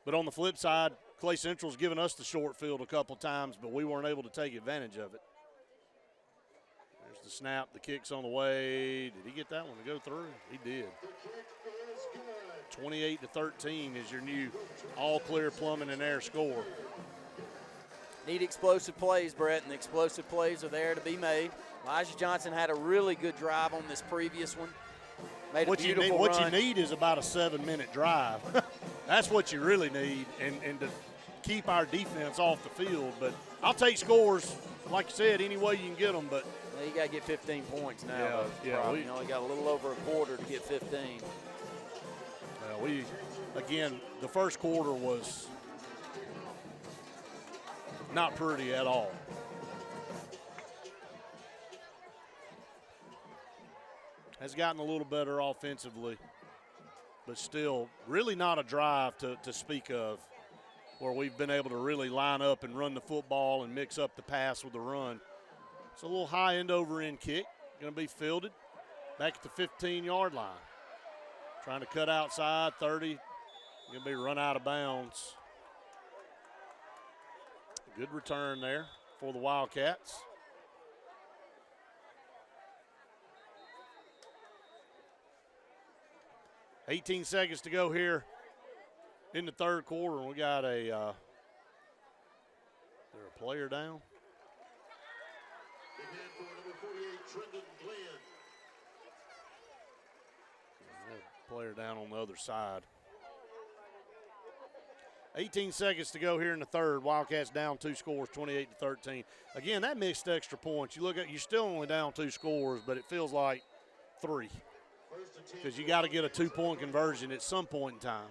But on the flip side, Clay Central's given us the short field a couple times, but we weren't able to take advantage of it. There's the snap, the kick's on the way. Did he get that one to go through? He did. 28-13 is your new all-clear plumbing and air score. Need explosive plays, Brett, and the explosive plays are there to be made. Elijah Johnson had a really good drive on this previous one. Made a beautiful run. What you need is about a 7-minute drive. That's what you really need, and to keep our defense off the field. But I'll take scores, like you said, any way you can get them. But well, you got to get 15 points now. Yeah, we only got a little over a quarter to get 15. Again, the first quarter was not pretty at all. Has gotten a little better offensively, but still really not a drive to speak of where we've been able to really line up and run the football and mix up the pass with the run. It's a little high end over end kick, going to be fielded back at the 15-yard line. Trying to cut outside, 30, going to be run out of bounds. Good return there for the Wildcats. $18 seconds to go here in the third quarter, and we got a is there a player down? Player down on the other side. 18 seconds to go here in the third. Wildcats down 2 scores, 28-13. Again, that missed extra points. You look at, you're still only down 2 scores, but it feels like 3 because you got to get a 2-point conversion at some point in time.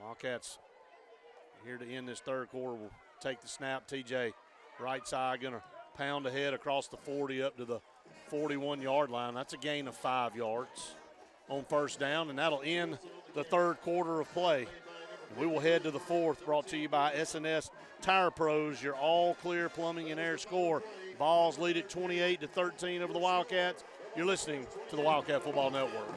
Wildcats here to end this third quarter will take the snap. TJ right side going to pound ahead across the 40 up to the 41-yard line. That's a gain of 5 yards on first down, and that'll end the third quarter of play. We will head to the fourth, brought to you by S&S Tire Pros, your all-clear plumbing and air score. Vols lead at 28-13 over the Wildcats. You're listening to the Wildcat Football Network.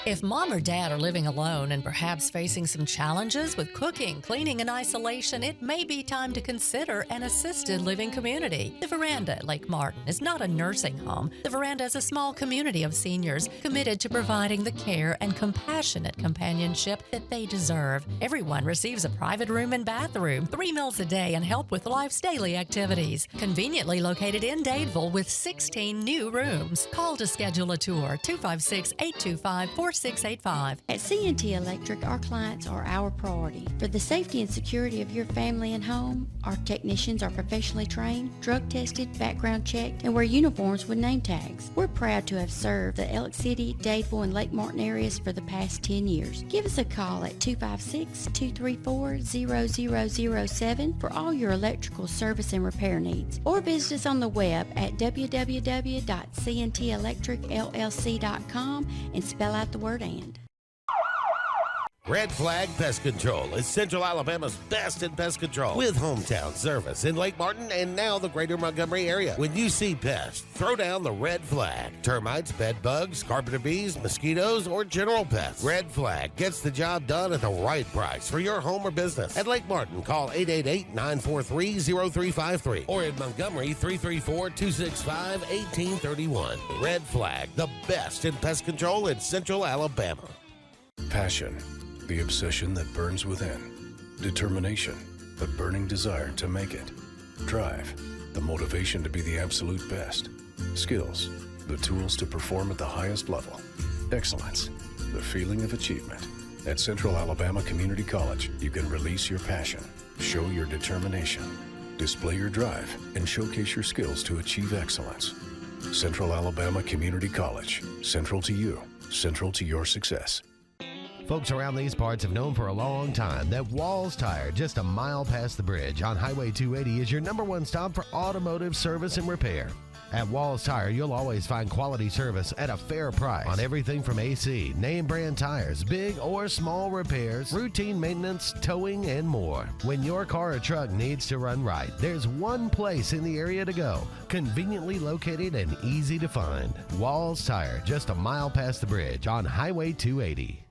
If mom or dad are living alone and perhaps facing some challenges with cooking, cleaning, and isolation, it may be time to consider an assisted living community. The Veranda at Lake Martin is not a nursing home. The Veranda is a small community of seniors committed to providing the care and compassionate companionship that they deserve. Everyone receives a private room and bathroom, 3 meals a day, and help with life's daily activities. Conveniently located in Dadeville with 16 new rooms. Call to schedule a tour, 256-825-4685. At C&T Electric, our clients are our priority. For the safety and security of your family and home, our technicians are professionally trained, drug tested, background checked, and wear uniforms with name tags. We're proud to have served the Elk City, Dadeville, and Lake Martin areas for the past 10 years. Give us a call at 256-234-0007 for all your electrical service and repair needs, or visit us on the web at www.cntelectricllc.com and spell out the word "and." Red Flag Pest Control is Central Alabama's best in pest control with hometown service in Lake Martin and now the greater Montgomery area. When you see pests, throw down the red flag. Termites, bed bugs, carpenter bees, mosquitoes, or general pests. Red Flag gets the job done at the right price for your home or business. At Lake Martin, call 888-943-0353 or in Montgomery, 334-265-1831. Red Flag, the best in pest control in Central Alabama. Passion. The obsession that burns within. Determination, the burning desire to make it. Drive, the motivation to be the absolute best. Skills, the tools to perform at the highest level. Excellence, the feeling of achievement. At Central Alabama Community College, you can release your passion, show your determination, display your drive, and showcase your skills to achieve excellence. Central Alabama Community College, central to you, central to your success. Folks around these parts have known for a long time that Walls Tire, just a mile past the bridge on Highway 280, is your #1 stop for automotive service and repair. At Walls Tire, you'll always find quality service at a fair price on everything from AC, name brand tires, big or small repairs, routine maintenance, towing, and more. When your car or truck needs to run right, there's one place in the area to go, conveniently located and easy to find. Walls Tire, just a mile past the bridge on Highway 280.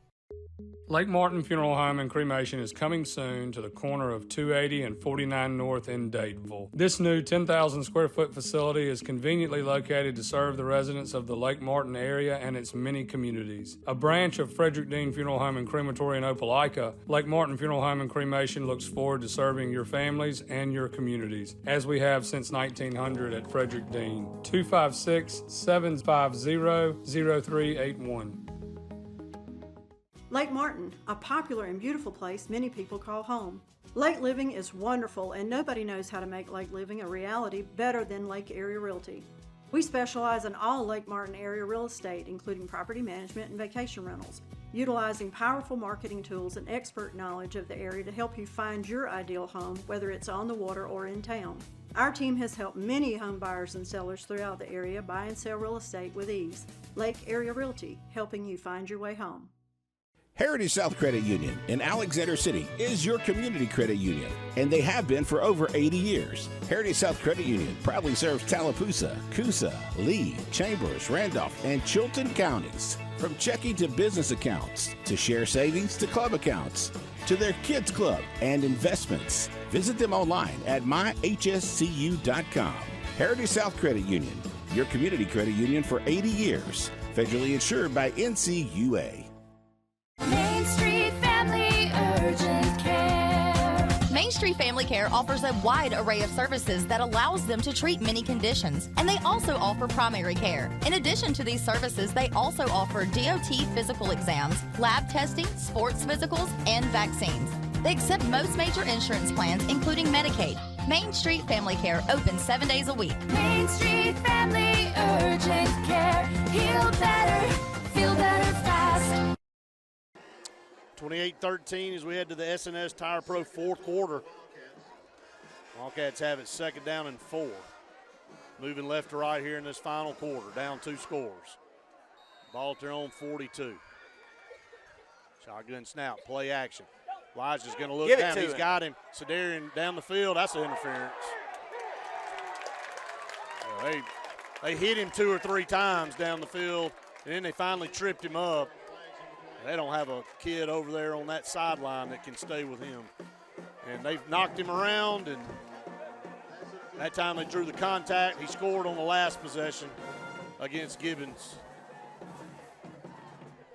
Lake Martin Funeral Home and Cremation is coming soon to the corner of 280 and 49 North in Dadeville. This new 10,000 square foot facility is conveniently located to serve the residents of the Lake Martin area and its many communities. A branch of Frederick Dean Funeral Home and Crematory in Opelika, Lake Martin Funeral Home and Cremation looks forward to serving your families and your communities, as we have since 1900 at Frederick Dean. 256-750-0381. Lake Martin, a popular and beautiful place many people call home. Lake living is wonderful, and nobody knows how to make lake living a reality better than Lake Area Realty. We specialize in all Lake Martin area real estate, including property management and vacation rentals, utilizing powerful marketing tools and expert knowledge of the area to help you find your ideal home, whether it's on the water or in town. Our team has helped many home buyers and sellers throughout the area buy and sell real estate with ease. Lake Area Realty, helping you find your way home. Heritage South Credit Union in Alexander City is your community credit union, and they have been for over 80 years. Heritage South Credit Union proudly serves Tallapoosa, Coosa, Lee, Chambers, Randolph, and Chilton counties. From checking to business accounts, to share savings to club accounts, to their kids club and investments. Visit them online at myhscu.com. Heritage South Credit Union, your community credit union for 80 years. Federally insured by NCUA. Main Street Family Urgent Care. Main Street Family Care offers a wide array of services that allows them to treat many conditions, and they also offer primary care. In addition to these services, they also offer DOT physical exams, lab testing, sports physicals, and vaccines. They accept most major insurance plans, including Medicaid. Main Street Family Care, open 7 days a week. Main Street Family Urgent Care. Heal better, feel better fast. 28-13 as we head to the S&S Tire Pro fourth quarter. Wildcats have it second down and 4. Moving left to right here in this final quarter, down 2 scores. Ball at their own 42. Shotgun snap, play action. Elijah's going to look down. He's got him. Sedarian down the field. That's an interference. They hit him 2 or 3 times down the field, and then they finally tripped him up. They don't have a kid over there on that sideline that can stay with him. And they've knocked him around, and that time they drew the contact. He scored on the last possession against Gibbons.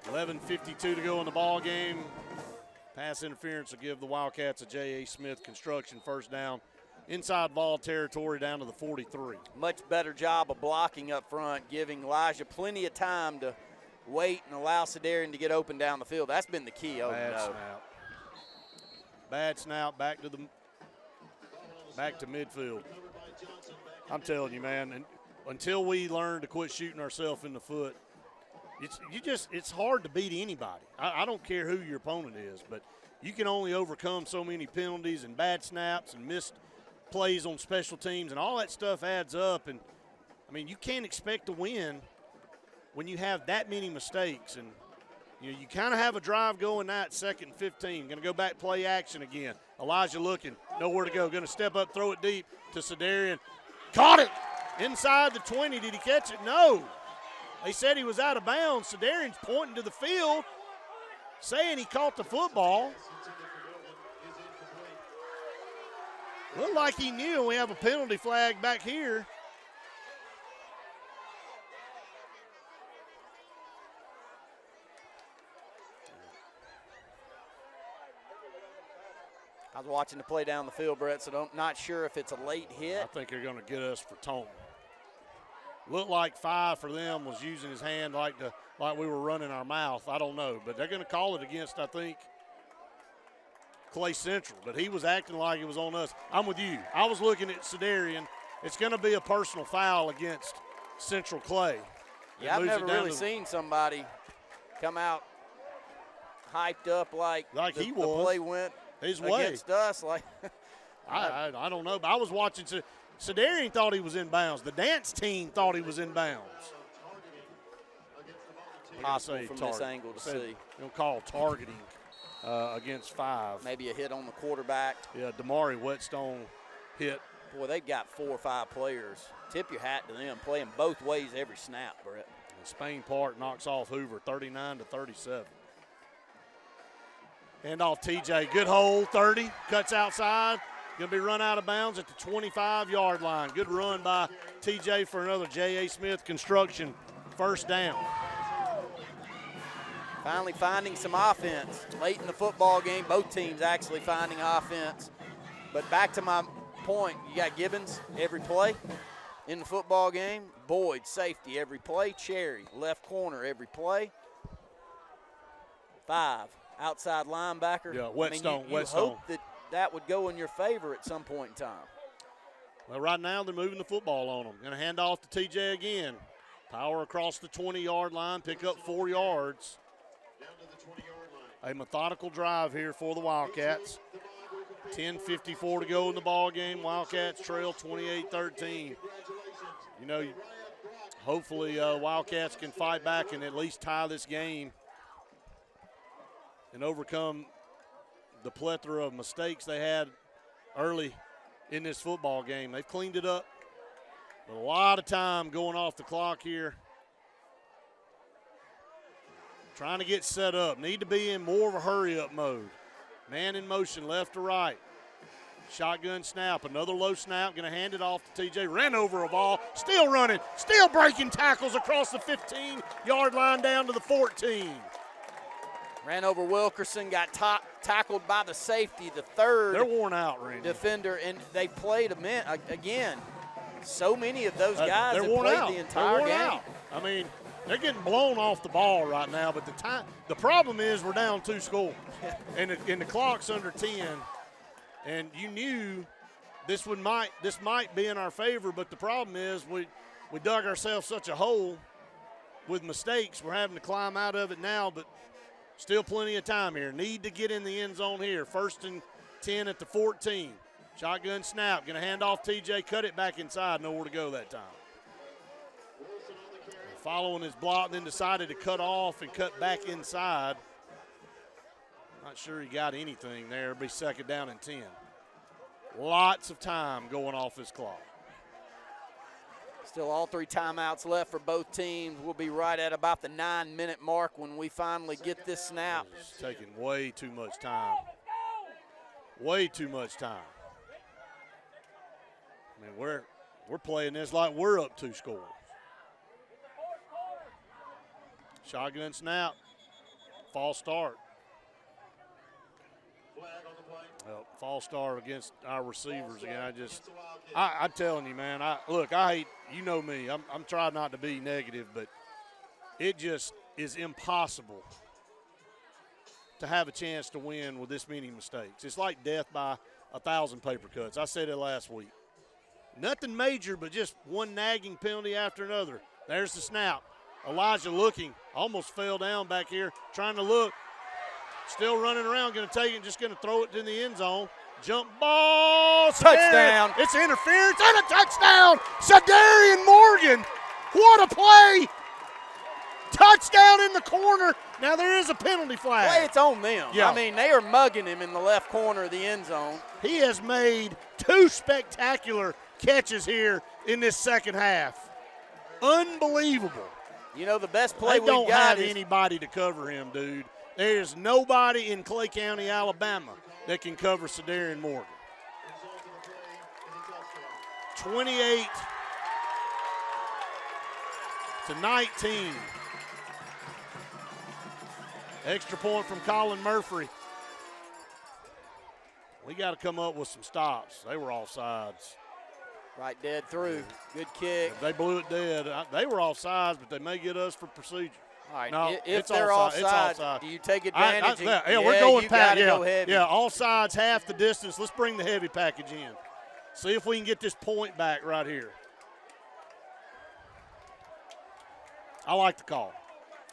11:52 to go in the ball game. Pass interference will give the Wildcats a J.A. Smith construction first down. Inside ball territory down to the 43. Much better job of blocking up front, giving Elijah plenty of time to wait and allow Sedarian to get open down the field. That's been the key. Bad snap back to midfield. I'm telling you, man, and until we learn to quit shooting ourselves in the foot, it's hard to beat anybody. I don't care who your opponent is, but you can only overcome so many penalties and bad snaps and missed plays on special teams, and all that stuff adds up. And I mean, you can't expect to win when you have that many mistakes. And you kind of have a drive going now at 2nd and 15. Going to go back, play action again. Elijah looking, nowhere to go. Going to step up, throw it deep to Sedarian. Caught it inside the 20. Did he catch it? No. They said he was out of bounds. Sedarian's pointing to the field, saying he caught the football. Looked like he knew. We have a penalty flag back here. I was watching the play down the field, Brett, so I'm not sure if it's a late hit. I think they're going to get us for taunting. Looked like 5 for them was using his hand like we were running our mouth. I don't know, but they're going to call it against, I think, Clay Central. But he was acting like it was on us. I'm with you. I was looking at Sedarian. It's going to be a personal foul against Central Clay. Yeah, I've never really seen somebody come out hyped up like he was. The play went his way against us. Like I don't know, but I was watching. Sedarian thought he was in bounds. The dance team thought he was in bounds. Possible from this angle to see. They'll call targeting against 5. Maybe a hit on the quarterback. Yeah, Damari Whetstone hit. Boy, they've got 4 or 5 players. Tip your hat to them, playing both ways every snap, Brett. And Spain Park knocks off Hoover 39-37. Hand off TJ. Good hole, 30. Cuts outside. Going to be run out of bounds at the 25-yard line. Good run by TJ for another J.A. Smith construction first down. Finally finding some offense. Late in the football game, both teams actually finding offense. But back to my point, you got Gibbons every play in the football game. Boyd, safety every play. Cherry, left corner every play. 5, outside linebacker. Yeah, Whetstone. You hope that would go in your favor at some point in time. Well, right now they're moving the football on them. Going to hand off to TJ again. Power across the 20-yard line, pick up 4 yards. A methodical drive here for the Wildcats. 10:54 to go in the ball game. Wildcats trail 28-13. Hopefully Wildcats can fight back and at least tie this game and overcome the plethora of mistakes they had early in this football game. They've cleaned it up, but a lot of time going off the clock here. Trying to get set up. Need to be in more of a hurry-up mode. Man in motion, left to right. Shotgun snap, another low snap. Going to hand it off to TJ. Ran over a ball, still running, still breaking tackles across the 15-yard line down to the 14. Ran over Wilkerson, got tackled by the safety, the third. They're worn out, Randy. Defender, and they played again. So many of those guys have worn played out. the entire worn game. Out. I mean, they're getting blown off the ball right now, but the problem is we're down 2 scores, and the clock's under 10, and you knew this might be in our favor, but the problem is we dug ourselves such a hole with mistakes. We're having to climb out of it now, but still plenty of time here. Need to get in the end zone here. 1st and 10 at the 14. Shotgun snap. Going to hand off TJ. Cut it back inside. Nowhere to go that time. Following his block, then decided to cut off and cut back inside. Not sure he got anything there. It'll be 2nd down and 10. Lots of time going off his clock. Still all 3 timeouts left for both teams. We'll be right at about the 9-minute mark when we finally get this snap. It's taking way too much time. Way too much time. I mean, we're playing this like we're up 2 scores. Shotgun snap. False start. Well, false start against our receivers again. I'm telling you, man. I hate, you know me. I'm trying not to be negative, but it just is impossible to have a chance to win with this many mistakes. It's like death by 1,000 paper cuts. I said it last week. Nothing major, but just one nagging penalty after another. There's the snap. Elijah looking, almost fell down back here, trying to look. Still running around, going to take it, just going to throw it to the end zone. Jump ball, touchdown. It's interference and a touchdown. Sadarian Morgan, what a play. Touchdown in the corner. Now there is a penalty flag. Well, it's on them. Yeah. I mean, they are mugging him in the left corner of the end zone. He has made 2 spectacular catches here in this second half. Unbelievable. You know, the best play we don't got have is anybody to cover him, dude. There's nobody in Clay County, Alabama that can cover Sadarian Morgan. 28 to 19. Extra point from Colin Murphy. We got to come up with some stops. They were offsides. Right dead through. Good kick. If they blew it dead. They were offsides, but they may get us for procedure. All right, no, if they're offside, do you take advantage? We're going past. Go heavy. Yeah, offsides half the distance. Let's bring the heavy package in. See if we can get this point back right here. I like the call.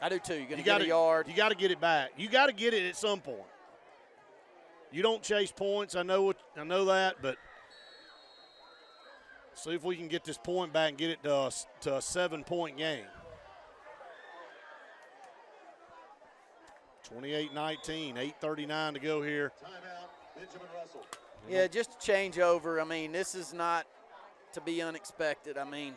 I do too. You're going to get a yard. You got to get it back. You got to get it at some point. You don't chase points. I know that, but see if we can get this point back and get it to a 7-point game. 28-19, 8:39 to go here. Yeah, just a change over. I mean, this is not to be unexpected. I mean,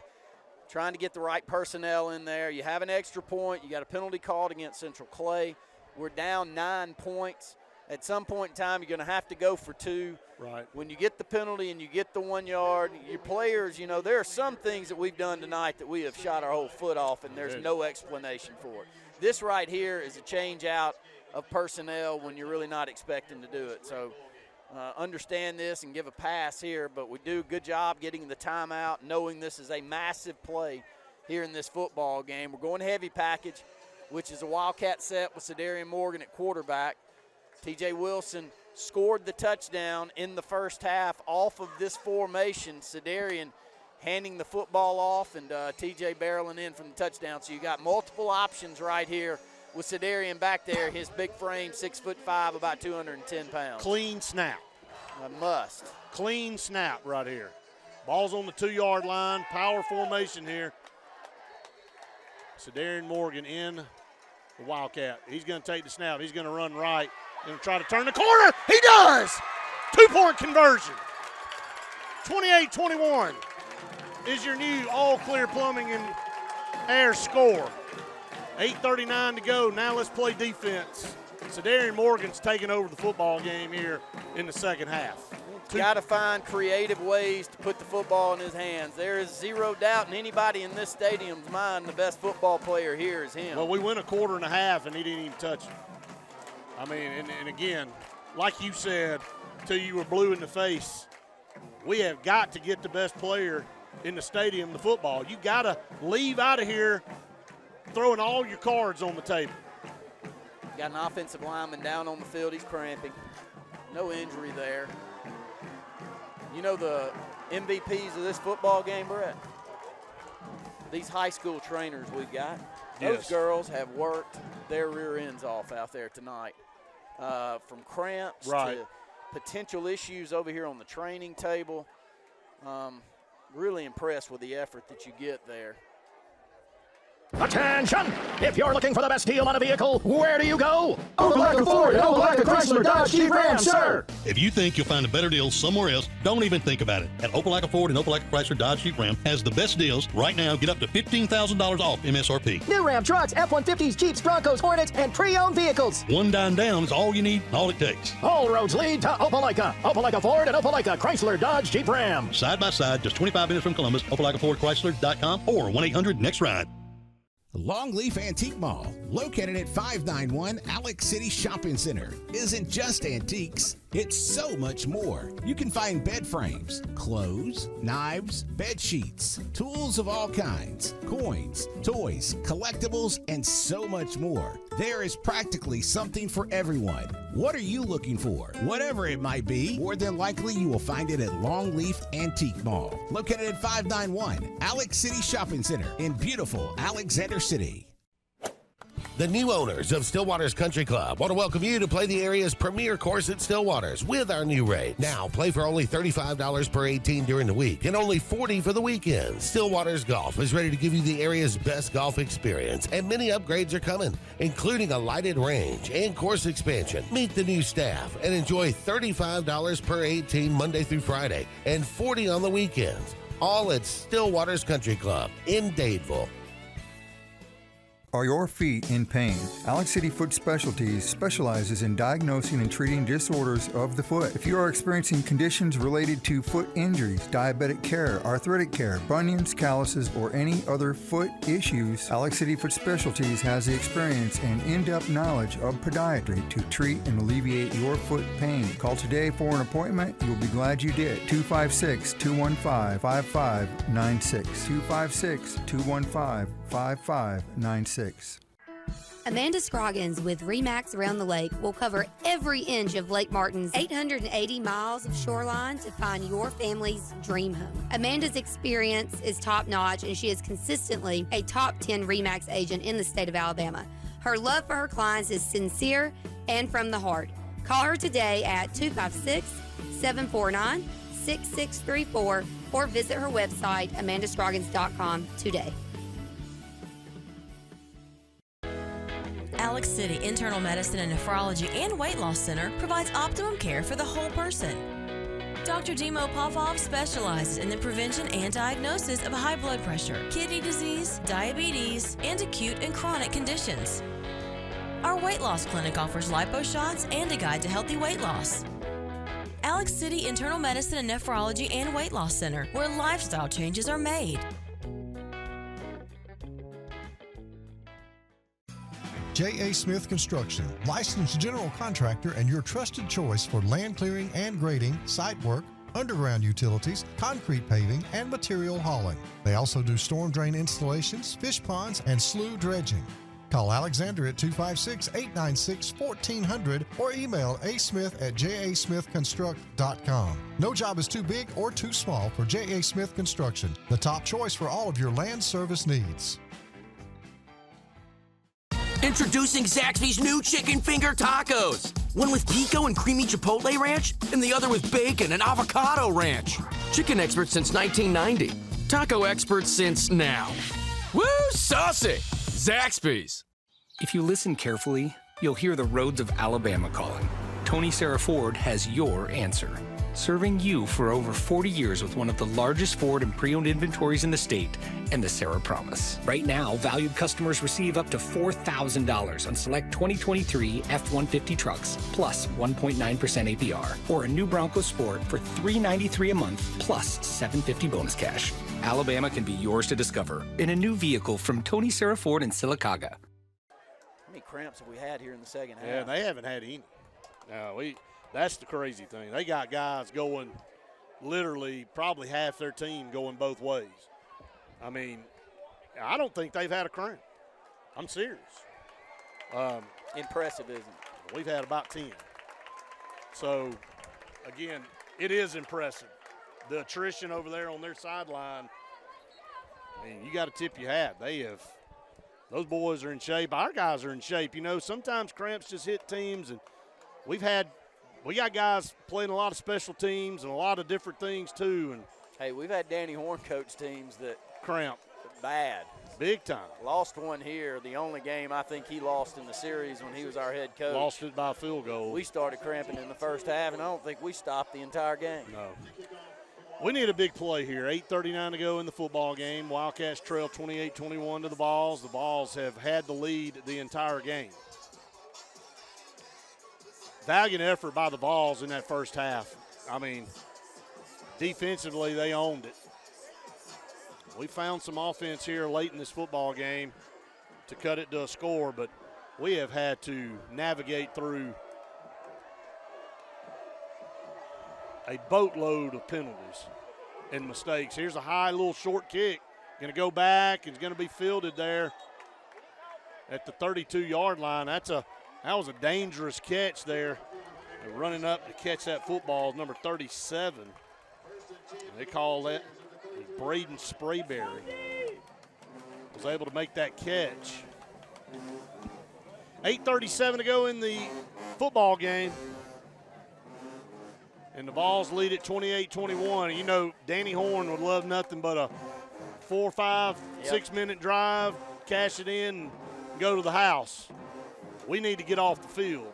trying to get the right personnel in there. You have an extra point. You got a penalty called against Central Clay. We're down 9 points. At some point in time, you're going to have to go for 2. Right. When you get the penalty and you get the 1 yard, your players, you know, there are some things that we've done tonight that we have shot our whole foot off, and there's no explanation for it. This right here is a change out of personnel when you're really not expecting to do it. So understand this and give a pass here, but we do a good job getting the timeout, knowing this is a massive play here in this football game. We're going heavy package, which is a Wildcat set with Sadarian Morgan at quarterback. TJ Wilson scored the touchdown in the first half off of this formation. Sadarian handing the football off and TJ barreling in from the touchdown. So you got multiple options right here with Sadarian back there. His big frame, 6'5", about 210 pounds. Clean snap. A must. Clean snap right here. Ball's on the 2-yard line. Power formation here. Sadarian Morgan in the Wildcat. He's going to take the snap. He's going to run right. Going to try to turn the corner. He does! 2-point conversion. 28-21 is your new all-clear plumbing and air score. 8:39 to go. Now let's play defense. Sadarian Morgan's taking over the football game here in the second half. Got to find creative ways to put the football in his hands. There is zero doubt in anybody in this stadium's mind the best football player here is him. Well, we went a quarter and a half, and he didn't even touch it. I mean, and again, like you said, till you were blue in the face, we have got to get the best player in the stadium, the football. You got to leave out of here throwing all your cards on the table. Got an offensive lineman down on the field. He's cramping. No injury there. You know the MVPs of this football game, Brett? These high school trainers we've got. Those Yes. girls have worked their rear ends off out there tonight. From cramps Right. to potential issues over here on the training table. Really impressed with the effort that you get there. Attention! If you're looking for the best deal on a vehicle, where do you go? Opelika Ford and Opelika Chrysler Dodge Jeep Ram, sir! If you think you'll find a better deal somewhere else, don't even think about it. At Opelika Ford and Opelika Chrysler Dodge Jeep Ram has the best deals. Right now, get up to $15,000 off MSRP. New Ram trucks, F-150s, Jeeps, Broncos, Hornets, and pre-owned vehicles. One dime down is all you need, all it takes. All roads lead to Opelika. Opelika Ford and Opelika Chrysler Dodge Jeep Ram. Side by side, just 25 minutes from Columbus, OpelikaFordChrysler.com or 1-800-NEXT-RIDE. Longleaf Antique Mall, located at 591 Alex City Shopping Center, isn't just antiques, it's so much more. You can find bed frames, clothes, knives, bed sheets, tools of all kinds, coins, toys, collectibles, and so much more. There is practically something for everyone. What are you looking for? Whatever it might be, more than likely you will find it at Longleaf Antique Mall, located at 591 Alex City Shopping Center in beautiful Alexander City. The new owners of Stillwater's Country Club want to welcome you to play the area's premier course at Stillwater's with our new rate. Now, play for only $35 per 18 during the week and only $40 for the weekend. Stillwater's Golf is ready to give you the area's best golf experience, and many upgrades are coming, including a lighted range and course expansion. Meet the new staff and enjoy $35 per 18 Monday through Friday and $40 on the weekends. All at Stillwater's Country Club in Dadeville. Are your feet in pain? Alex City Foot Specialties specializes in diagnosing and treating disorders of the foot. If you are experiencing conditions related to foot injuries, diabetic care, arthritic care, bunions, calluses, or any other foot issues, Alex City Foot Specialties has the experience and in-depth knowledge of podiatry to treat and alleviate your foot pain. Call today for an appointment. You'll be glad you did. 256-215-5596. 256-215-5596. Amanda Scroggins with RE/MAX Around the Lake will cover every inch of Lake Martin's 880 miles of shoreline to find your family's dream home. Amanda's experience is top-notch, and she is consistently a top 10 RE/MAX agent in the state of Alabama. Her love for her clients is sincere and from the heart. Call her today at 256-749-6634 or visit her website, amandascroggins.com, today. Alex City Internal Medicine and Nephrology and Weight Loss Center provides optimum care for the whole person. Dr. Dimo Popov specializes in the prevention and diagnosis of high blood pressure, kidney disease, diabetes, and acute and chronic conditions. Our weight loss clinic offers lipo shots and a guide to healthy weight loss. Alex City Internal Medicine and Nephrology and Weight Loss Center, where lifestyle changes are made. J.A. Smith Construction, licensed general contractor and your trusted choice for land clearing and grading, site work, underground utilities, concrete paving, and material hauling. They also do storm drain installations, fish ponds, and slough dredging. Call Alexander at 256-896-1400 or email asmith@jasmithconstruct.com. No job is too big or too small for J.A. Smith Construction, the top choice for all of your land service needs. Introducing Zaxby's new chicken finger tacos. One with pico and creamy chipotle ranch, and the other with bacon and avocado ranch. Chicken experts since 1990. Taco experts since now. Woo, saucy! Zaxby's. If you listen carefully, you'll hear the roads of Alabama calling. Tony Sarah Ford has your answer. Serving you for over 40 years with one of the largest Ford and pre-owned inventories in the state and the Sarah Promise. Right now, valued customers receive up to $4,000 on select 2023 F-150 trucks, plus 1.9% APR, or a new Bronco Sport for $393 a month, plus $750 bonus cash. Alabama can be yours to discover in a new vehicle from Tony Sarah Ford in Sylacauga. cramps have we had here in the second half? Yeah, they haven't had any. No, that's the crazy thing. They got guys going literally probably half their team going both ways. I mean, I don't think they've had a cramp. I'm serious. Impressive, isn't it? We've had about 10. So, again, it is impressive. The attrition over there on their sideline, I mean, you got to tip your hat. Those boys are in shape. Our guys are in shape. You know, sometimes cramps just hit teams, and we got guys playing a lot of special teams and a lot of different things too. And hey, we've had Danny Horn coach teams that cramp bad. Big time. Lost one here. The only game I think he lost in the series when he was our head coach. Lost it by a field goal. We started cramping in the first half, and I don't think we stopped the entire game. No. We need a big play here. 8:39 to go in the football game. Wildcats trail 28-21 to the Vols. The Vols have had the lead the entire game. Valiant effort by the Vols in that first half. I mean, defensively, they owned it. We found some offense here late in this football game to cut it to a score, but we have had to navigate through a boatload of penalties and mistakes. Here's a high little short kick. Going to go back. It's going to be fielded there at the 32-yard line. That was a dangerous catch there. And running up to catch that football is number 37. They call that Braden Sprayberry. Was able to make that catch. 8:37 to go in the football game. And the Vols lead at 28-21. You know, Danny Horn would love nothing but a 4, 5, 6-minute drive, cash it in, and go to the house. We need to get off the field.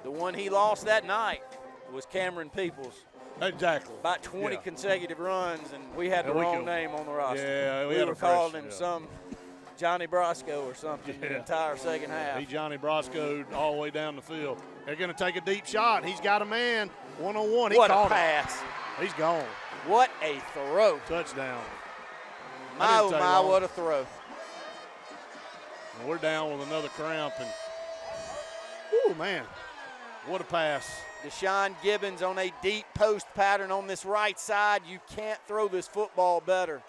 The one he lost that night was Cameron Peoples. Exactly. About 20 consecutive runs, and we had the wrong name on the roster. Yeah, we were calling him some Johnny Brasco or something the entire second half. He Johnny Brasco all the way down the field. They're going to take a deep shot. He's got a man, one-on-one. What a pass. He's gone. What a throw. Touchdown. My, oh, my, what a throw. And we're down with another cramp. And, ooh, man, what a pass. Deshaun Gibbons on a deep post pattern on this right side. You can't throw this football better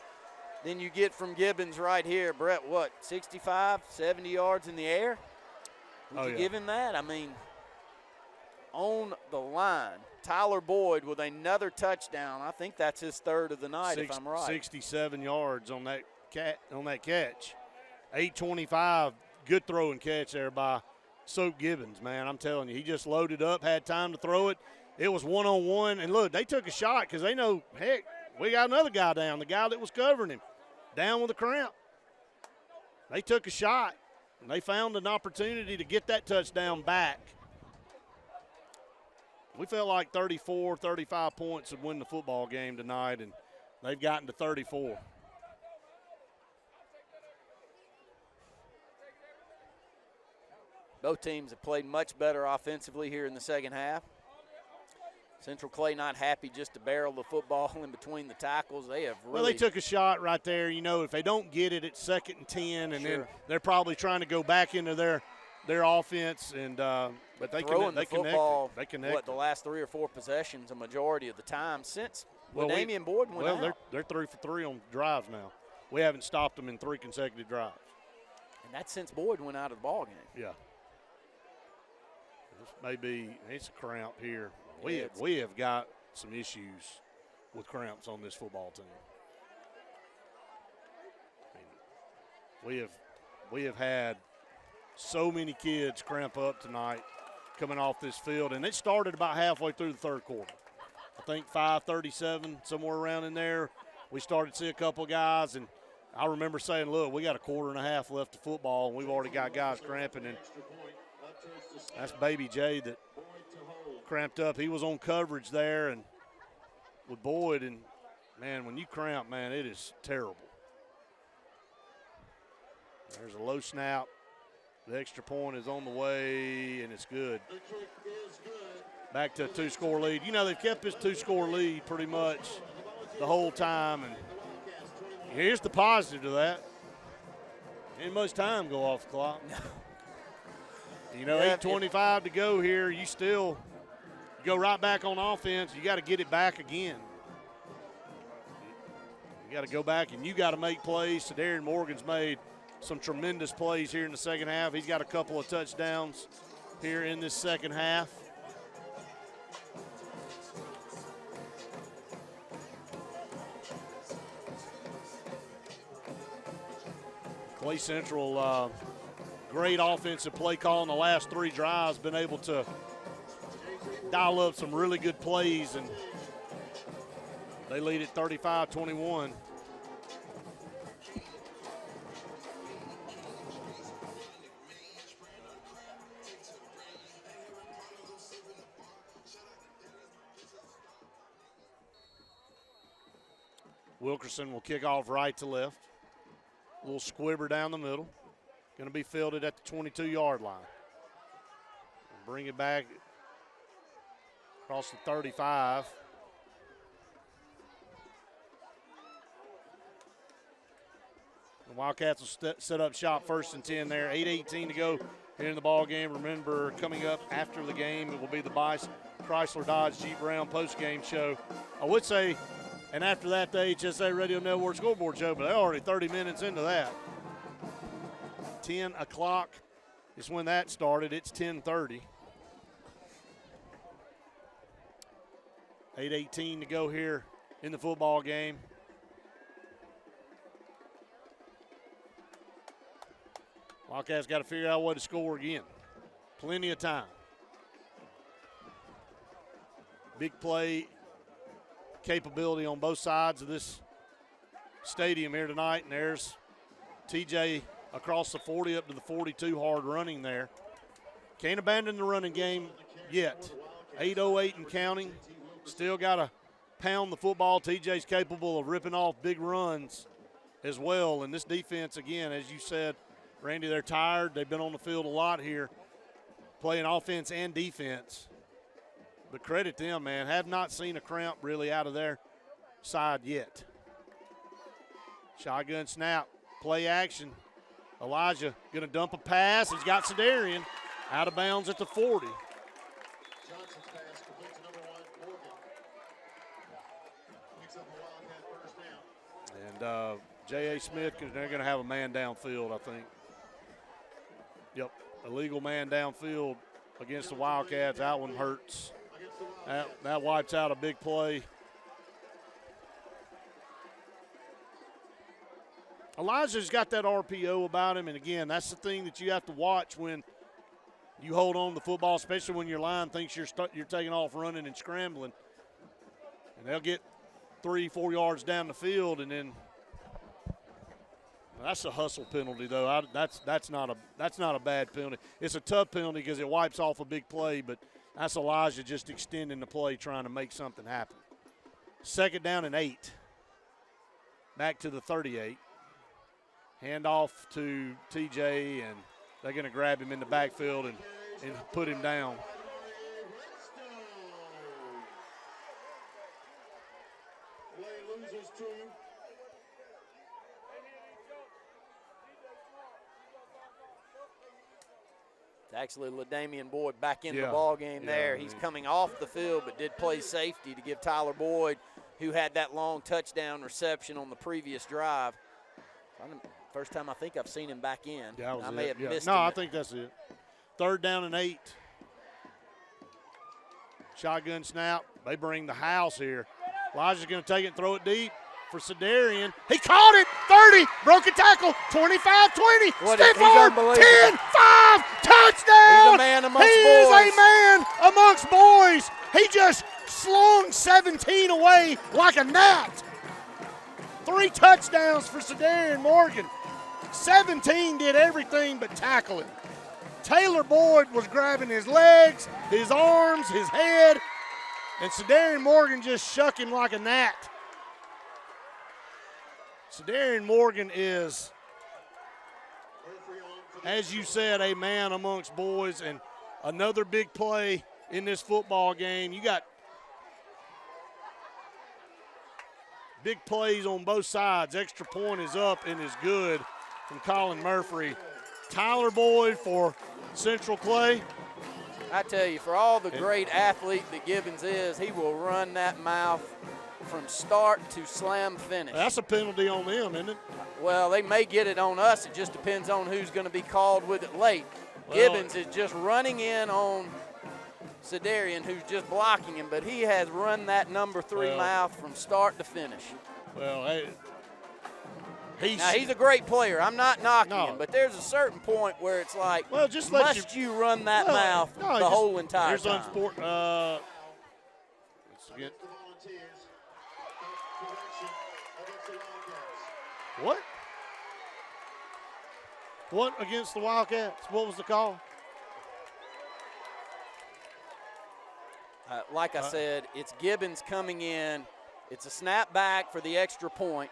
than you get from Gibbons right here. Brett, what, 65, 70 yards in the air? Would you give him that? I mean, on the line. Tyler Boyd with another touchdown. I think that's his third of the night, if I'm right. 67 yards on that catch. 8:25, good throw and catch there by Soap Gibbons, man. I'm telling you, he just loaded up, had time to throw it. It was one-on-one. And, look, they took a shot because they know, heck, we got another guy down, the guy that was covering him, down with a cramp. They took a shot, and they found an opportunity to get that touchdown back. We felt like 34, 35 points would win the football game tonight, and they've gotten to 34. Both teams have played much better offensively here in the second half. Central Clay not happy just to barrel the football in between the tackles. They have really. Well, they took a shot right there. You know, if they don't get it, it's 2nd and 10, and then they're probably trying to go back into their offense. And but they connect. What, the last 3 or 4 possessions, a majority of the time since Damian Boyd went out. They're 3 for 3 on drives now. We haven't stopped them in 3 consecutive drives. And that's since Boyd went out of the ball game. Yeah. It's a cramp here. We have got some issues with cramps on this football team. I mean, we have had so many kids cramp up tonight coming off this field, and it started about halfway through the third quarter. I think 5:37, somewhere around in there, we started to see a couple of guys, and I remember saying, look, we got a quarter and a half left of football, and we've already got guys cramping, and that's Baby Jay that cramped up. He was on coverage there and with Boyd, and, man, when you cramp, man, it is terrible. There's a low snap. The extra point is on the way, and it's good. Back to a 2-score lead. You know, they've kept this 2-score lead pretty much the whole time, and – here's the positive to that. Ain't much time go off the clock. You know, 8:25 to go here. You still go right back on offense. You got to get it back again. You got to go back and you got to make plays. So Darren Morgan's made some tremendous plays here in the second half. He's got a couple of touchdowns here in this second half. Clay Central, great offensive play call in the last 3 drives, been able to dial up some really good plays, and they lead at 35-21. Wilkerson will kick off right to left. A little squibber down the middle. Going to be fielded at the 22-yard line. Bring it back across the 35. The Wildcats will set up shop 1st and 10 there. 8:18 to go here in the ball game. Remember, coming up after the game, it will be the Bice Chrysler Dodge Jeep Ram post-game show. I would say, and after that, the HSA Radio Network scoreboard show, but they're already 30 minutes into that. 10 o'clock is when that started. It's 10:30. 8:18 to go here in the football game. Wildcats got to figure out a way to score again. Plenty of time. Big play capability on both sides of this stadium here tonight, and there's TJ across the 40 up to the 42, hard running there. Can't abandon the running game yet. 8:08 and counting. Still got to pound the football. TJ's capable of ripping off big runs as well. And this defense, again, as you said, Randy, they're tired. They've been on the field a lot here, playing offense and defense. But credit them, man. Have not seen a cramp really out of their side yet. Shotgun snap, play action. Elijah going to dump a pass. He's got Sedarian out of bounds at the 40. And J.A. Smith, they're going to have a man downfield, I think. Yep, illegal man downfield against the Wildcats. That one hurts. That wipes out a big play. Elijah's got that RPO about him, and again, that's the thing that you have to watch when you hold on to the football, especially when your line thinks you're taking off running and scrambling. And they'll get 3-4 yards down the field, and then that's a hustle penalty, though. That's not a bad penalty. It's a tough penalty because it wipes off a big play, but that's Elijah just extending the play, trying to make something happen. 2nd down and 8. Back to the 38. Handoff to TJ, and they're going to grab him in the backfield and put him down. It's actually LaDamian Boyd back in the ball game there. He's coming off the field, but did play safety to give Tyler Boyd, who had that long touchdown reception on the previous drive. First time I think I've seen him back in. I may have missed him. No, I think that's it. 3rd down and 8. Shotgun snap. They bring the house here. Elijah's going to take it and throw it deep for Sedarian. He caught it. 30. Broke a tackle. 25-20. Stiff arm. 10-5. Touchdown. He's a man amongst boys. He is a man amongst boys. He just slung 17 away like a gnat. 3 touchdowns for Sedarian Morgan. 17 did everything but tackle him. Taylor Boyd was grabbing his legs, his arms, his head, and Sedarian Morgan just shook him like a gnat. Sedarian Morgan is, as you said, a man amongst boys, and another big play in this football game. You got big plays on both sides. Extra point is up and is good from Colin Murphy. Tyler Boyd for Central Clay. I tell you, for all the great athlete that Gibbons is, he will run that mouth from start to slam finish. That's a penalty on them, isn't it? Well, they may get it on us. It just depends on who's going to be called with it late. Well, Gibbons is just running in on Sedarian, who's just blocking him, but he has run that number 3 mouth from start to finish. Well, he's a great player. I'm not knocking him, but there's a certain point where it's like, well, just must you run that mouth the whole entire time? Let's get what? What against the Wildcats? What was the call? Like I said, it's Gibbons coming in. It's a snap back for the extra point.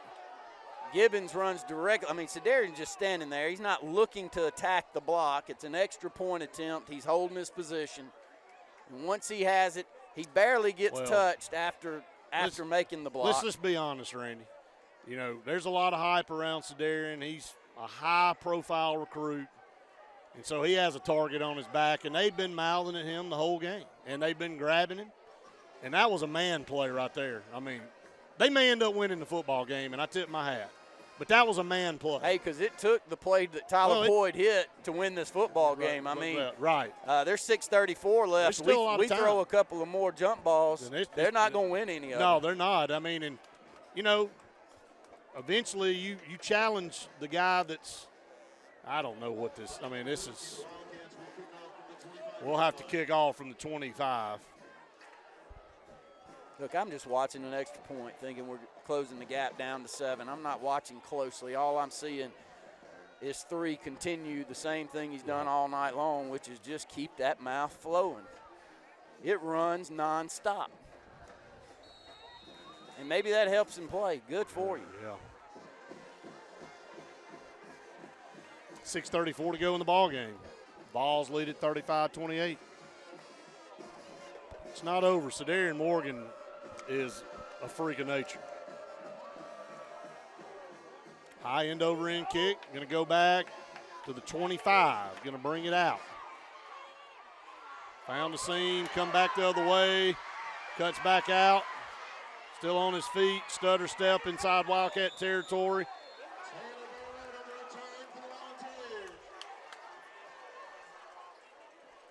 Gibbons runs directly. I mean, Sedarian's just standing there. He's not looking to attack the block. It's an extra point attempt. He's holding his position. And once he has it, he barely gets touched after making the block. Let's just be honest, Randy. You know, there's a lot of hype around Sedarian. He's a high-profile recruit. And so he has a target on his back, and they've been mouthing at him the whole game. And they've been grabbing him. And that was a man play right there. I mean, they may end up winning the football game, and I tip my hat. But that was a man play. Hey, because it took the play that Tyler Boyd hit to win this football game. I mean, there's 6:34 left. We throw a couple of more jump balls. They're not going to win any of them. No, they're not. I mean, and, you know, eventually you challenge the guy that's, I don't know what this, I mean, this is, we'll have to kick off from the 25. Look, I'm just watching an extra point thinking we're closing the gap down to 7. I'm not watching closely. All I'm seeing is 3 continue the same thing he's done all night long, which is just keep that mouth flowing. It runs nonstop. And maybe that helps him play. Good for you. Yeah. 6:34 to go in the ball game. Vols lead at 35-28. It's not over. Sedarian Morgan is a freak of nature. High end over end kick. Going to go back to the 25. Going to bring it out. Found the seam. Come back the other way. Cuts back out. Still on his feet. Stutter step inside Wildcat territory.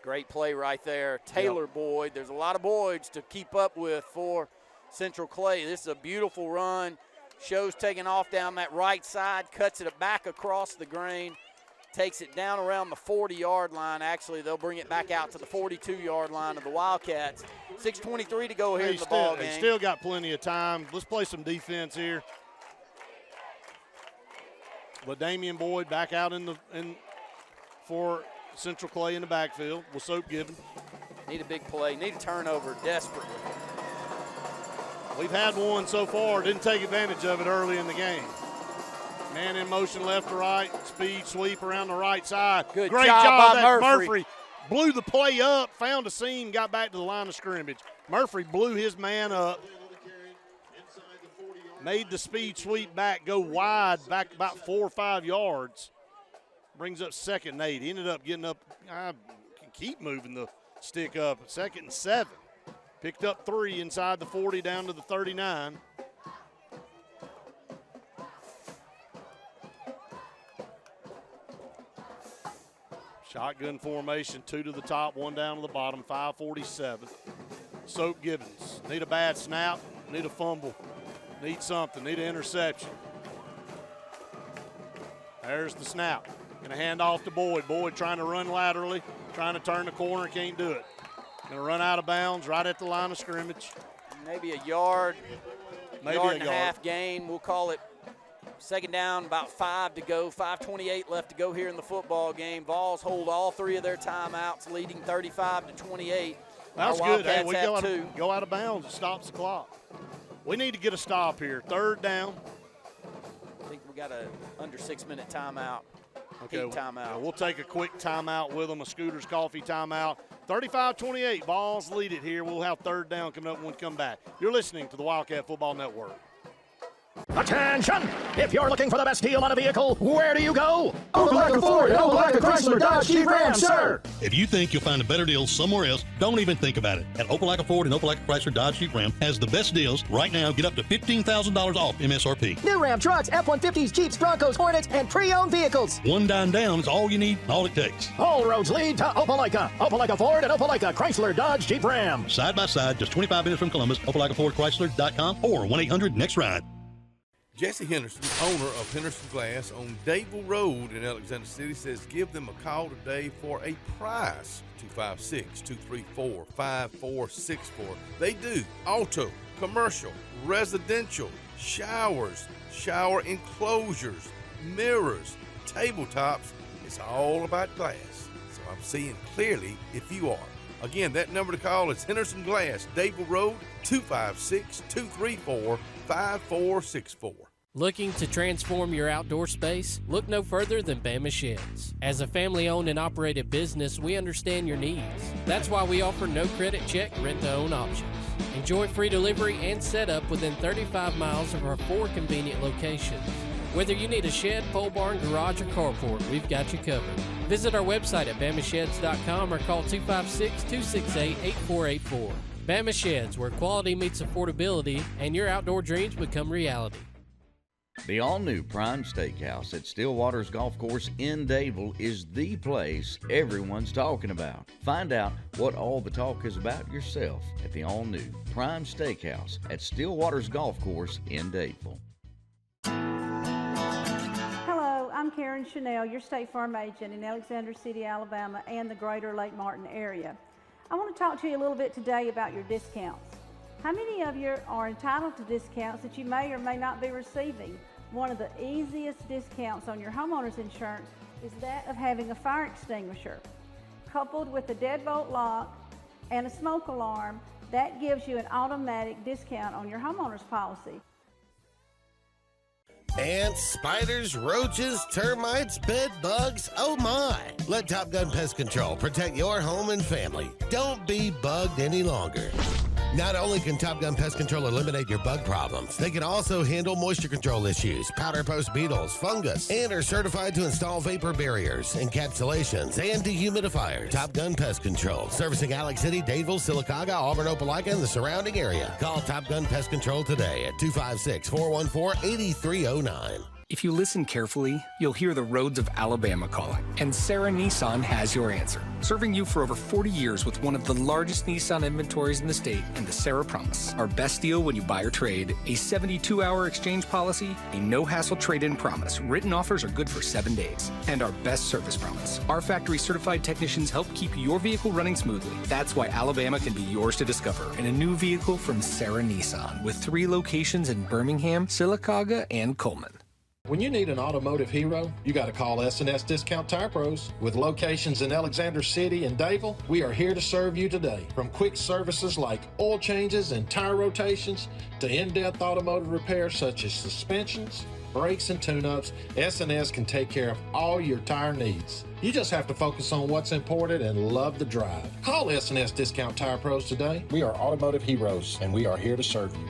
Great play right there. Taylor Boyd. There's a lot of Boyds to keep up with for Central Clay. This is a beautiful run. Show's taking off down that right side, cuts it back across the grain, takes it down around the 40-yard line. Actually, they'll bring it back out to the 42-yard line of the Wildcats. 6:23 to go here in the ball game. They still got plenty of time. Let's play some defense here. But Damian Boyd back out for Central Clay in the backfield with Soap Gibbons. Need a big play. Need a turnover desperately. We've had one so far. Didn't take advantage of it early in the game. Man in motion left to right. Speed sweep around the right side. Great job by Murphy. Blew the play up, found a seam, got back to the line of scrimmage. Murphy blew his man up. Made the speed sweep back go wide, back about 4 or 5 yards. Brings up 2nd and 8. He ended up getting up. I can keep moving the stick up. 2nd and 7. Picked up 3 inside the 40 down to the 39. Shotgun formation, 2 to the top, 1 down to the bottom, 5:47. Soap Gibbons. Need a bad snap, need a fumble, need something, need an interception. There's the snap. Gonna hand off to Boyd. Boyd trying to run laterally, trying to turn the corner, can't do it. Gonna run out of bounds right at the line of scrimmage. Maybe a yard, yard and a half gain. We'll call it 2nd down, about 5 to go. 5:28 left to go here in the football game. Vols hold all 3 of their timeouts, leading 35-28. That's good. Hey, we go out of bounds. It stops the clock. We need to get a stop here. 3rd down. I think we got a under 6-minute timeout. Okay, timeout. Yeah, we'll take a quick timeout with them, a Scooters Coffee timeout. 35-28, Vols lead it here. We'll have 3rd down coming up when we come back. You're listening to the Wildcat Football Network. Attention! If you're looking for the best deal on a vehicle, where do you go? Opelika Ford and Opelika Chrysler Dodge Jeep Ram, sir! If you think you'll find a better deal somewhere else, don't even think about it. At Opelika Ford and Opelika Chrysler Dodge Jeep Ram has the best deals. Right now, get up to $15,000 off MSRP. New Ram trucks, F-150s, Jeeps, Broncos, Hornets, and pre-owned vehicles. One dime down is all you need, all it takes. All roads lead to Opelika. Opelika Ford and Opelika Chrysler Dodge Jeep Ram. Side by side, just 25 minutes from Columbus, OpelikaFordChrysler.com or 1-800-NEXT-RIDE. Jesse Henderson, owner of Henderson Glass on Dadeville Road in Alexander City, says give them a call today for a price. 256-234-5464. They do auto, commercial, residential, showers, shower enclosures, mirrors, tabletops. It's all about glass. So I'm seeing clearly if you are. Again, that number to call is Henderson Glass, Dadeville Road, 256-234-5464. Looking to transform your outdoor space? Look no further than Bama Sheds. As a family-owned and operated business, we understand your needs. That's why we offer no credit check rent-to-own options. Enjoy free delivery and setup within 35 miles of our 4 convenient locations. Whether you need a shed, pole barn, garage, or carport, we've got you covered. Visit our website at BamaSheds.com or call 256-268-8484. Bama Sheds, where quality meets affordability and your outdoor dreams become reality. The all-new Prime Steakhouse at Stillwater's Golf Course in Dadeville is the place everyone's talking about. Find out what all the talk is about yourself at the all-new Prime Steakhouse at Stillwater's Golf Course in Dadeville. Hello, I'm Karen Chanel, your State Farm agent in Alexander City, Alabama, and the greater Lake Martin area. I want to talk to you a little bit today about your discounts. How many of you are entitled to discounts that you may or may not be receiving? One of the easiest discounts on your homeowner's insurance is that of having a fire extinguisher. Coupled with a deadbolt lock and a smoke alarm, that gives you an automatic discount on your homeowner's policy. Ants, spiders, roaches, termites, bed bugs, oh my! Let Top Gun Pest Control protect your home and family. Don't be bugged any longer. Not only can Top Gun Pest Control eliminate your bug problems, they can also handle moisture control issues, powder post beetles, fungus, and are certified to install vapor barriers, encapsulations, and dehumidifiers. Top Gun Pest Control, servicing Alex City, Dadeville, Sylacauga, Auburn, Opelika, and the surrounding area. Call Top Gun Pest Control today at 256-414-8309. If you listen carefully, you'll hear the roads of Alabama calling, and Sarah Nissan has your answer. Serving you for over 40 years with one of the largest Nissan inventories in the state and the Sarah Promise. Our best deal when you buy or trade, a 72-hour exchange policy, a no-hassle trade-in promise. Written offers are good for 7 days. And our best service promise. Our factory-certified technicians help keep your vehicle running smoothly. That's why Alabama can be yours to discover in a new vehicle from Sarah Nissan, with 3 locations in Birmingham, Sylacauga, and Coleman. When you need an automotive hero, you got to call S&S Discount Tire Pros. With locations in Alexander City and Dadeville, we are here to serve you today. From quick services like oil changes and tire rotations to in-depth automotive repairs such as suspensions, brakes, and tune-ups, S&S can take care of all your tire needs. You just have to focus on what's important and love the drive. Call S&S Discount Tire Pros today. We are automotive heroes, and we are here to serve you.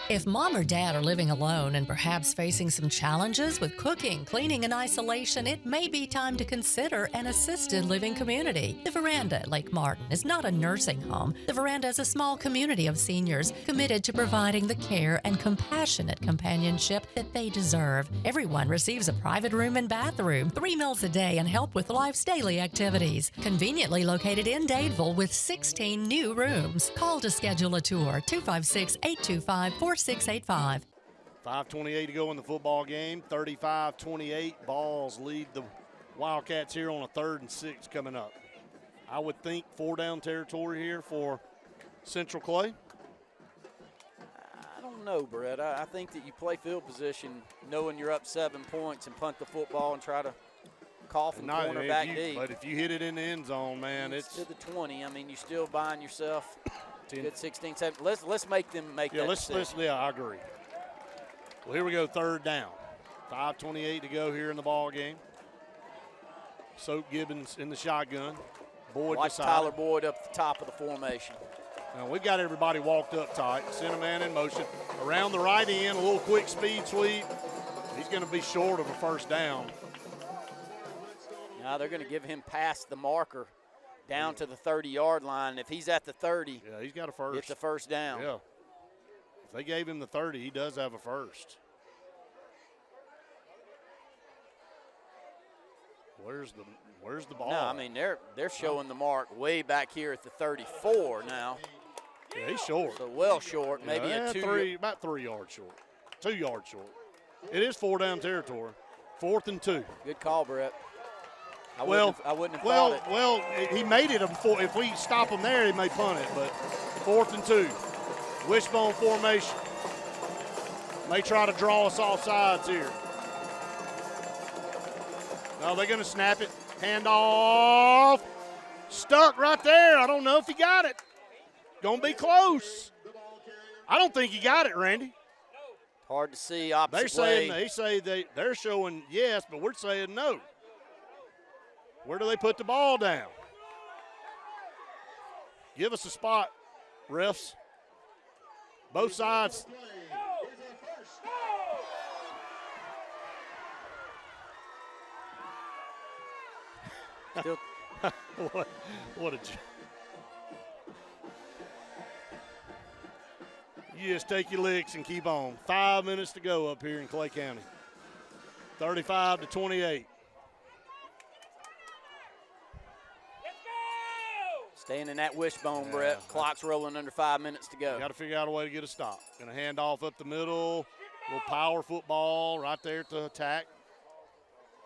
If mom or dad are living alone and perhaps facing some challenges with cooking, cleaning, and isolation, it may be time to consider an assisted living community. The Veranda at Lake Martin is not a nursing home. The Veranda is a small community of seniors committed to providing the care and compassionate companionship that they deserve. Everyone receives a private room and bathroom, 3 meals a day, and help with life's daily activities. Conveniently located in Dadeville with 16 new rooms. Call to schedule a tour, 256-825-4685. 5:28 to go in the football game. 35-28. Balls lead the Wildcats here on a 3rd and 6 coming up. I would think 4-down territory here for Central Clay. I don't know, Brett. I think that you play field position knowing you're up 7 points and punt the football and try to call from corner back deep. But if you hit it in the end zone, man, it's to the 20. I mean, you're still buying yourself a good 16, 17. Let's make them make that decision. Yeah, I agree. Well, here we go, 3rd down. 5:28 to go here in the ball game. Soap Gibbons in the shotgun. Boyd Watch beside Tyler him. Boyd up the top of the formation. Now we've got everybody walked up tight. Send a man in motion. Around the right end, a little quick speed sweep. He's going to be short of a first down. Now they're going to give him past the marker down to the 30-yard line. If he's at the 30, yeah, he's got a first. It's a first down. Yeah. If they gave him the 30, he does have a first. Where's the ball? No, I mean they're showing the mark way back here at the 34 now. Yeah, he's short. So well short, maybe yeah, about 3 yards short. 2 yards short. It is 4-down territory. 4th and 2. Good call, Brett. I wouldn't have thought it. Well, he made it before. If we stop him there, he may punt it. But 4th and 2. Wishbone formation. May try to draw us off sides here. No, they're going to snap it. Handoff. Stuck right there. I don't know if he got it. Going to be close. I don't think he got it, Randy. Hard to see opposite way. They're showing yes, but we're saying no. Where do they put the ball down? Give us a spot, refs. Both sides. Still. what a. You just take your licks and keep on. 5 minutes to go up here in Clay County. 35-28. Staying in that wishbone, Brett. Clock's rolling under 5 minutes to go. Got to figure out a way to get a stop. Going to hand off up the middle. Little power football right there to attack.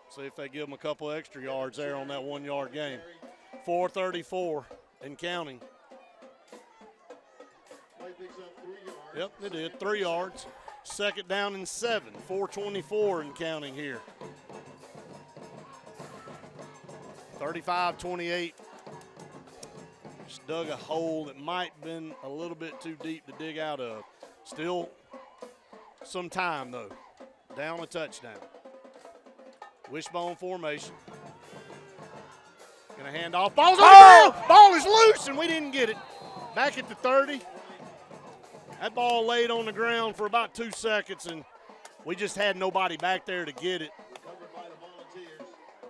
See if they give them a couple extra yards there on that 1 yard gain. 4:34 and counting. Yep, they did. 3 yards. 2nd down and 7. 4:24 and counting here. 35-28. Just dug a hole that might have been a little bit too deep to dig out of. Still some time, though. Down a touchdown. Wishbone formation. Going to hand off. Ball's on the ground. Ball is loose, and we didn't get it. Back at the 30. That ball laid on the ground for about 2 seconds, and we just had nobody back there to get it.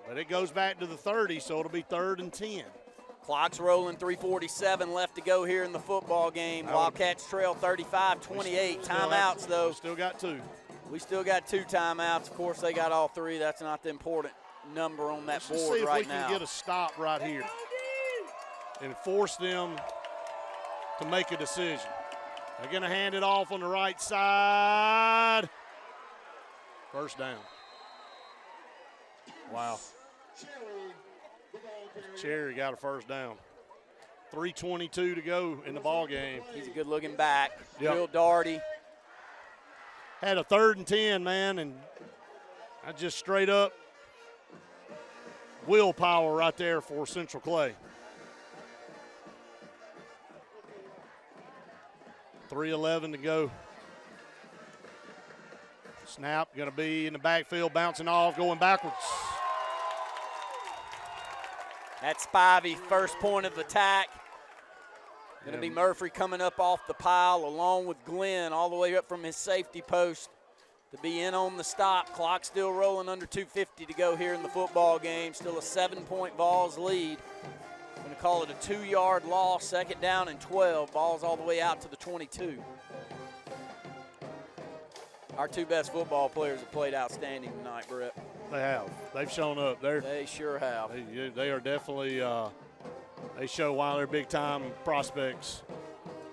But it goes back to the 30, so it'll be 3rd and 10. Clock's rolling, 3:47 left to go here in the football game. Wildcats trail 35-28. Timeouts, though. Still got 2. We still got 2 timeouts. Of course, they got all 3. That's not the important number on that board right now. Let's see if we can get a stop right here and force them to make a decision. They're going to hand it off on the right side. First down. Wow. Cherry got a first down. 3:22 to go in the ball game. He's a good-looking back. Yep. Real darty. Had a 3rd and 10, man, and I just straight up willpower right there for Central Clay. 3:11 to go. Snap going to be in the backfield, bouncing off, going backwards. That's Spivey, first point of attack. Going to be Murphy coming up off the pile along with Glenn all the way up from his safety post to be in on the stop. Clock still rolling under 2:50 to go here in the football game. Still a 7-point Vols lead. Going to call it a 2-yard loss, 2nd down and 12. Ball's all the way out to the 22. Our 2 best football players have played outstanding tonight, Brett. They have. They've shown up. They sure have. They are definitely they show why they're big-time prospects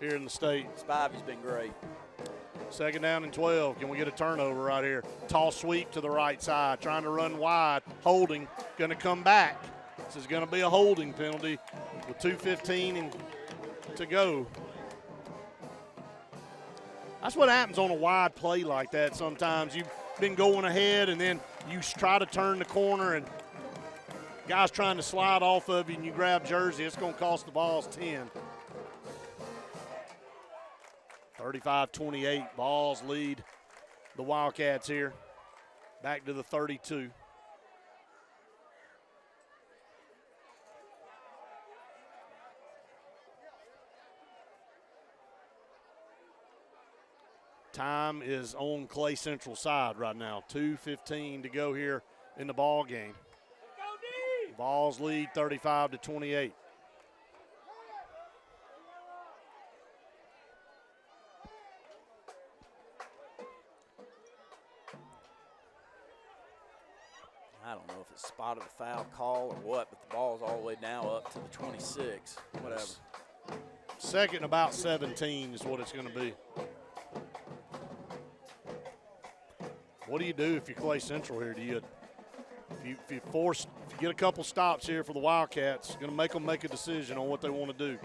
here in the state. Spivey's been great. 2nd down and 12. Can we get a turnover right here? Toss sweep to the right side, trying to run wide. Holding, going to come back. This is going to be a holding penalty with 2:15 to go. That's what happens on a wide play like that sometimes. You've been going ahead, and then you try to turn the corner, and guys trying to slide off of you, and you grab jersey. It's going to cost the Vols 10. 35-28. Vols lead the Wildcats here. Back to the 32. Time is on Clay Central side right now. 2:15 to go here in the ball game. Vols lead 35-28. I don't know if it's spotted a foul call or what, but the ball's all the way now up to the 26. Whatever. Second and about 17 is what it's going to be. What do you do if you're Clay Central here? Do you, if you get a couple stops here for the Wildcats, going to make them make a decision on what they want to do.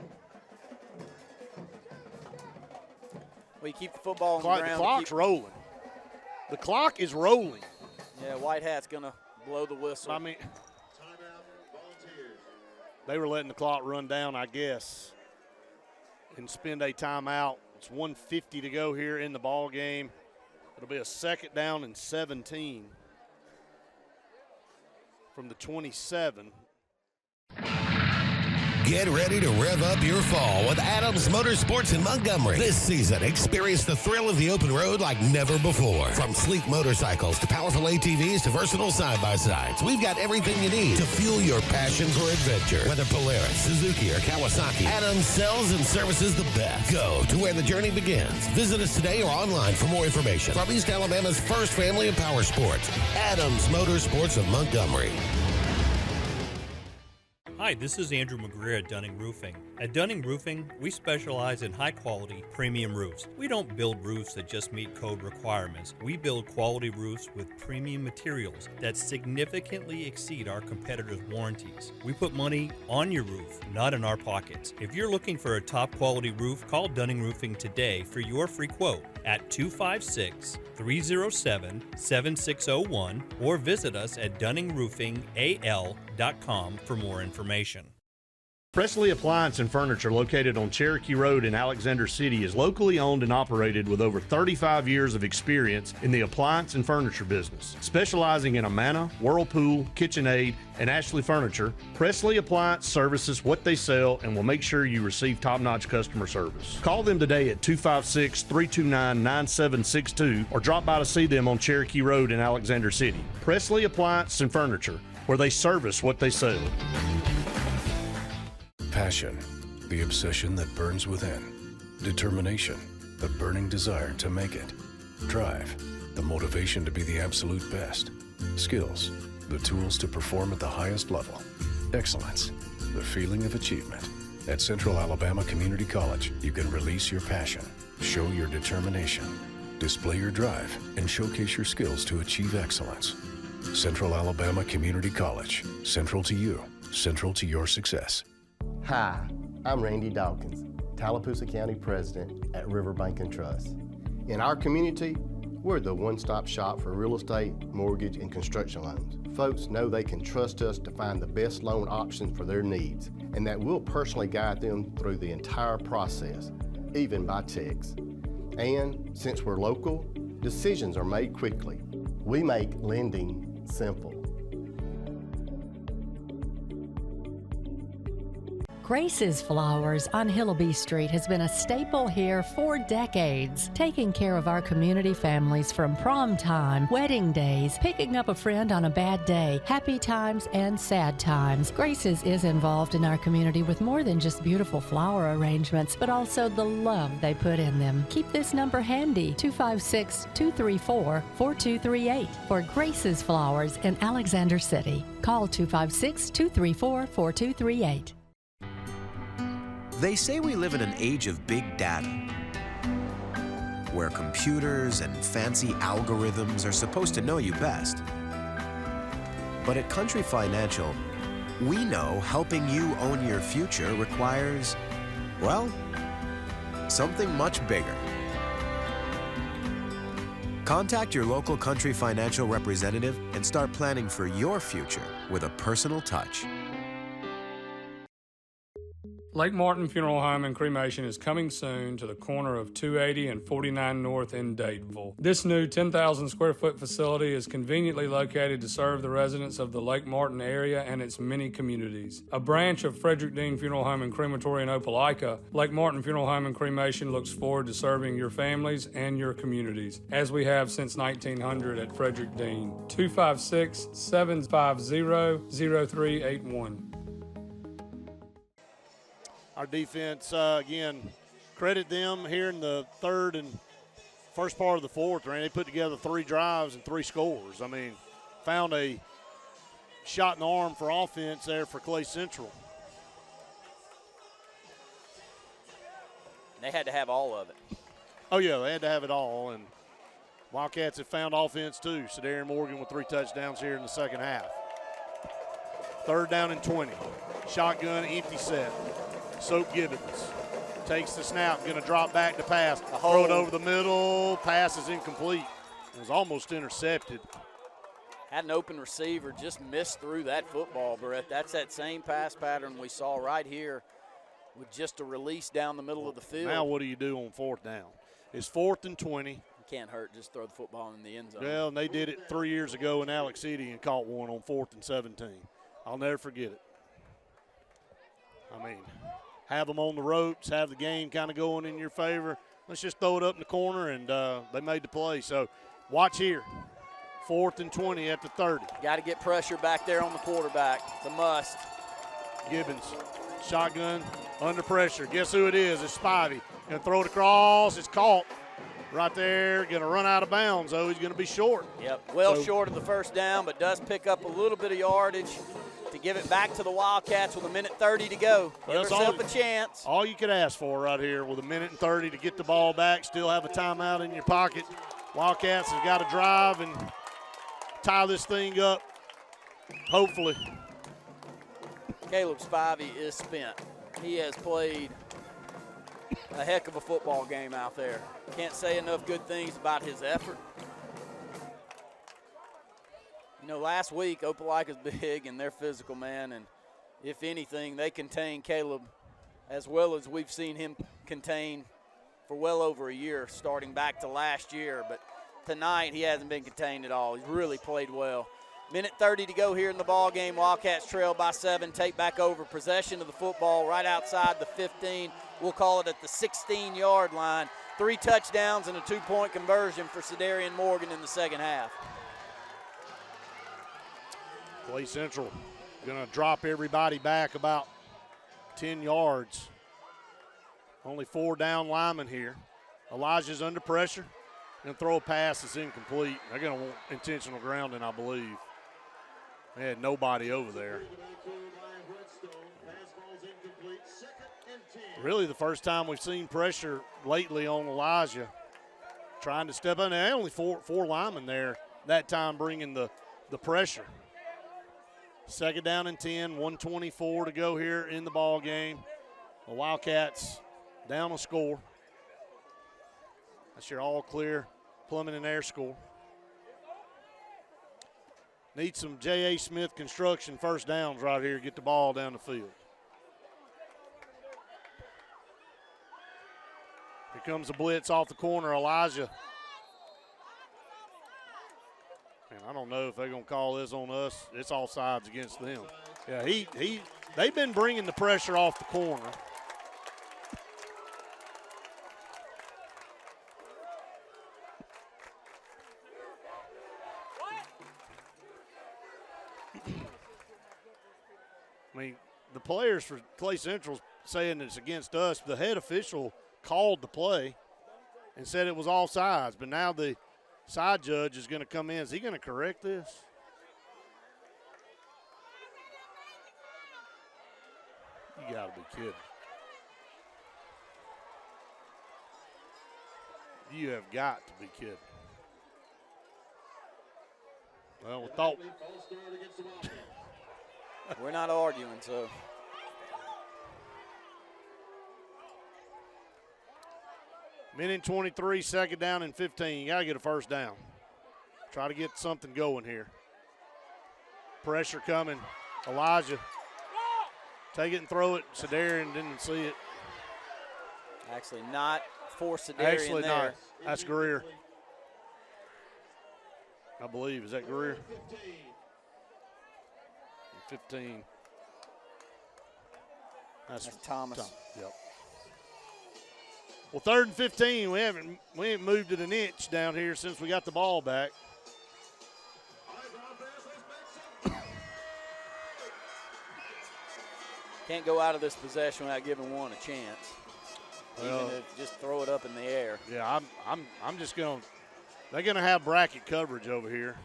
Well, you keep the football on the ground. The clock's rolling. The clock is rolling. Yeah, White Hat's going to blow the whistle. I mean, they were letting the clock run down, I guess, and spend a timeout. It's 1:50 to go here in the ball game. It'll be a second down and 17 from the 27. Get ready to rev up your fall with Adams Motorsports in Montgomery. This season, experience the thrill of the open road like never before. From sleek motorcycles to powerful ATVs to versatile side-by-sides, we've got everything you need to fuel your passion for adventure. Whether Polaris, Suzuki, or Kawasaki, Adams sells and services the best. Go to where the journey begins. Visit us today or online for more information. From East Alabama's first family of power sports, Adams Motorsports of Montgomery. Hi, this is Andrew McGreer at Dunning Roofing. At Dunning Roofing, we specialize in high-quality, premium roofs. We don't build roofs that just meet code requirements. We build quality roofs with premium materials that significantly exceed our competitors' warranties. We put money on your roof, not in our pockets. If you're looking for a top-quality roof, call Dunning Roofing today for your free quote at 256-307-7601 or visit us at DunningRoofingAL.com for more information. Presley Appliance and Furniture, located on Cherokee Road in Alexander City, is locally owned and operated with over 35 years of experience in the appliance and furniture business. Specializing in Amana, Whirlpool, KitchenAid, and Ashley Furniture, Presley Appliance services what they sell and will make sure you receive top-notch customer service. Call them today at 256-329-9762 or drop by to see them on Cherokee Road in Alexander City. Presley Appliance and Furniture, where they service what they sell. Passion, the obsession that burns within. Determination, the burning desire to make it. Drive, the motivation to be the absolute best. Skills, the tools to perform at the highest level. Excellence, the feeling of achievement. At Central Alabama Community College, you can release your passion, show your determination, display your drive, and showcase your skills to achieve excellence. Central Alabama Community College, central to you, central to your success. Hi, I'm Randy Dawkins, Tallapoosa County President at Riverbank and Trust. In our community, we're the one-stop shop for real estate, mortgage, and construction loans. Folks know they can trust us to find the best loan options for their needs, and that we'll personally guide them through the entire process, even by text. And since we're local, decisions are made quickly. We make lending simple. Grace's Flowers on Hillaby Street has been a staple here for decades, taking care of our community families from prom time, wedding days, picking up a friend on a bad day, happy times and sad times. Grace's is involved in our community with more than just beautiful flower arrangements, but also the love they put in them. Keep this number handy, 256-234-4238 for Grace's Flowers in Alexander City. Call 256-234-4238. They say we live in an age of big data, where computers and fancy algorithms are supposed to know you best. But at Country Financial, we know helping you own your future requires, well, something much bigger. Contact your local Country Financial representative and start planning for your future with a personal touch. Lake Martin Funeral Home and Cremation is coming soon to the corner of 280 and 49 North in Daytonville. This new 10,000 square foot facility is conveniently located to serve the residents of the Lake Martin area and its many communities. A branch of Frederick Dean Funeral Home and Crematory in Opelika, Lake Martin Funeral Home and Cremation looks forward to serving your families and your communities, as we have since 1900 at Frederick Dean. 256-750-0381. Our defense, again, credit them here in the third and first part of the fourth. They put together 3 drives and 3 scores. I mean, found a shot in the arm for offense there for Clay Central. They had to have all of it. Oh, yeah, they had to have it all. And Wildcats have found offense, too. Cedarian Morgan with 3 touchdowns here in the second half. 3rd down and 20. Shotgun, empty set. Soap Gibbons takes the snap, going to drop back to pass. Throw it over the middle. Pass is incomplete. It was almost intercepted. Had an open receiver, just missed through that football, Brett. That's that same pass pattern we saw right here with just a release down the middle of the field. Now what do you do on 4th down? It's 4th and 20. It can't hurt, just throw the football in the end zone. Well, and they did it 3 years ago in Alex City and caught one on 4th and 17. I'll never forget it. I mean, have them on the ropes, have the game kind of going in your favor. Let's just throw it up in the corner, and they made the play. So watch here. 4th and 20 at the 30. Got to get pressure back there on the quarterback. It's a must. Gibbons, shotgun, under pressure. Guess who it is? It's Spivey. Going to throw it across. It's caught right there. Going to run out of bounds, though. He's going to be short. Yep, short of the first down, but does pick up a little bit of yardage to give it back to the Wildcats with 1:30 to go. Give yourself a chance. All you could ask for right here with 1:30 to get the ball back, still have a timeout in your pocket. Wildcats have got to drive and tie this thing up, hopefully. Caleb Spivey is spent. He has played a heck of a football game out there. Can't say enough good things about his effort. You know, last week, Opelika's big and they're physical, man, and if anything, they contain Caleb as well as we've seen him contain for well over a year, starting back to last year. But tonight, he hasn't been contained at all. He's really played well. 1:30 to go here in the ball game. Wildcats trail by 7, take back over possession of the football right outside the 15. We'll call it at the 16-yard line. 3 touchdowns and a 2-point conversion for Cedarian Morgan in the second half. Clay Central going to drop everybody back about 10 yards. Only 4 down linemen here. Elijah's under pressure. Going to throw a pass that's incomplete. They're going to want intentional grounding, I believe. They had nobody over there. Really the first time we've seen pressure lately on Elijah. Trying to step in. There only four linemen there that time bringing the pressure. 2nd down and 10, 1:24 to go here in the ball game. The Wildcats down a score. That's your all clear plumbing and air score. Need some J.A. Smith construction first downs right here. Get the ball down the field. Here comes a blitz off the corner. Elijah. Man, I don't know if they're going to call this on us. It's offsides against them. Yeah, they've been bringing the pressure off the corner. I mean, the players for Clay Central saying it's against us. The head official called the play and said it was offsides, but now the side judge is going to come in. Is he going to correct this? You got to be kidding. You have got to be kidding. Well, we thought. We're not arguing, so. Minute 23, 2nd down and 15. You got to get a first down. Try to get something going here. Pressure coming. Elijah Take it and throw it. Sedarian didn't see it. Actually not for Sedarian Actually there. not. That's Greer. I believe. Is that Greer? 15. That's Thomas. Yep. Well, 3rd and 15. We ain't moved it an inch down here since we got the ball back. Can't go out of this possession without giving one a chance. Well, even if just throw it up in the air. Yeah, I'm just going to – they're going to have bracket coverage over here.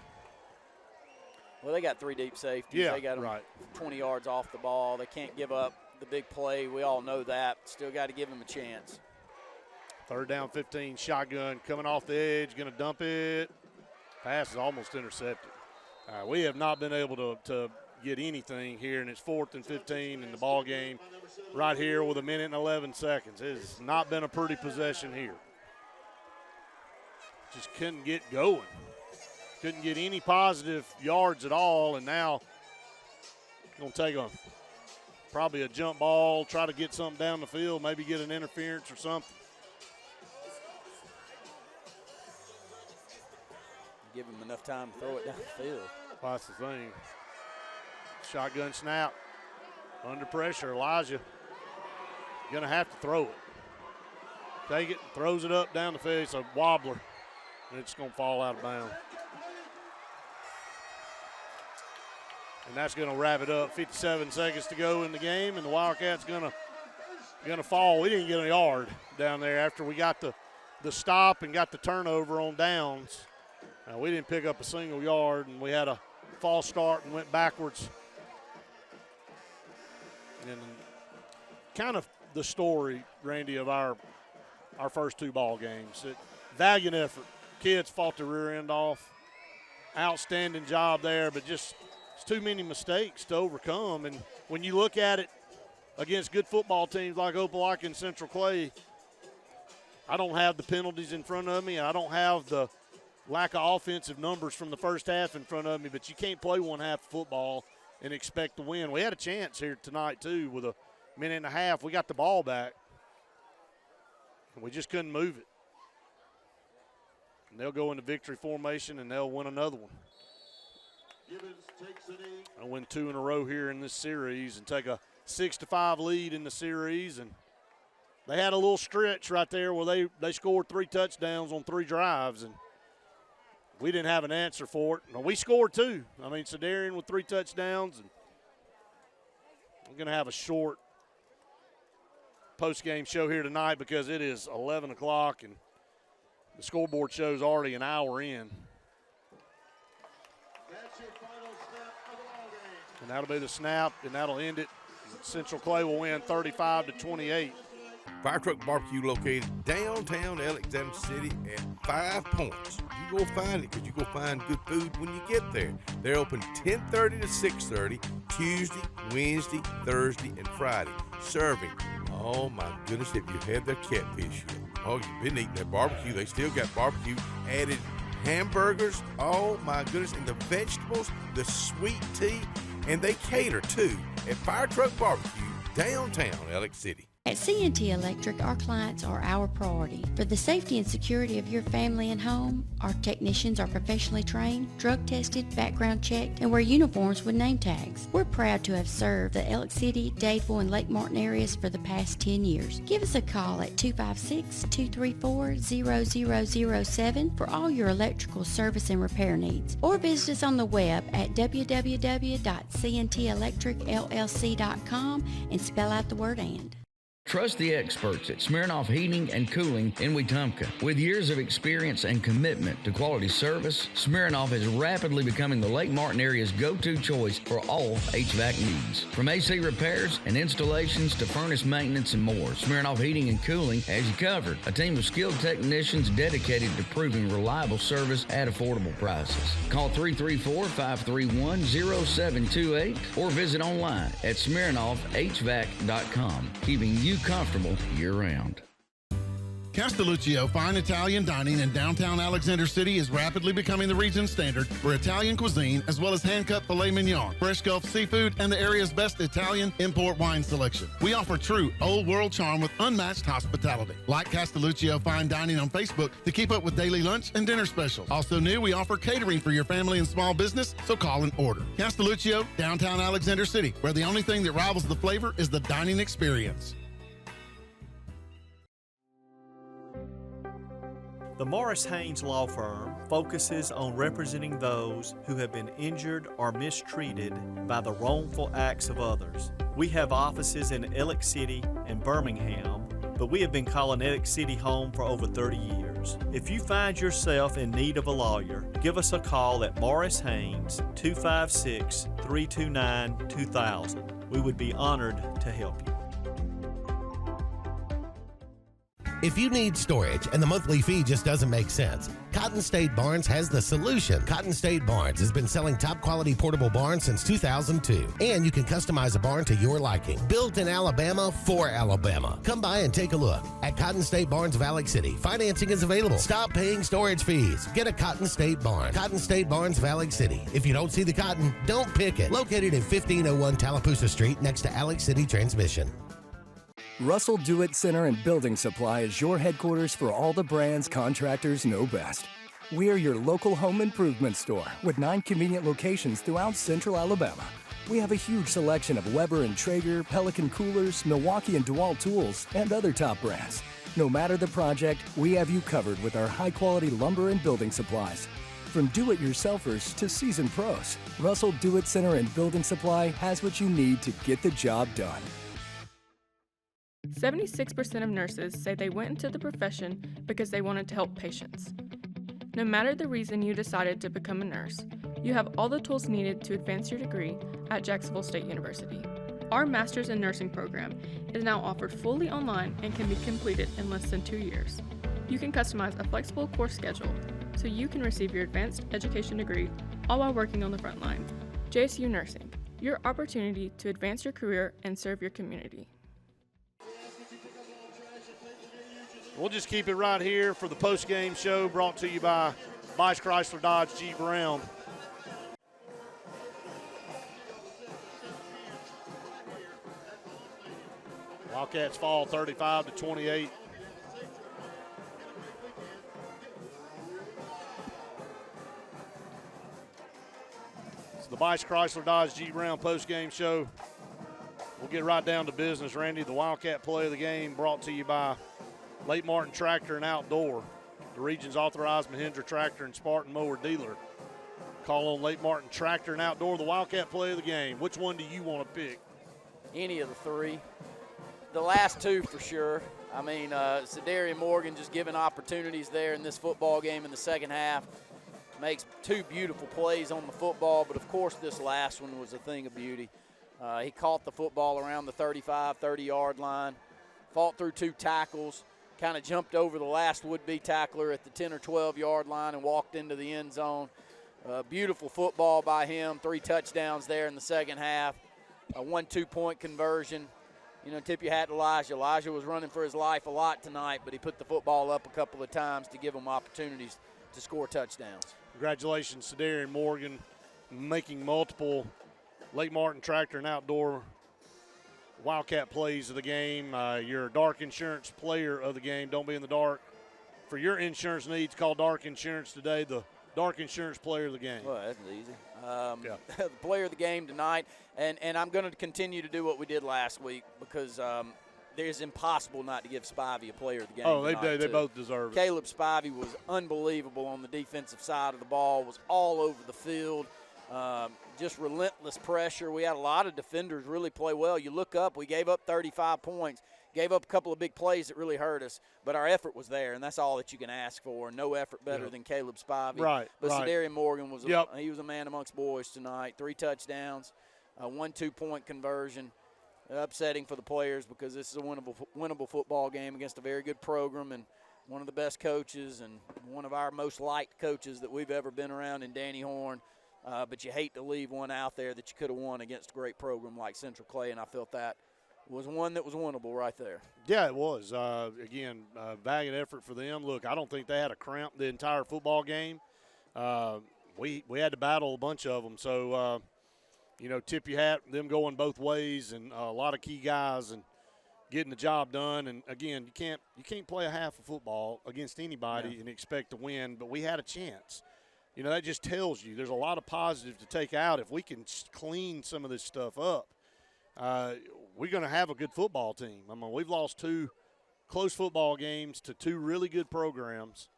Well, they got 3 deep safeties. Yeah, they got them right. 20 yards off the ball. They can't give up the big play. We all know that. Still got to give them a chance. 3rd down, 15, shotgun coming off the edge, going to dump it. Pass is almost intercepted. We have not been able to get anything here, and it's 4th and 15 in the ball game right here with 1 minute and 11 seconds. It has not been a pretty possession here. Just couldn't get going. Couldn't get any positive yards at all, and now going to take probably a jump ball, try to get something down the field, maybe get an interference or something. Give him enough time to throw it down the field. That's the thing. Shotgun snap. Under pressure, Elijah. Going to have to throw it. Take it, throws it up down the field. It's a wobbler, and it's going to fall out of bounds. And that's going to wrap it up. 57 seconds to go in the game, and the Wildcats going to fall. We didn't get a yard down there after we got the stop and got the turnover on downs. We didn't pick up a single yard, and we had a false start and went backwards. And kind of the story, Randy, of our first 2 ball games. Valiant effort. Kids fought the rear end off. Outstanding job there, but just it's too many mistakes to overcome. And when you look at it against good football teams like Opelika and Central Clay, I don't have the penalties in front of me, and I don't have the lack of offensive numbers from the first half in front of me, but you can't play one half of football and expect to win. We had a chance here tonight, too, with 1.5 minutes. We got the ball back, and we just couldn't move it. And they'll go into victory formation, and they'll win another one. I'll win 2 in a row here in this series and take a 6-5 lead in the series. And they had a little stretch right there where they scored 3 touchdowns on 3 drives, and we didn't have an answer for it. No, we scored 2. I mean, Sedarian with 3 touchdowns. And we're going to have a short post-game show here tonight because it is 11 o'clock and the scoreboard show's already an hour in. And that'll be the snap, and that'll end it. Central Clay will win 35-28. Fire Truck Barbecue located downtown Alexander City at 5 Points. You go find it because you go find good food when you get there. They're open 10:30 to 6:30, Tuesday, Wednesday, Thursday, and Friday. Serving, oh my goodness, if you had their catfish yet. Oh, you've been eating their barbecue. They still got barbecue, added hamburgers, oh my goodness, and the vegetables, the sweet tea, and they cater too at Fire Truck Barbecue, downtown Alex City. At C&T Electric, our clients are our priority. For the safety and security of your family and home, our technicians are professionally trained, drug-tested, background checked, and wear uniforms with name tags. We're proud to have served the Alex City, Dadeville, and Lake Martin areas for the past 10 years. Give us a call at 256-234-0007 for all your electrical service and repair needs. Or visit us on the web at www.cntelectricllc.com and spell out the word "and." Trust the experts at Smirnoff Heating and Cooling in Wetumpka. With years of experience and commitment to quality service, Smirnoff is rapidly becoming the Lake Martin area's go-to choice for all HVAC needs. From AC repairs and installations to furnace maintenance and more, Smirnoff Heating and Cooling has you covered. A team of skilled technicians dedicated to proving reliable service at affordable prices. Call 334-531-0728 or visit online at smirnoffhvac.com, keeping you comfortable year-round. Castelluccio Fine Italian Dining in downtown Alexander City is rapidly becoming the region's standard for Italian cuisine, as well as hand-cut filet mignon, fresh Gulf seafood, and the area's best Italian import wine selection. We offer true old-world charm with unmatched hospitality. Like Castelluccio Fine Dining on Facebook to keep up with daily lunch and dinner specials. Also new, we offer catering for your family and small business, so call and order. Castelluccio, downtown Alexander City, where the only thing that rivals the flavor is the dining experience. The Morris Haynes Law Firm focuses on representing those who have been injured or mistreated by the wrongful acts of others. We have offices in Ellick City and Birmingham, but we have been calling Ellick City home for over 30 years. If you find yourself in need of a lawyer, give us a call at Morris Haynes, 256-329-2000. We would be honored to help you. If you need storage and the monthly fee just doesn't make sense, Cotton State Barns has the solution. Cotton State Barns has been selling top quality portable barns since 2002, and you can customize a barn to your liking. Built in Alabama for Alabama. Come by and take a look. At Cotton State Barns Valley City, financing is available. Stop paying storage fees. Get a Cotton State Barn. Cotton State Barns Valley City. If you don't see the cotton, don't pick it. Located at 1501 Tallapoosa Street next to Alex City Transmission. Russell Do-It Center and Building Supply is your headquarters for all the brands contractors know best. We are your local home improvement store with 9 convenient locations throughout central Alabama. We have a huge selection of Weber and Traeger, Pelican coolers, Milwaukee and DeWalt tools, and other top brands. No matter the project, we have you covered with our high-quality lumber and building supplies. From do-it-yourselfers to seasoned pros, Russell Do-It Center and Building Supply has what you need to get the job done. 76% of nurses say they went into the profession because they wanted to help patients. No matter the reason you decided to become a nurse, you have all the tools needed to advance your degree at Jacksonville State University. Our Master's in Nursing program is now offered fully online and can be completed in less than 2 years. You can customize a flexible course schedule so you can receive your advanced education degree all while working on the front line. JSU Nursing, your opportunity to advance your career and serve your community. We'll just keep it right here for the post-game show brought to you by Vice Chrysler Dodge Jeep Ram. Wildcats fall 35-28. It's the Vice Chrysler Dodge Jeep Ram post-game show. We'll get right down to business, Randy. The Wildcat play of the game brought to you by Lake Martin Tractor and Outdoor, the region's authorized Mahindra tractor and Spartan mower dealer. Call on Lake Martin Tractor and Outdoor, the Wildcat play of the game. Which one do you want to pick? Any of the three. The last two for sure. I mean, Cedarian Morgan just given opportunities there in this football game in the second half. Makes 2 beautiful plays on the football, but of course this last one was a thing of beauty. He caught the football around the 35, 30-yard line, fought through 2 tackles, kind of jumped over the last would-be tackler at the 10 or 12-yard line and walked into the end zone. Beautiful football by him, 3 touchdowns there in the second half, a 1 2-point conversion. You know, tip your hat to Elijah. Elijah was running for his life a lot tonight, but he put the football up a couple of times to give him opportunities to score touchdowns. Congratulations, Cedarian Morgan, making multiple Lake Martin Tractor and Outdoor Wildcat plays of the game. Your Dark Insurance player of the game. Don't be in the dark. For your insurance needs, call Dark Insurance today, the Dark Insurance player of the game. Well, that's easy. The player of the game tonight, and I'm going to continue to do what we did last week because it's impossible not to give Spivey a player of the game. Oh, they both deserve it. Caleb Spivey was unbelievable on the defensive side of the ball, was all over the field. Just relentless pressure. We had a lot of defenders really play well. You look up, we gave up 35 points, gave up a couple of big plays that really hurt us, but our effort was there, and that's all that you can ask for. No effort better than Caleb Spivey. Right. But Cedarian Morgan was he was a man amongst boys tonight. 3 touchdowns, a 1 2-point conversion. Upsetting for the players because this is a winnable football game against a very good program and one of the best coaches and one of our most liked coaches that we've ever been around in Danny Horn. But you hate to leave one out there that you could have won against a great program like Central Clay, and I felt that was one that was winnable right there. Yeah, it was. Again, valiant effort for them. Look, I don't think they had a cramp the entire football game. We had to battle a bunch of them. So, tip your hat, them going both ways, and a lot of key guys and getting the job done. And, again, you can't play a half of football against anybody and expect to win, but we had a chance. That just tells you there's a lot of positive to take out. If we can clean some of this stuff up, we're going to have a good football team. I mean, we've lost 2 close football games to 2 really good programs,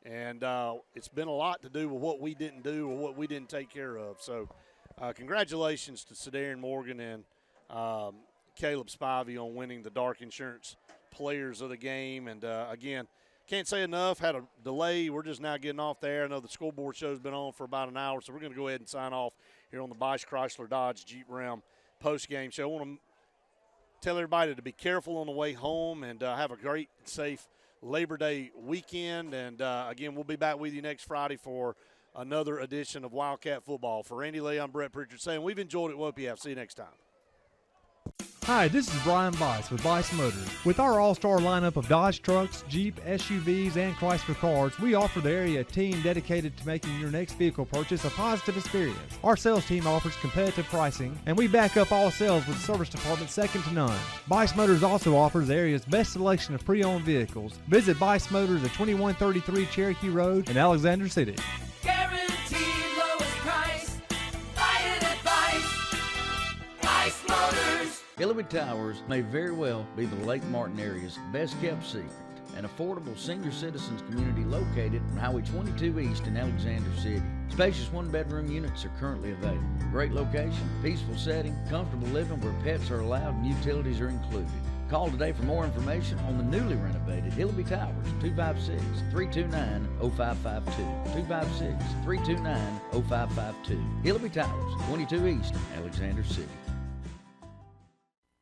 and it's been a lot to do with what we didn't do or what we didn't take care of. So congratulations to Sedarian Morgan and Caleb Spivey on winning the Dark Insurance Players of the Game. And, again, can't say enough. Had a delay. We're just now getting off there. I know the scoreboard show's been on for about an hour, so we're going to go ahead and sign off here on the Bosch Chrysler Dodge Jeep Ram post-game show. I want to tell everybody to be careful on the way home and have a great, safe Labor Day weekend. And, again, we'll be back with you next Friday for another edition of Wildcat Football. For Randy Lee, I'm Brett Pritchard saying we've enjoyed it. WOPF. See you next time. Hi, this is Brian Bice with Bice Motors. With our all-star lineup of Dodge trucks, Jeep, SUVs, and Chrysler cars, we offer the area a team dedicated to making your next vehicle purchase a positive experience. Our sales team offers competitive pricing, and we back up all sales with a service department second to none. Bice Motors also offers the area's best selection of pre-owned vehicles. Visit Bice Motors at 2133 Cherokee Road in Alexander City. Guaranteed lowest price. Buy it at Bice Motors. Hillary Towers may very well be the Lake Martin area's best-kept secret. An affordable senior citizens community located on Highway 22 East in Alexander City. Spacious one-bedroom units are currently available. Great location, peaceful setting, comfortable living where pets are allowed and utilities are included. Call today for more information on the newly renovated Hillary Towers, 256-329-0552. 256-329-0552. Hillary Towers, 22 East, Alexander City.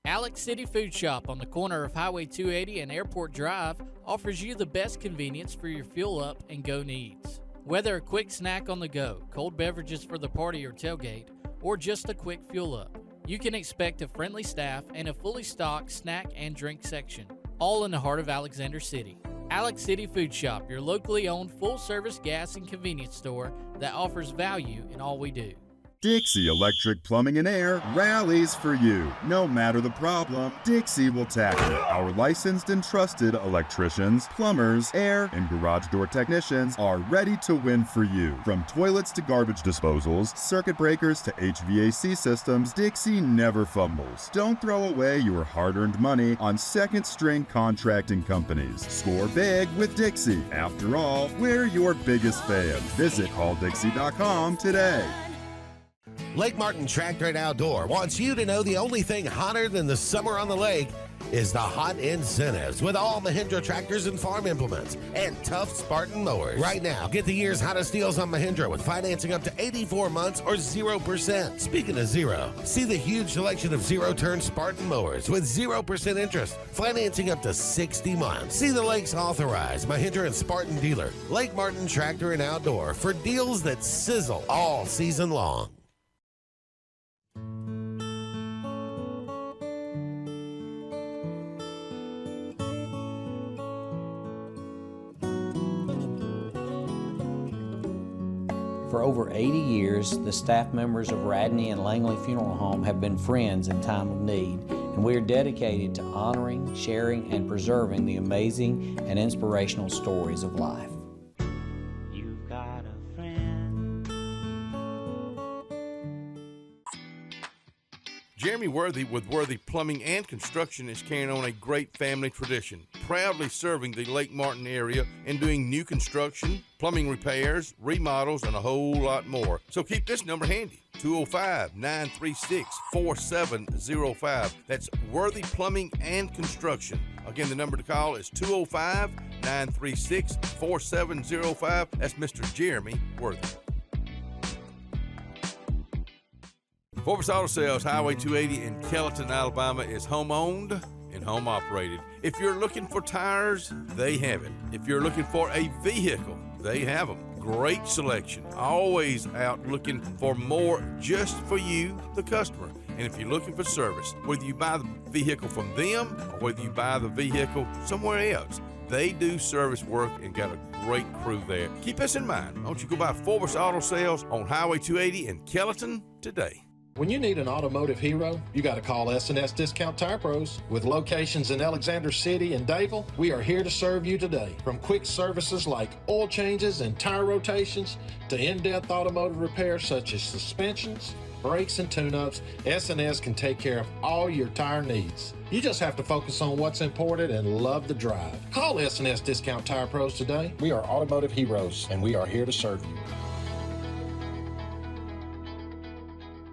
Alex City Food Shop on the corner of Highway 280 and Airport Drive offers you the best convenience for your fuel up and go needs. Whether a quick snack on the go, cold beverages for the party or tailgate, or just a quick fuel up, you can expect a friendly staff and a fully stocked snack and drink section, all in the heart of Alexander City. Alex City Food Shop, your locally owned full-service gas and convenience store that offers value in all we do. Dixie Electric Plumbing and Air rallies for you. No matter the problem, Dixie will tackle it. Our licensed and trusted electricians, plumbers, air, and garage door technicians are ready to win for you. From toilets to garbage disposals, circuit breakers to HVAC systems, Dixie never fumbles. Don't throw away your hard-earned money on second-string contracting companies. Score big with Dixie. After all, we're your biggest fans. Visit calldixie.com today. Lake Martin Tractor and Outdoor wants you to know the only thing hotter than the summer on the lake is the hot incentives with all Mahindra tractors and farm implements and tough Spartan mowers. Right now, get the year's hottest deals on Mahindra with financing up to 84 months or 0%. Speaking of zero, see the huge selection of zero-turn Spartan mowers with 0% interest, financing up to 60 months. See the Lake's authorized Mahindra and Spartan dealer, Lake Martin Tractor and Outdoor, for deals that sizzle all season long. For over 80 years, the staff members of Radney and Langley Funeral Home have been friends in time of need, and we are dedicated to honoring, sharing, and preserving the amazing and inspirational stories of life. You've got a friend. Jeremy Worthy with Worthy Plumbing and Construction is carrying on a great family tradition, proudly serving the Lake Martin area and doing new construction, plumbing repairs, remodels, and a whole lot more. So keep this number handy, 205-936-4705. That's Worthy Plumbing and Construction. Again, the number to call is 205-936-4705. That's Mr. Jeremy Worthy. Forbes Auto Sales, Highway 280 in Kellyton, Alabama is home-owned and home-operated. If you're looking for tires, they have it. If you're looking for a vehicle, they have them. Great selection. Always out looking for more just for you, the customer. And if you're looking for service, whether you buy the vehicle from them or whether you buy the vehicle somewhere else, they do service work and got a great crew there. Keep us in mind. Don't you go by Forbes Auto Sales on Highway 280 in Kellyton today. When you need an automotive hero, you got to call S&S Discount Tire Pros. With locations in Alexander City and Dayville, we are here to serve you today. From quick services like oil changes and tire rotations to in-depth automotive repairs such as suspensions, brakes, and tune-ups, S&S can take care of all your tire needs. You just have to focus on what's important and love the drive. Call S&S Discount Tire Pros today. We are automotive heroes, and we are here to serve you.